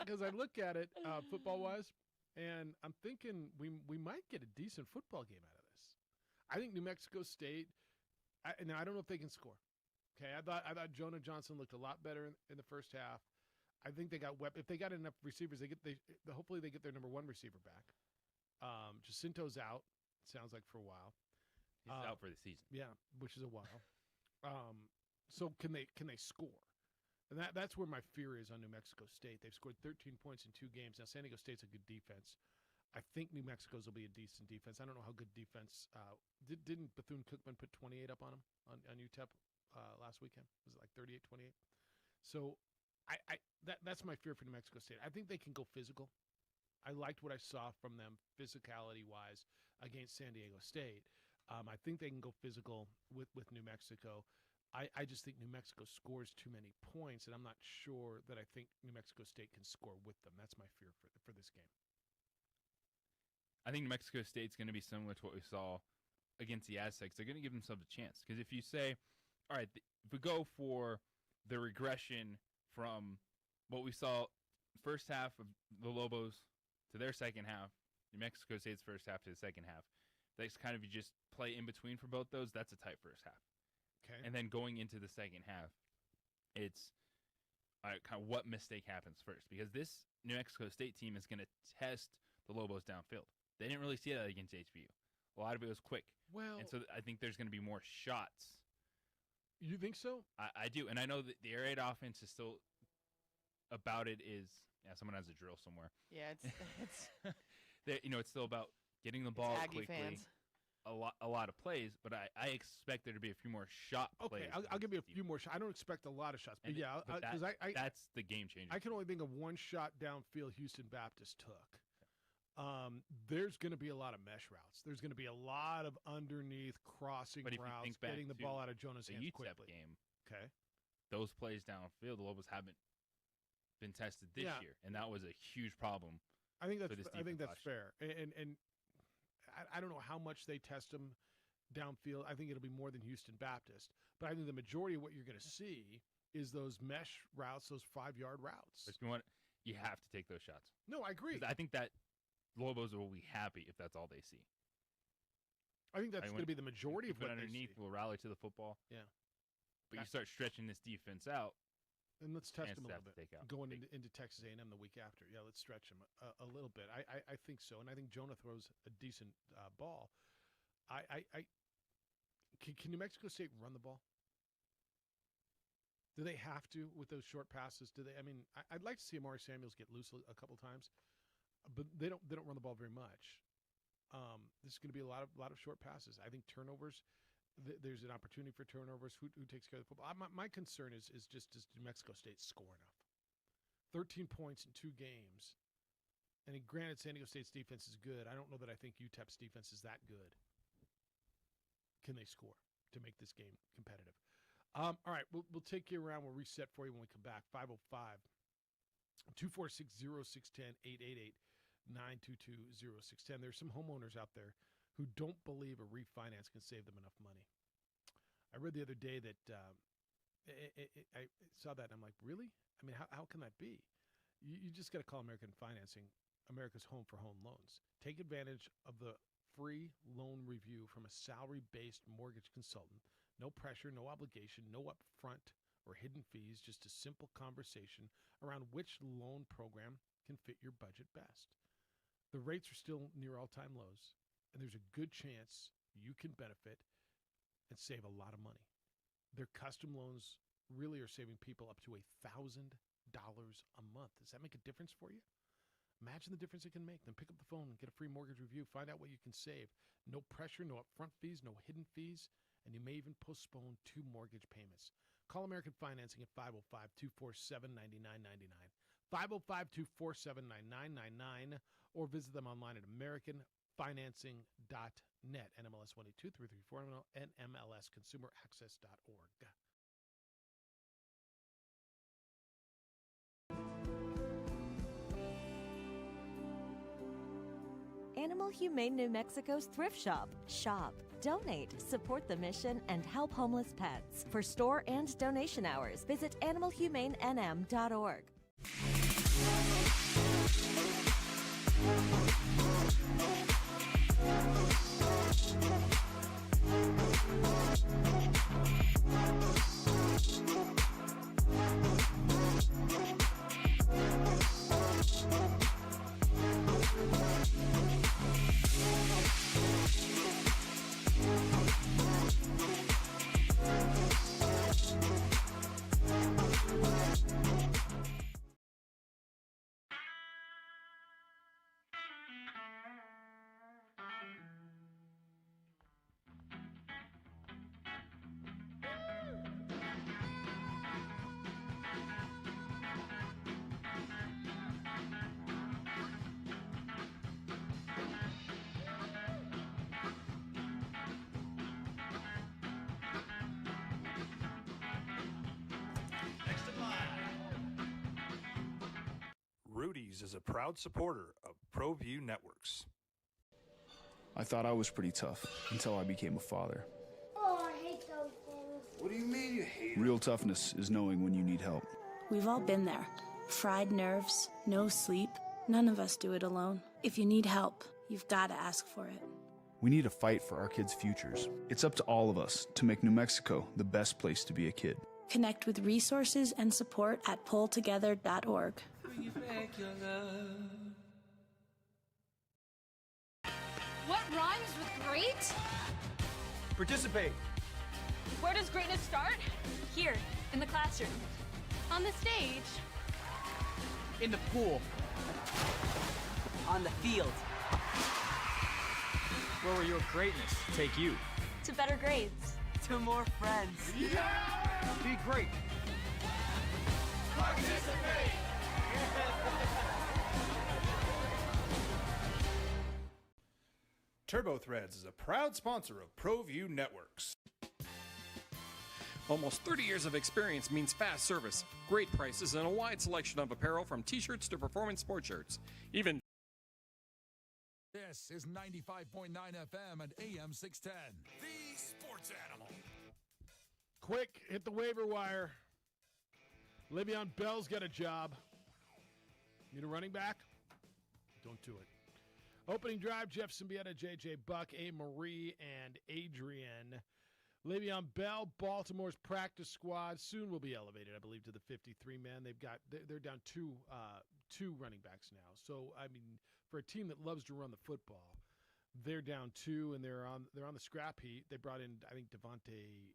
Because I look at it football wise. And I'm thinking we might get a decent football game out of this. I think New Mexico State. Now I don't know if they can score. Okay, I thought Jonah Johnson looked a lot better in the first half. I think they got if they got enough receivers, hopefully they get their number one receiver back. Jacinto's out. Sounds like for a while. He's out for the season. Yeah, which is a while. So can they score? And that's where my fear is on New Mexico State. They've scored 13 points in 2 games. Now, San Diego State's a good defense. I think New Mexico's will be a decent defense. I don't know how good defense. Didn't Bethune-Cookman put 28 up on them on UTEP last weekend? Was it like 38-28? So that's my fear for New Mexico State. I think they can go physical. I liked what I saw from them physicality-wise against San Diego State. I think they can go physical with New Mexico. I just think New Mexico scores too many points, and I'm not sure that I think New Mexico State can score with them. That's my fear for this game. I think New Mexico State's going to be similar to what we saw against the Aztecs. They're going to give themselves a chance. Because if you say, all right, if we go for the regression from what we saw first half of the Lobos to their second half, New Mexico State's first half to the second half, that's kind of you just play in between for both those, that's a tight first half. Okay. And then going into the second half, it's kind of what mistake happens first. Because this New Mexico State team is going to test the Lobos downfield. They didn't really see that against HBU. A lot of it was quick. Well, and so I think there's going to be more shots. You think so? I do. And I know that the air raid offense is still about it is, someone has a drill somewhere. Yeah, it's it's still about getting the ball Aggie quickly. Fans. A lot of plays, but I expect there to be a few more shot plays. Okay, I'll give you a few more shots. I don't expect a lot of shots, but because that's the game changer. I can only think of one shot downfield Houston Baptist took. There's going to be a lot of mesh routes. There's going to be a lot of underneath crossing routes, getting the ball out of Jonah's hands quickly. Game, okay, those plays downfield, the Lobos haven't been tested this year, and that was a huge problem. I think that's fair, and I don't know how much they test them downfield. I think it'll be more than Houston Baptist. But I think the majority of what you're going to see is those mesh routes, those 5-yard routes. But you have to take those shots. No, I agree. I think that Lobos will be happy if that's all they see. I think that's going to be the majority of what underneath they see. will rally to the football. Yeah. But you start stretching this defense out. And let's test them a little bit. Going into Texas A&M the week after. Yeah, let's stretch them a little bit. I think so. And I think Jonah throws a decent ball. Can New Mexico State run the ball? Do they have to with those short passes? Do they? I mean, I'd like to see Amari Samuels get loose a couple times. but they don't run the ball very much. This is going to be a lot of short passes. I think turnovers. There's an opportunity for turnovers. Who takes care of the football? My concern is just does New Mexico State score enough? 13 points in 2 games. And granted, San Diego State's defense is good. I don't know that I think UTEP's defense is that good. Can they score to make this game competitive? All right, we'll take you around. We'll reset for you when we come back. 505-246-0610, 888-922-0610. There's some homeowners out there who don't believe a refinance can save them enough money. I read the other day that I saw that, and I'm like, really? I mean, how can that be? You just got to call American Financing America's home for home loans. Take advantage of the free loan review from a salary-based mortgage consultant. No pressure, no obligation, no upfront or hidden fees, just a simple conversation around which loan program can fit your budget best. The rates are still near all-time lows, and there's a good chance you can benefit and save a lot of money. Their custom loans really are saving people up to $1,000 a month. Does that make a difference for you? Imagine the difference it can make. Then pick up the phone and get a free mortgage review. Find out what you can save. No pressure, no upfront fees, no hidden fees, and you may even postpone 2 mortgage payments. Call American Financing at 505-247-9999, 505-247-9999, or visit them online at americanfinancing.net, NMLS 1823334, and MLSconsumeraccess.org. Animal Humane New Mexico's Thrift Shop. Shop, donate, support the mission, and help homeless pets. For store and donation hours, visit animalhumanenm.org. Rudy's is a proud supporter of ProView Networks. I thought I was pretty tough until I became a father. Oh, I hate those things. What do you mean you hate Real toughness is knowing when you need help. We've all been there. Fried nerves, no sleep. None of us do it alone. If you need help, you've got to ask for it. We need to fight for our kids' futures. It's up to all of us to make New Mexico the best place to be a kid. Connect with resources and support at pulltogether.org. Bring back your love. What rhymes with great? Participate. Where does greatness start? Here, in the classroom. On the stage. In the pool. On the field. Where will your greatness take you? To better grades. To more friends. Yeah! Be great. Participate! TurboThreads is a proud sponsor of ProView Networks. Almost 30 years of experience means fast service, great prices, and a wide selection of apparel from t-shirts to performance sport shirts. Even This is 95.9 FM and AM 610. The Sports Animal. Quick, hit the waiver wire. Le'Veon Bell's got a job. Need a running back? Don't do it. Opening drive, Jeff Symbieta, J.J. Buck, A. Marie, and Adrian. Le'Veon Bell, Baltimore's practice squad, soon will be elevated, I believe, to the 53-man. They're down two running backs now. So, I mean, for a team that loves to run the football, they're down 2, and they're on the scrap heap. They brought in, I think, Devontae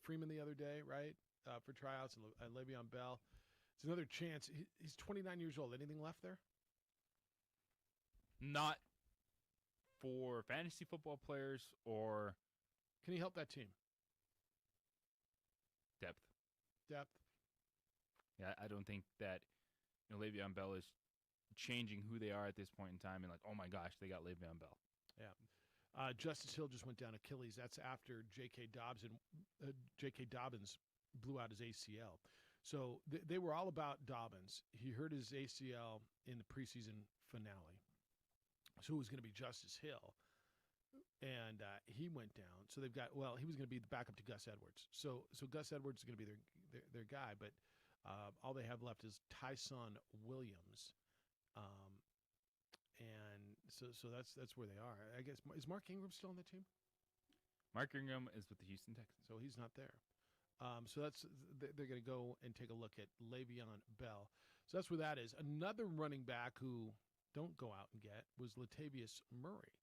Freeman the other day, right, for tryouts, and Le'Veon Bell. It's another chance. He's 29 years old. Anything left there? Not for fantasy football players or can he help that team? Depth. Yeah, I don't think that Le'Veon Bell is changing who they are at this point in time and like, oh my gosh, they got Le'Veon Bell. Yeah. Justice Hill just went down Achilles. That's after J.K. Dobbins blew out his ACL. So they were all about Dobbins. He hurt his ACL in the preseason finale. So it was going to be Justice Hill. And he went down. So they've got, he was going to be the backup to Gus Edwards. So Gus Edwards is going to be their guy. But all they have left is Tyson Williams. And so that's where they are. I guess, is Mark Ingram still on the team? Mark Ingram is with the Houston Texans. So he's not there. So they're going to go and take a look at Le'Veon Bell. So that's where that is. Another running back who don't go out and get was Latavius Murray.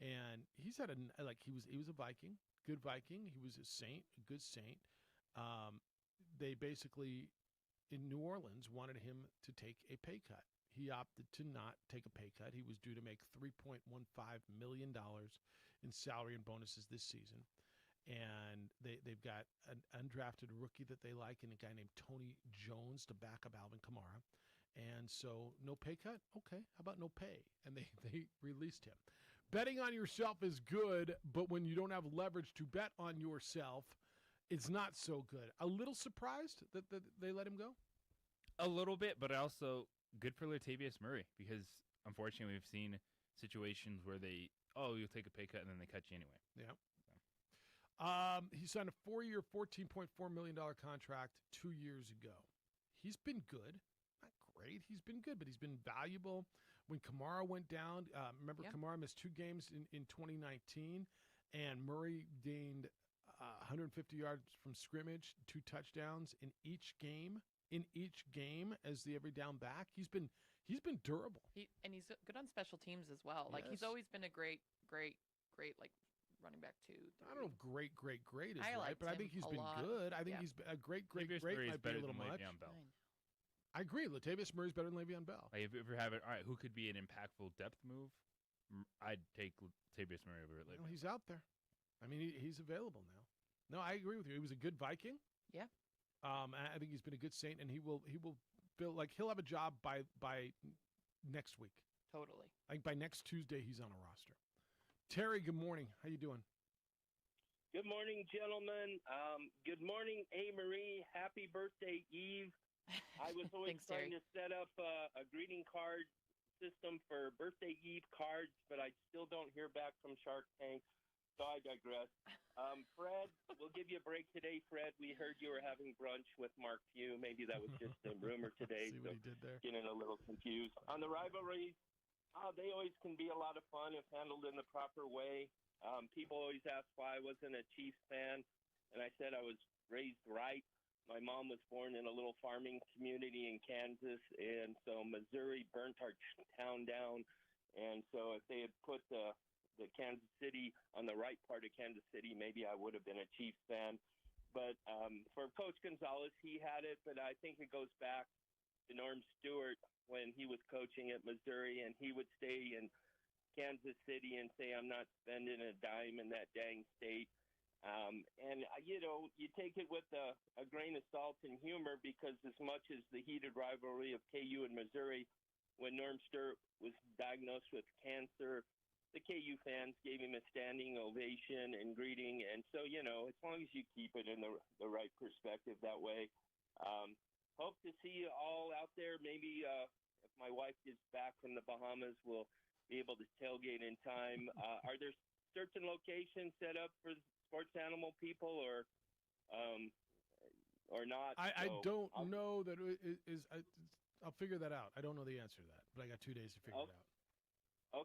And he's had he was a Viking, good Viking. He was a saint, a good saint. They basically, in New Orleans, wanted him to take a pay cut. He opted to not take a pay cut. He was due to make $3.15 million in salary and bonuses this season. And they've got an undrafted rookie that they like and a guy named Tony Jones to back up Alvin Kamara. And so no pay cut? Okay, how about no pay? And they released him. Betting on yourself is good, but when you don't have leverage to bet on yourself, it's not so good. A little surprised that they let him go? A little bit, but also good for Latavius Murray because, unfortunately, we've seen situations where you'll take a pay cut and then they cut you anyway. Yeah. He signed a 4-year, $14.4 million contract 2 years ago. He's been good. Not great. He's been good, but he's been valuable. When Kamara went down, Kamara missed 2 games in 2019, and Murray gained 150 yards from scrimmage, 2 touchdowns in each game. As the every down back, he's been durable. He's good on special teams as well. Like he's always been a great like running back too. I don't know if great is I right, but I think he's been good. I think he's a great might be a little much. I agree. Latavius Murray's better than Le'Veon Bell. Like if you ever have it, all right, who could be an impactful depth move? I'd take Latavius Murray over Le'Veon. He's out there. I mean, he's available now. No, I agree with you. He was a good Viking. Yeah. I think he's been a good Saint, and he will feel like he'll have a job by next week. Totally. I think by next Tuesday he's on a roster. Terry, good morning. How you doing? Good morning, gentlemen. Good morning, A. Marie. Happy birthday, Eve. I was always trying to set up a greeting card system for birthday Eve cards, but I still don't hear back from Shark Tank, so I digress. Fred, we'll give you a break today, Fred. We heard you were having brunch with Mark Few. Maybe that was just a rumor today. See what he did there. Getting a little confused. On the rivalries, they always can be a lot of fun if handled in the proper way. People always ask why I wasn't a Chiefs fan, and I said I was raised right. My mom was born in a little farming community in Kansas, and so Missouri burnt our town down. And so if they had put the Kansas City on the right part of Kansas City, maybe I would have been a Chiefs fan. But for Coach Gonzalez, he had it, but I think it goes back to Norm Stewart when he was coaching at Missouri, and he would stay in Kansas City and say, I'm not spending a dime in that dang state. And, you take it with a grain of salt and humor, because as much as the heated rivalry of KU and Missouri, when Norm Stewart was diagnosed with cancer, the KU fans gave him a standing ovation and greeting. And so, as long as you keep it in the right perspective that way, hope to see you all out there. Maybe if my wife gets back from the Bahamas, we'll be able to tailgate in time. Are there certain locations set up for sports animal people or not? I don't know that it is. I'll figure that out. I don't know the answer to that, but I got 2 days to figure it out.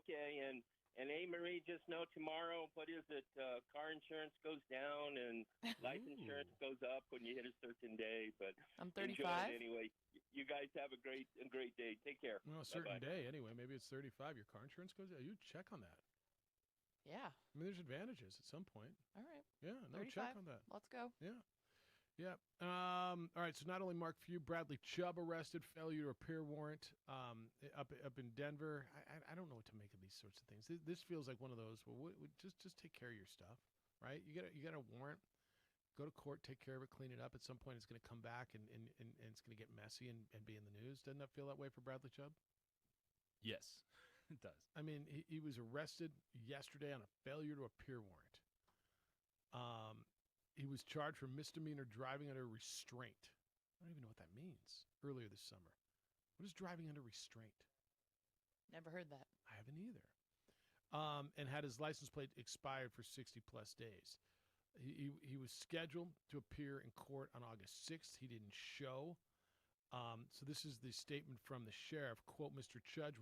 Okay, and A. Marie, just know tomorrow, what is it? Car insurance goes down and life insurance goes up when you hit a certain day. But I'm 35. Enjoy it anyway. You guys have a great day. Take care. Well, a certain day anyway. Maybe it's 35. Your car insurance goes down. You check on that. Yeah. I mean, there's advantages at some point. All right. Yeah. No, 35. check on that. Let's go. Yeah. Yep. All right. So not only Mark Few, Bradley Chubb arrested, failure to appear warrant up in Denver. I don't know what to make of these sorts of things. This feels like one of those. Well, just take care of your stuff, right? You got a warrant. Go to court, take care of it, clean it up. At some point, it's going to come back and it's going to get messy and be in the news. Doesn't that feel that way for Bradley Chubb? Yes, it does. I mean, he was arrested yesterday on a failure to appear warrant. He was charged for misdemeanor driving under restraint. I don't even know what that means. Earlier this summer. What is driving under restraint? Never heard that. I haven't either. And had his license plate expired for 60-plus days. He was scheduled to appear in court on August 6th. He didn't show. So this is the statement from the sheriff. Quote, Mr. Chubb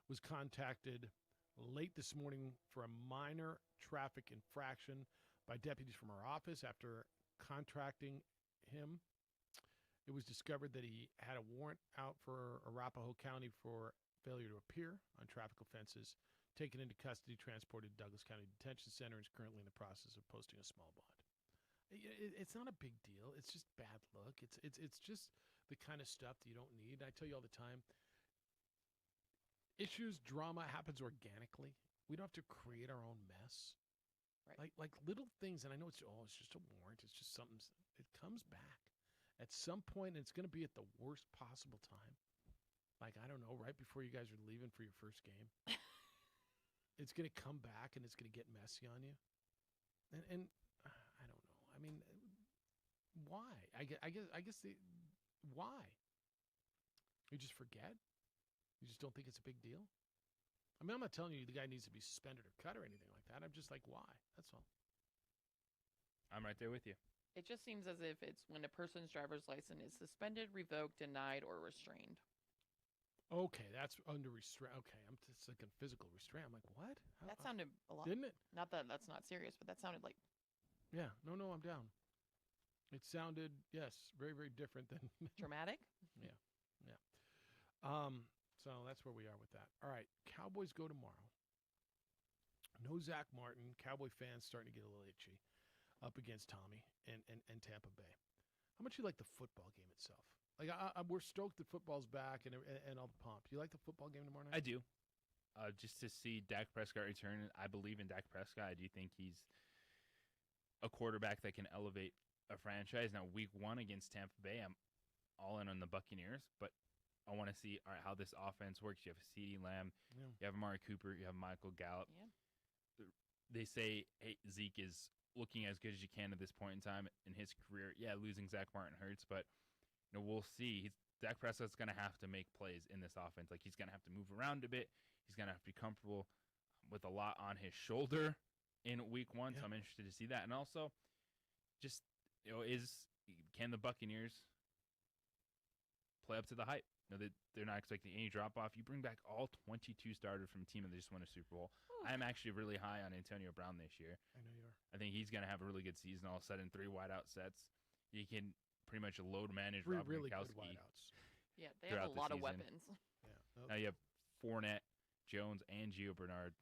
was contacted late this morning for a minor traffic infraction by deputies from our office. After contracting him, it was discovered that he had a warrant out for Arapahoe County for failure to appear on traffic offenses. Taken into custody, transported to Douglas County Detention Center, and is currently in the process of posting a small bond. It's not a big deal. It's just bad luck. It's just the kind of stuff that you don't need. I tell you all the time, issues, drama happens organically. We don't have to create our own mess. Right. Like little things, and I know it's just a warrant. It's just something. It comes back at some point, and it's going to be at the worst possible time. Like, I don't know, right before you guys are leaving for your first game. It's going to come back, and it's going to get messy on you. And I don't know. I mean, why? I guess why? You just forget? You just don't think it's a big deal? I mean, I'm not telling you the guy needs to be suspended or cut or anything like that. I'm just like, why? That's all. I'm right there with you. It just seems as if it's when a person's driver's license is suspended, revoked, denied, or restrained. Okay, that's under restraint. Okay, I'm just thinking physical restraint. I'm like, what? That sounded a lot. Didn't it? Not that that's not serious, but that sounded like. Yeah, no, I'm down. It sounded, yes, very, very different than. Dramatic? Yeah. So that's where we are with that. All right, Cowboys go tomorrow. No Zach Martin. Cowboy fans starting to get a little itchy up against Tommy and Tampa Bay. How much you like the football game itself? Like, we're stoked that football's back and all the pomp. You like the football game tomorrow night? I do. Just to see Dak Prescott return, I believe in Dak Prescott. I do think he's a quarterback that can elevate a franchise. Now, week 1 against Tampa Bay, I'm all in on the Buccaneers, but I want to see how this offense works. You have CeeDee Lamb, you have Amari Cooper, you have Michael Gallup. Yeah. They say, hey, Zeke is looking as good as you can at this point in time in his career. Yeah, losing Zach Martin hurts, but we'll see. Dak Prescott's going to have to make plays in this offense. Like, he's going to have to move around a bit. He's going to have to be comfortable with a lot on his shoulder in week 1, so I'm interested to see that. And also, just, can the Buccaneers play up to the hype? They're not expecting any drop-off. You bring back all 22 starters from a team that just won a Super Bowl. I'm actually really high on Antonio Brown this year. I know you are. I think he's going to have a really good season. All of a sudden, 3 wideout sets. You can pretty much load manage 3 Rob really Gronkowski. good wideouts. Yeah, they have a lot of weapons. Yeah. Now you have Fournette, Jones, and Gio Bernard.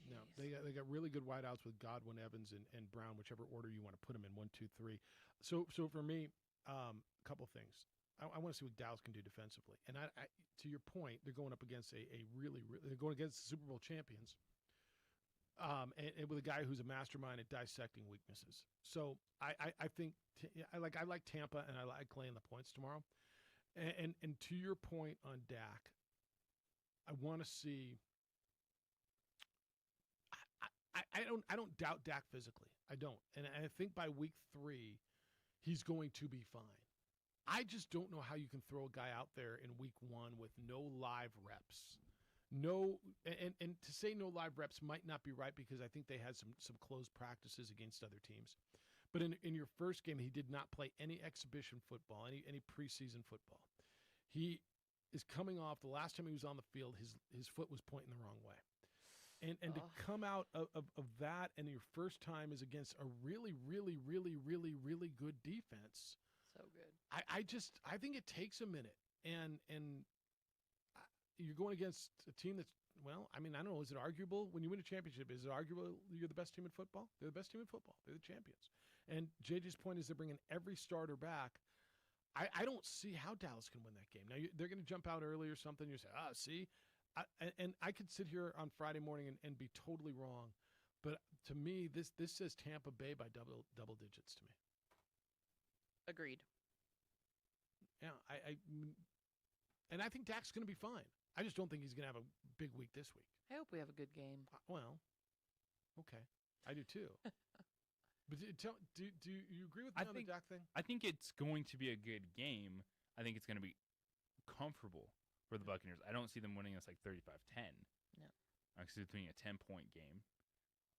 No, they got really good wideouts with Godwin, Evans, and Brown, whichever order you want to put them in, 1, 2, 3. So for me, a couple things. I want to see what Dallas can do defensively. And I to your point, they're going up against they're going against the Super Bowl champions. And with a guy who's a mastermind at dissecting weaknesses. So I think I like Tampa, and I like laying the points tomorrow. And to your point on Dak, I want to see. I don't doubt Dak physically. I don't, and I think by week 3, he's going to be fine. I just don't know how you can throw a guy out there in week 1 with no live reps. No, and to say no live reps might not be right because I think they had some closed practices against other teams. But in your first game, he did not play any exhibition football, any preseason football. He is coming off the last time he was on the field, his foot was pointing the wrong way. And to come out of that and your first time is against a really, really, really, really, really good defense. So good. I think it takes a minute, and you're going against a team that's, well, I mean, I don't know, is it arguable when you win a championship? Is it arguable you're the best team in football? They're the best team in football. They're the champions, And JJ's point is they're bringing every starter back. I don't see how Dallas can win that game. Now, they're going to jump out early or something. You say, see? And I could sit here on Friday morning and be totally wrong. But to me, this says Tampa Bay by double digits to me. Agreed. Yeah, and I think Dak's going to be fine. I just don't think he's going to have a big week this week. I hope we have a good game. Well, okay. I do too. But do you agree with me on the Dak thing? I think it's going to be a good game. I think it's going to be comfortable for the Buccaneers. I don't see them winning this like 35-10. No. I see it being a 10-point game.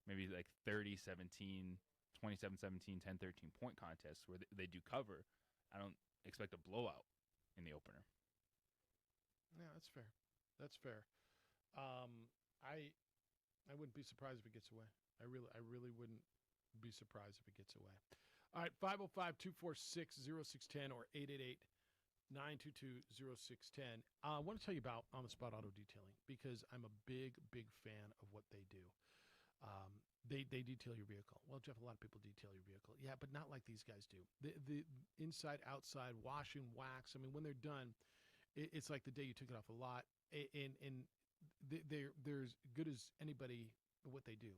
Maybe like 30-17, 27-17, 10-13 point contest where they do cover. I don't expect a blowout in the opener. Yeah, that's fair. That's fair. I wouldn't be surprised if it gets away. I really wouldn't be surprised if it gets away. All right, 505-246-0610 or 888-922-0610. I want to tell you about On the Spot Auto Detailing because I'm a big fan of what they do. They detail your vehicle. Well, Jeff, a lot of people detail your vehicle. Yeah, but not like these guys do. The inside, outside, wash and wax. I mean, when they're done, it's like the day you took it off the lot. And they're as good as anybody at what they do.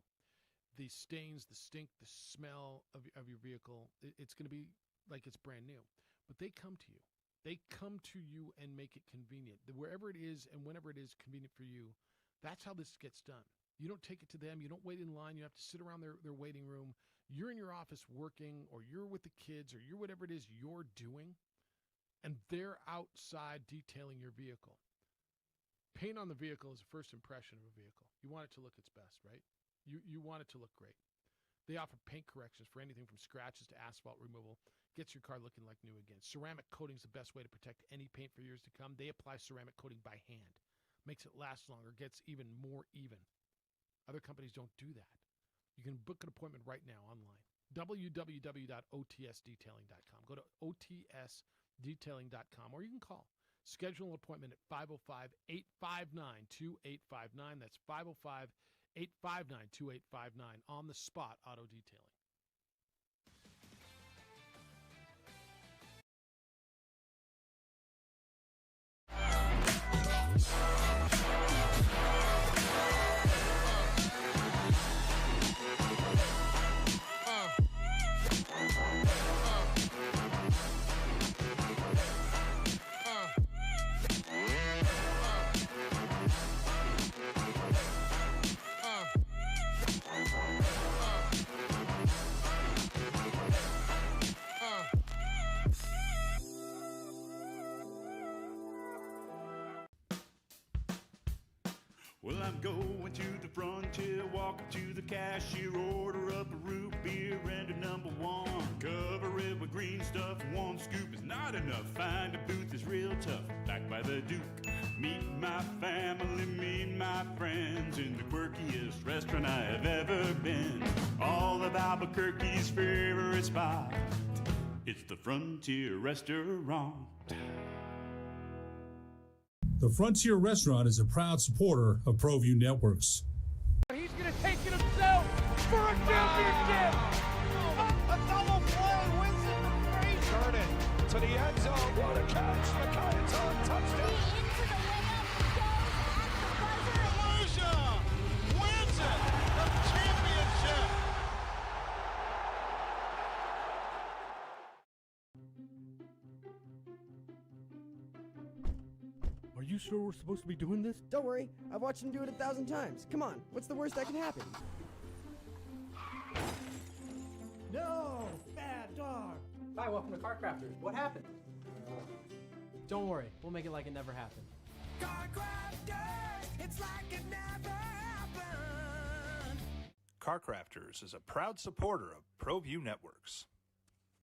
The stains, the stink, the smell of your vehicle, it's going to be like it's brand new. But they come to you. They come to you and make it convenient. Wherever it is and whenever it is convenient for you, that's how this gets done. You don't take it to them. You don't wait in line. You have to sit around their waiting room. You're in your office working, or you're with the kids, or you're whatever it is you're doing, and they're outside detailing your vehicle. Paint on the vehicle is a first impression of a vehicle. You want it to look its best, right? You want it to look great. They offer paint corrections for anything from scratches to asphalt removal. Gets your car looking like new again. Ceramic coating is the best way to protect any paint for years to come. They apply ceramic coating by hand. Makes it last longer. Gets even more even. Other companies don't do that. You can book an appointment right now online. www.otsdetailing.com. Go to otsdetailing.com or you can call. Schedule an appointment at 505-859-2859. That's 505-859-2859. On the Spot Auto Detailing. Well, I'm going to the frontier, walking to the cashier, order up a root beer and a number one. Cover it with green stuff, one scoop is not enough. Find a booth is real tough, back by the Duke. Meet my family, meet my friends in the quirkiest restaurant I have ever been. All of Albuquerque's favorite spot, it's the Frontier Restaurant. The Frontier Restaurant is a proud supporter of ProView Networks. He's going to take it himself for a championship. A double play wins it for free. Jordan to the end zone. What a catch. McKinnon's on touchdown. Into the layup goes at the buzzer. Volusia wins it. The championship. Are you sure we're supposed to be doing this? Don't worry, I've watched him do it 1,000 times. Come on, what's the worst that can happen? No! Bad dog! Hi, welcome to Car Crafters. What happened? Don't worry, we'll make it like it never happened. Car Crafters, it's like it never happened. Car Crafters is a proud supporter of ProView Networks.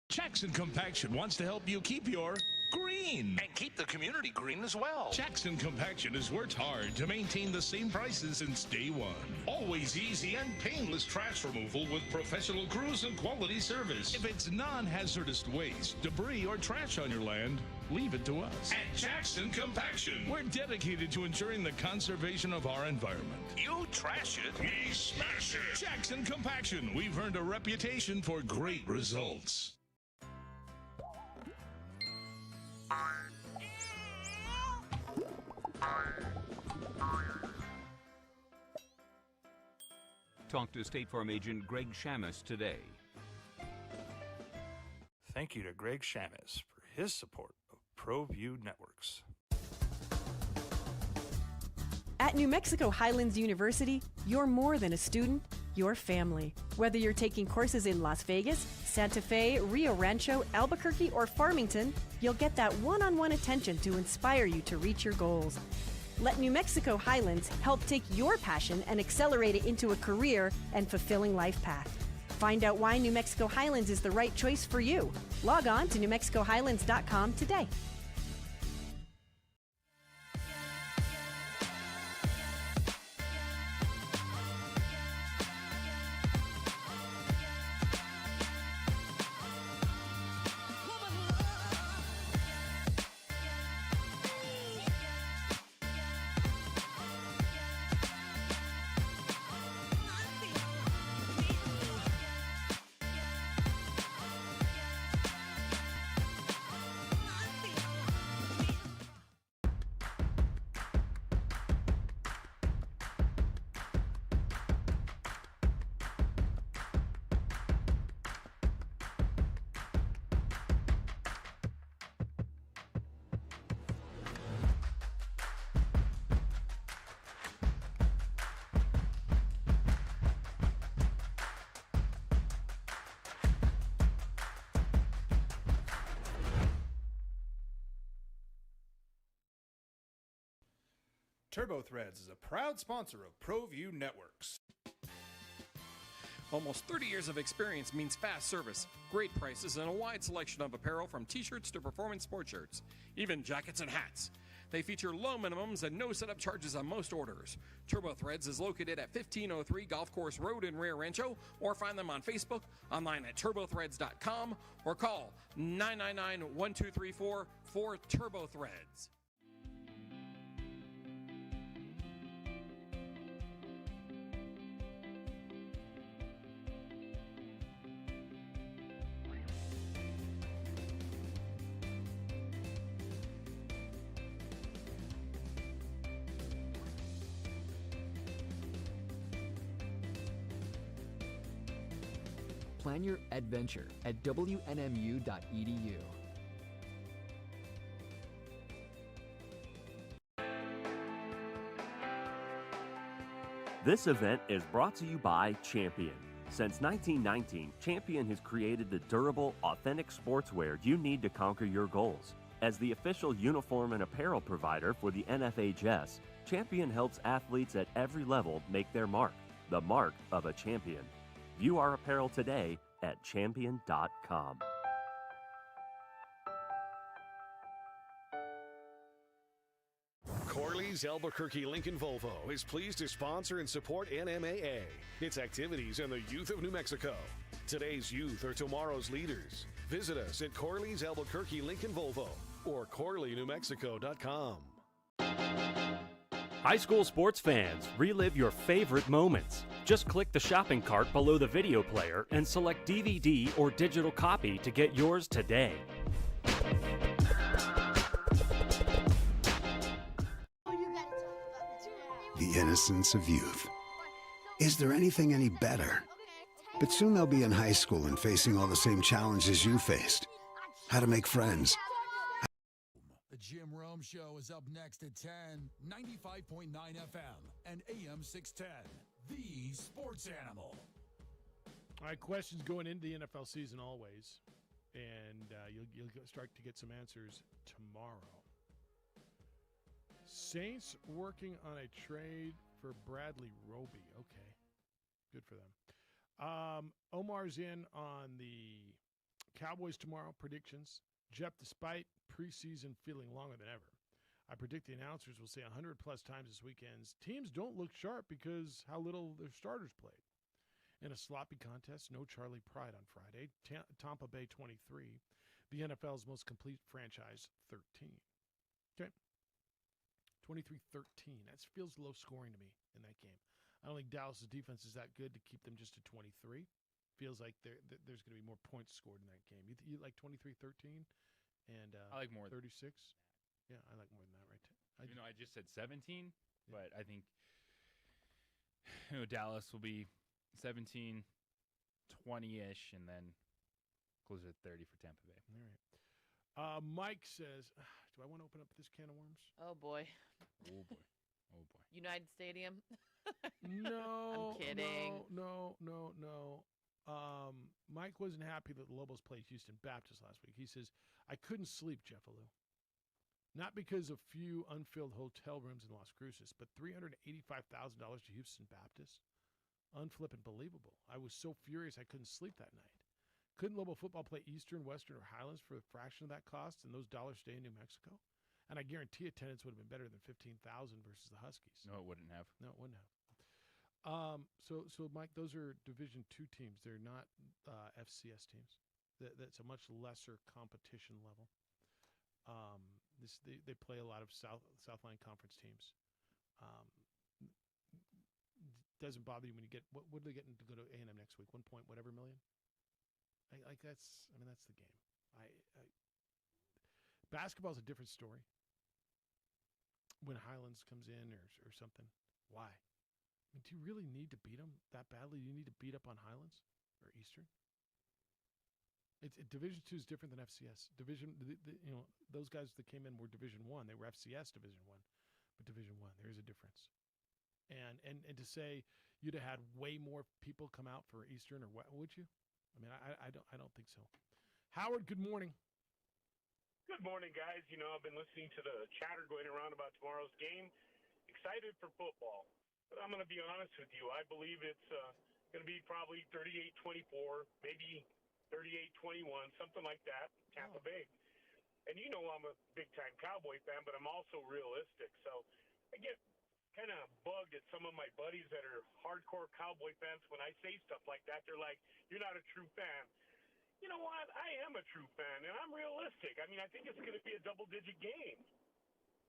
Jackson Compaction wants to help you keep your green. And keep the community green as well. Jackson Compaction has worked hard to maintain the same prices since day one. Always easy and painless trash removal with professional crews and quality service. If it's non-hazardous waste, debris, or trash on your land, leave it to us. At Jackson Compaction, we're dedicated to ensuring the conservation of our environment. You trash it, we smash it. Jackson Compaction, we've earned a reputation for great results. Talk to State Farm agent Greg Shamus today. Thank you to Greg Shamus for his support of ProView Networks. At New Mexico Highlands University, you're more than a student, you're family. Whether you're taking courses in Las Vegas, Santa Fe, Rio Rancho, Albuquerque, or Farmington, you'll get that one-on-one attention to inspire you to reach your goals. Let New Mexico Highlands help take your passion and accelerate it into a career and fulfilling life path. Find out why New Mexico Highlands is the right choice for you. Log on to NewMexicoHighlands.com today. TurboThreads is a proud sponsor of ProView Networks. Almost 30 years of experience means fast service, great prices, and a wide selection of apparel from t-shirts to performance sport shirts, even jackets and hats. They feature low minimums and no setup charges on most orders. TurboThreads is located at 1503 Golf Course Road in Rio Rancho, or find them on Facebook, online at turbothreads.com, or call 999-1234 for TurboThreads. Plan your adventure at WNMU.edu. This event is brought to you by Champion. Since 1919, Champion has created the durable, authentic sportswear you need to conquer your goals. As the official uniform and apparel provider for the NFHS, Champion helps athletes at every level make their mark, the mark of a champion. View our apparel today at champion.com. Corley's Albuquerque Lincoln Volvo is pleased to sponsor and support NMAA, its activities, and the youth of New Mexico. Today's youth are tomorrow's leaders. Visit us at Corley's Albuquerque Lincoln Volvo or CorleyNewMexico.com. High school sports fans, relive your favorite moments. Just click the shopping cart below the video player and select DVD or digital copy to get yours today. The innocence of youth. Is there anything any better? But soon they'll be in high school and facing all the same challenges you faced. How to make friends. The Jim Rome Show is up next at 10, 95.9 FM and AM 610. The Sports Animal. All right, questions going into the NFL season always, and you'll start to get some answers tomorrow. Saints working on a trade for Bradley Roby. Okay, good for them. Omar's in on the Cowboys tomorrow predictions. Jeff, despite preseason feeling longer than ever, I predict the announcers will say 100-plus times this weekend's teams don't look sharp because how little their starters played. In a sloppy contest, no Charlie Pride on Friday. Tampa Bay 23, the NFL's most complete franchise 13. Okay. 23-13. That feels low scoring to me in that game. I don't think Dallas' defense is that good to keep them just at 23. Feels like there's going to be more points scored in that game. You like 23-13 and I like more 36? Yeah, I like more than that, right? I just said 17, but I think Dallas will be 17, 20-ish, and then closer to 30 for Tampa Bay. All right. Mike says, do I want to open up this can of worms? Oh, boy. Oh, boy. Oh, boy. United Stadium? No. I'm kidding. No. Mike wasn't happy that the Lobos played Houston Baptist last week. He says, I couldn't sleep, Jeff Alou. Not because of few unfilled hotel rooms in Las Cruces, but $385,000 to Houston Baptist. Unflippin' believable. I was so furious I couldn't sleep that night. Couldn't Lobo football play Eastern, Western, or Highlands for a fraction of that cost and those dollars stay in New Mexico? And I guarantee attendance would have been better than $15,000 versus the Huskies. No, it wouldn't have. No, it wouldn't have. So Mike, those are Division II teams. They're not FCS teams. That's a much lesser competition level. They play a lot of Southland Conference teams. Doesn't bother you when you get what are they getting to go to A&M next week? 1 point whatever million. That's the game. Basketball's a different story. When Highlands comes in or something, why? I mean, do you really need to beat them that badly? Do you need to beat up on Highlands or Eastern? Division II is different than FCS. Those guys that came in were Division I. They were FCS Division I, but Division I, there is a difference. And to say you'd have had way more people come out for Eastern or what, would you? I mean, I don't think so. Howard, good morning. Good morning, guys. I've been listening to the chatter going around about tomorrow's game. Excited for football. But I'm going to be honest with you. I believe it's going to be probably 38-24, maybe 38-21, something like that, Tampa Bay. And I'm a big-time Cowboy fan, but I'm also realistic. So I get kind of bugged at some of my buddies that are hardcore Cowboy fans when I say stuff like that. They're like, you're not a true fan. You know what? I am a true fan, and I'm realistic. I mean, I think it's going to be a double-digit game.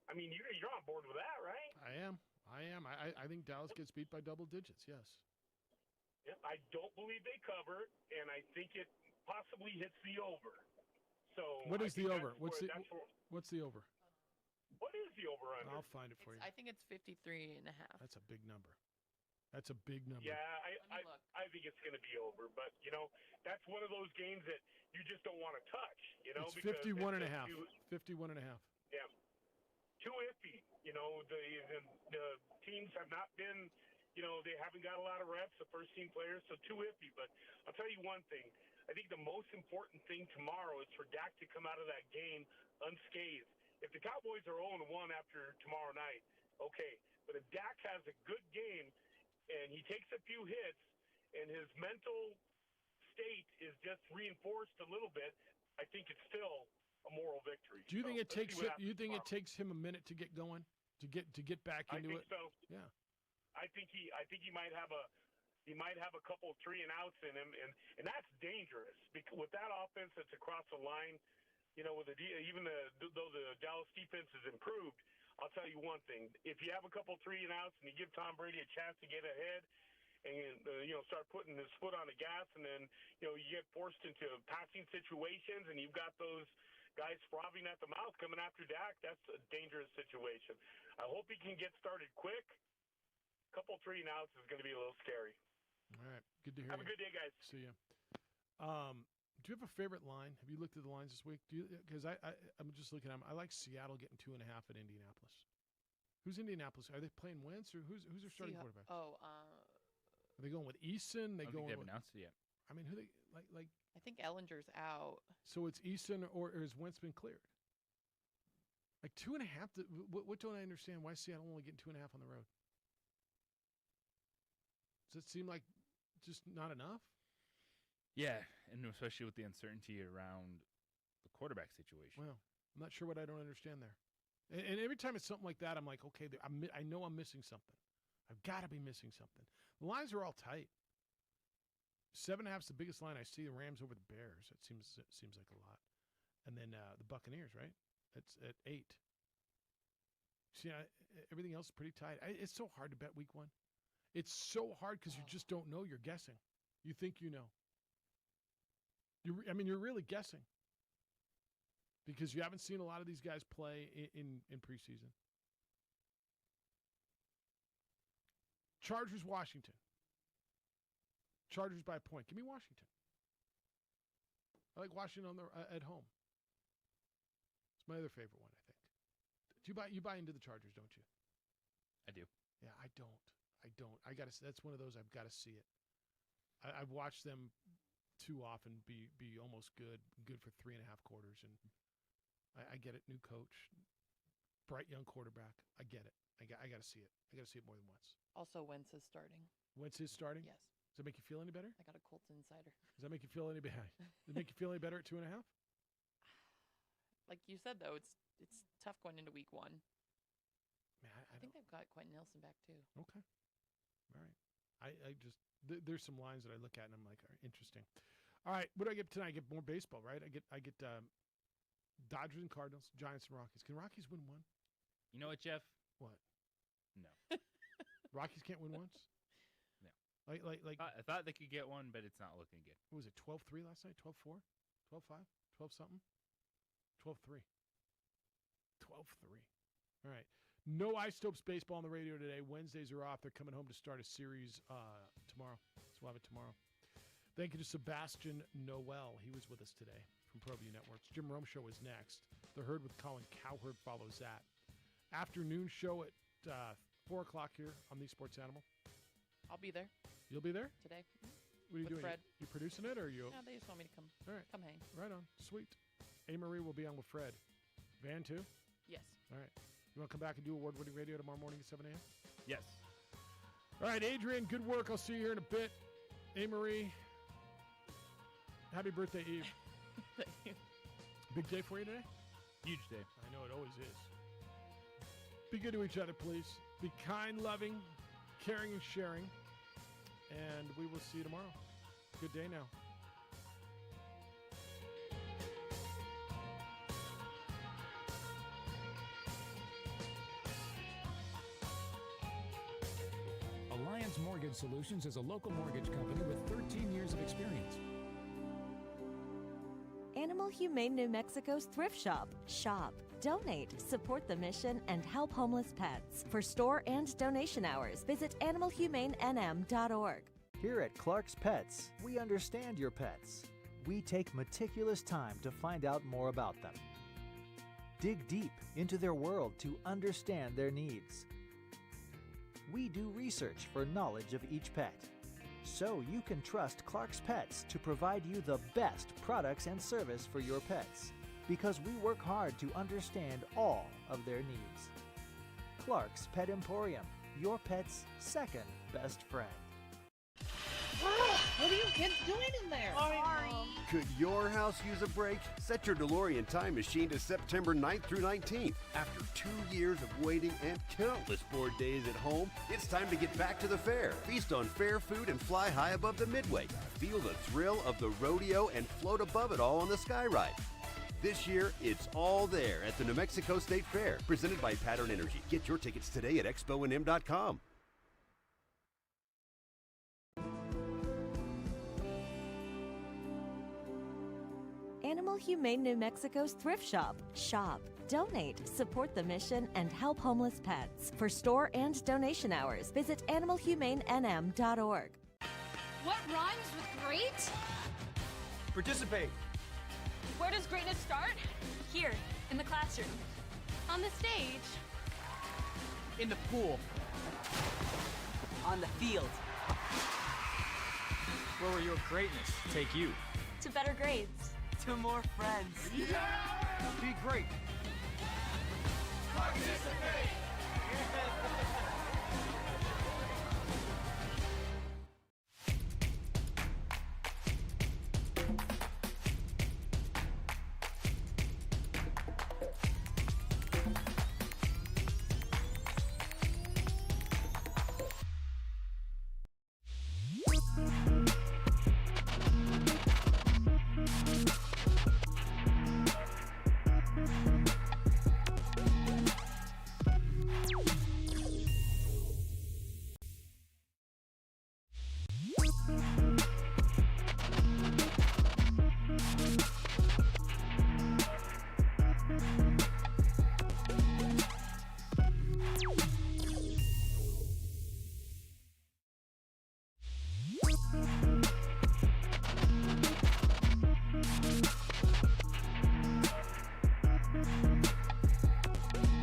I mean, you're on board with that, right? I am. I think Dallas gets beat by double digits, yes. Yeah, I don't believe they cover, and I think it possibly hits the over. So what is the over? What's the over? What is the over-under? I'll find it for you. I think it's 53.5. That's a big number. That's a big number. Yeah, I think it's going to be over. But, that's one of those games that you just don't want to touch, It's 51.5. 51.5. Yeah. Too iffy. The teams have not been, they haven't got a lot of reps, the first-team players, so too iffy. But I'll tell you one thing. I think the most important thing tomorrow is for Dak to come out of that game unscathed. If the Cowboys are 0-1 after tomorrow night, okay. But if Dak has a good game and he takes a few hits and his mental state is just reinforced a little bit, I think it's still a moral victory. Do you think it takes it takes him a minute to get going, to get back into it? I think so. Yeah. I think he might have a couple 3-and-outs in him, and that's dangerous because with that offense that's across the line, though the Dallas defense has improved, I'll tell you one thing: if you have a couple 3-and-outs and you give Tom Brady a chance to get ahead, and start putting his foot on the gas, and then you get forced into passing situations, and you've got those guys frothing at the mouth coming after Dak, that's a dangerous situation. I hope he can get started quick. A couple 3-and-outs is going to be a little scary. All right, good to hear. Have a good day, guys. See you. Do you have a favorite line? Have you looked at the lines this week? Because I'm just looking at them. I like Seattle getting 2.5 at Indianapolis. Who's Indianapolis? Are they playing Wentz or who's their starting quarterback? Are they going with Eason? I don't think they've announced it yet. I mean, who they like? I think Ellinger's out. So it's Eason or has Wentz been cleared? Like 2.5. What don't I understand? Why is Seattle only getting 2.5 on the road? Does it seem like just not enough? Yeah, and especially with the uncertainty around the quarterback situation. Well, I'm not sure what I don't understand there. And every time it's something like that, I'm like, okay, I know I'm missing something. I've got to be missing something. The lines are all tight. 7.5 is the biggest line I see. The Rams over the Bears. It seems like a lot. And then the Buccaneers, right? It's at 8. See, everything else is pretty tight. It's so hard to bet week 1. It's so hard because you just don't know. You're guessing. You think you know. You're really guessing because you haven't seen a lot of these guys play in preseason. Chargers, Washington. Chargers by a point. Give me Washington. I like Washington at home. It's my other favorite one, I think. You buy into the Chargers, don't you? I do. Yeah, I don't. That's one of those I've got to see it. I've watched them too often be almost good for 3.5 quarters, and I get it. New coach, bright young quarterback. I get it. I got to see it. I got to see it more than once. Also, Wentz is starting. Wentz is starting? Yes. Does that make you feel any better? I got a Colts insider. Does that make you feel any better? Does it make you feel any better at 2.5? Like you said, though, it's tough going into week 1. Man, I think they've got Quentin Nelson back too. Okay. All right. I just there's some lines that I look at and I'm like, all right, interesting. All right, what do I get tonight? I get more baseball, right? I get Dodgers and Cardinals, Giants and Rockies. Can Rockies win one? You know what, Jeff? What? No. Rockies can't win once? No. Like I thought they could get one, but it's not looking good. What was it, 12-3 last night? 12-4? 12-5? 12-something? 12-3. 12-3. All right. No Ice Topes baseball on the radio today. Wednesdays are off. They're coming home to start a series tomorrow. So we'll have it tomorrow. Thank you to Sebastian Noel. He was with us today from ProView Networks. Jim Rome Show is next. The Herd with Colin Cowherd follows that. Afternoon show at 4 o'clock here on The Sports Animal. I'll be there. You'll be there? Today. What are you doing? Fred. You producing it or are you? No, they just want me to come. All right. Come hang. Right on. Sweet. A-Marie will be on with Fred. Van, too? Yes. All right. You want to come back and do award-winning radio tomorrow morning at 7 a.m.? Yes. All right, Adrian, good work. I'll see you here in a bit. A-Marie, happy birthday, Eve. Thank you. Big day for you today? Huge day. I know it always is. Be good to each other, please. Be kind, loving, caring, and sharing. And we will see you tomorrow. Good day now. Alliance Mortgage Solutions is a local mortgage company with 13 years of experience. Animal Humane New Mexico's thrift shop. Shop, donate, support the mission, and help homeless pets. For store and donation hours, visit animalhumanenm.org. Here at Clark's Pets, we understand your pets. We take meticulous time to find out more about them. Dig deep into their world to understand their needs. We do research for knowledge of each pet, so you can trust Clark's Pets to provide you the best products and service for your pets, because we work hard to understand all of their needs. Clark's Pet Emporium, your pet's second best friend. What are you kids doing in there? Sorry. Could your house use a break? Set your DeLorean time machine to September 9th through 19th. After 2 years of waiting and countless bored days at home, it's time to get back to the fair. Feast on fair food and fly high above the Midway. Feel the thrill of the rodeo and float above it all on the Sky Ride. This year, it's all there at the New Mexico State Fair, presented by Pattern Energy. Get your tickets today at exponm.com. Animal Humane New Mexico's thrift shop. Shop, donate, support the mission, and help homeless pets. For store and donation hours, visit animalhumanenm.org. What rhymes with great? Participate. Where does greatness start? Here, in the classroom. On the stage. In the pool. On the field. Where will your greatness take you? To better grades. To more friends. Yeah! Be great. Participate!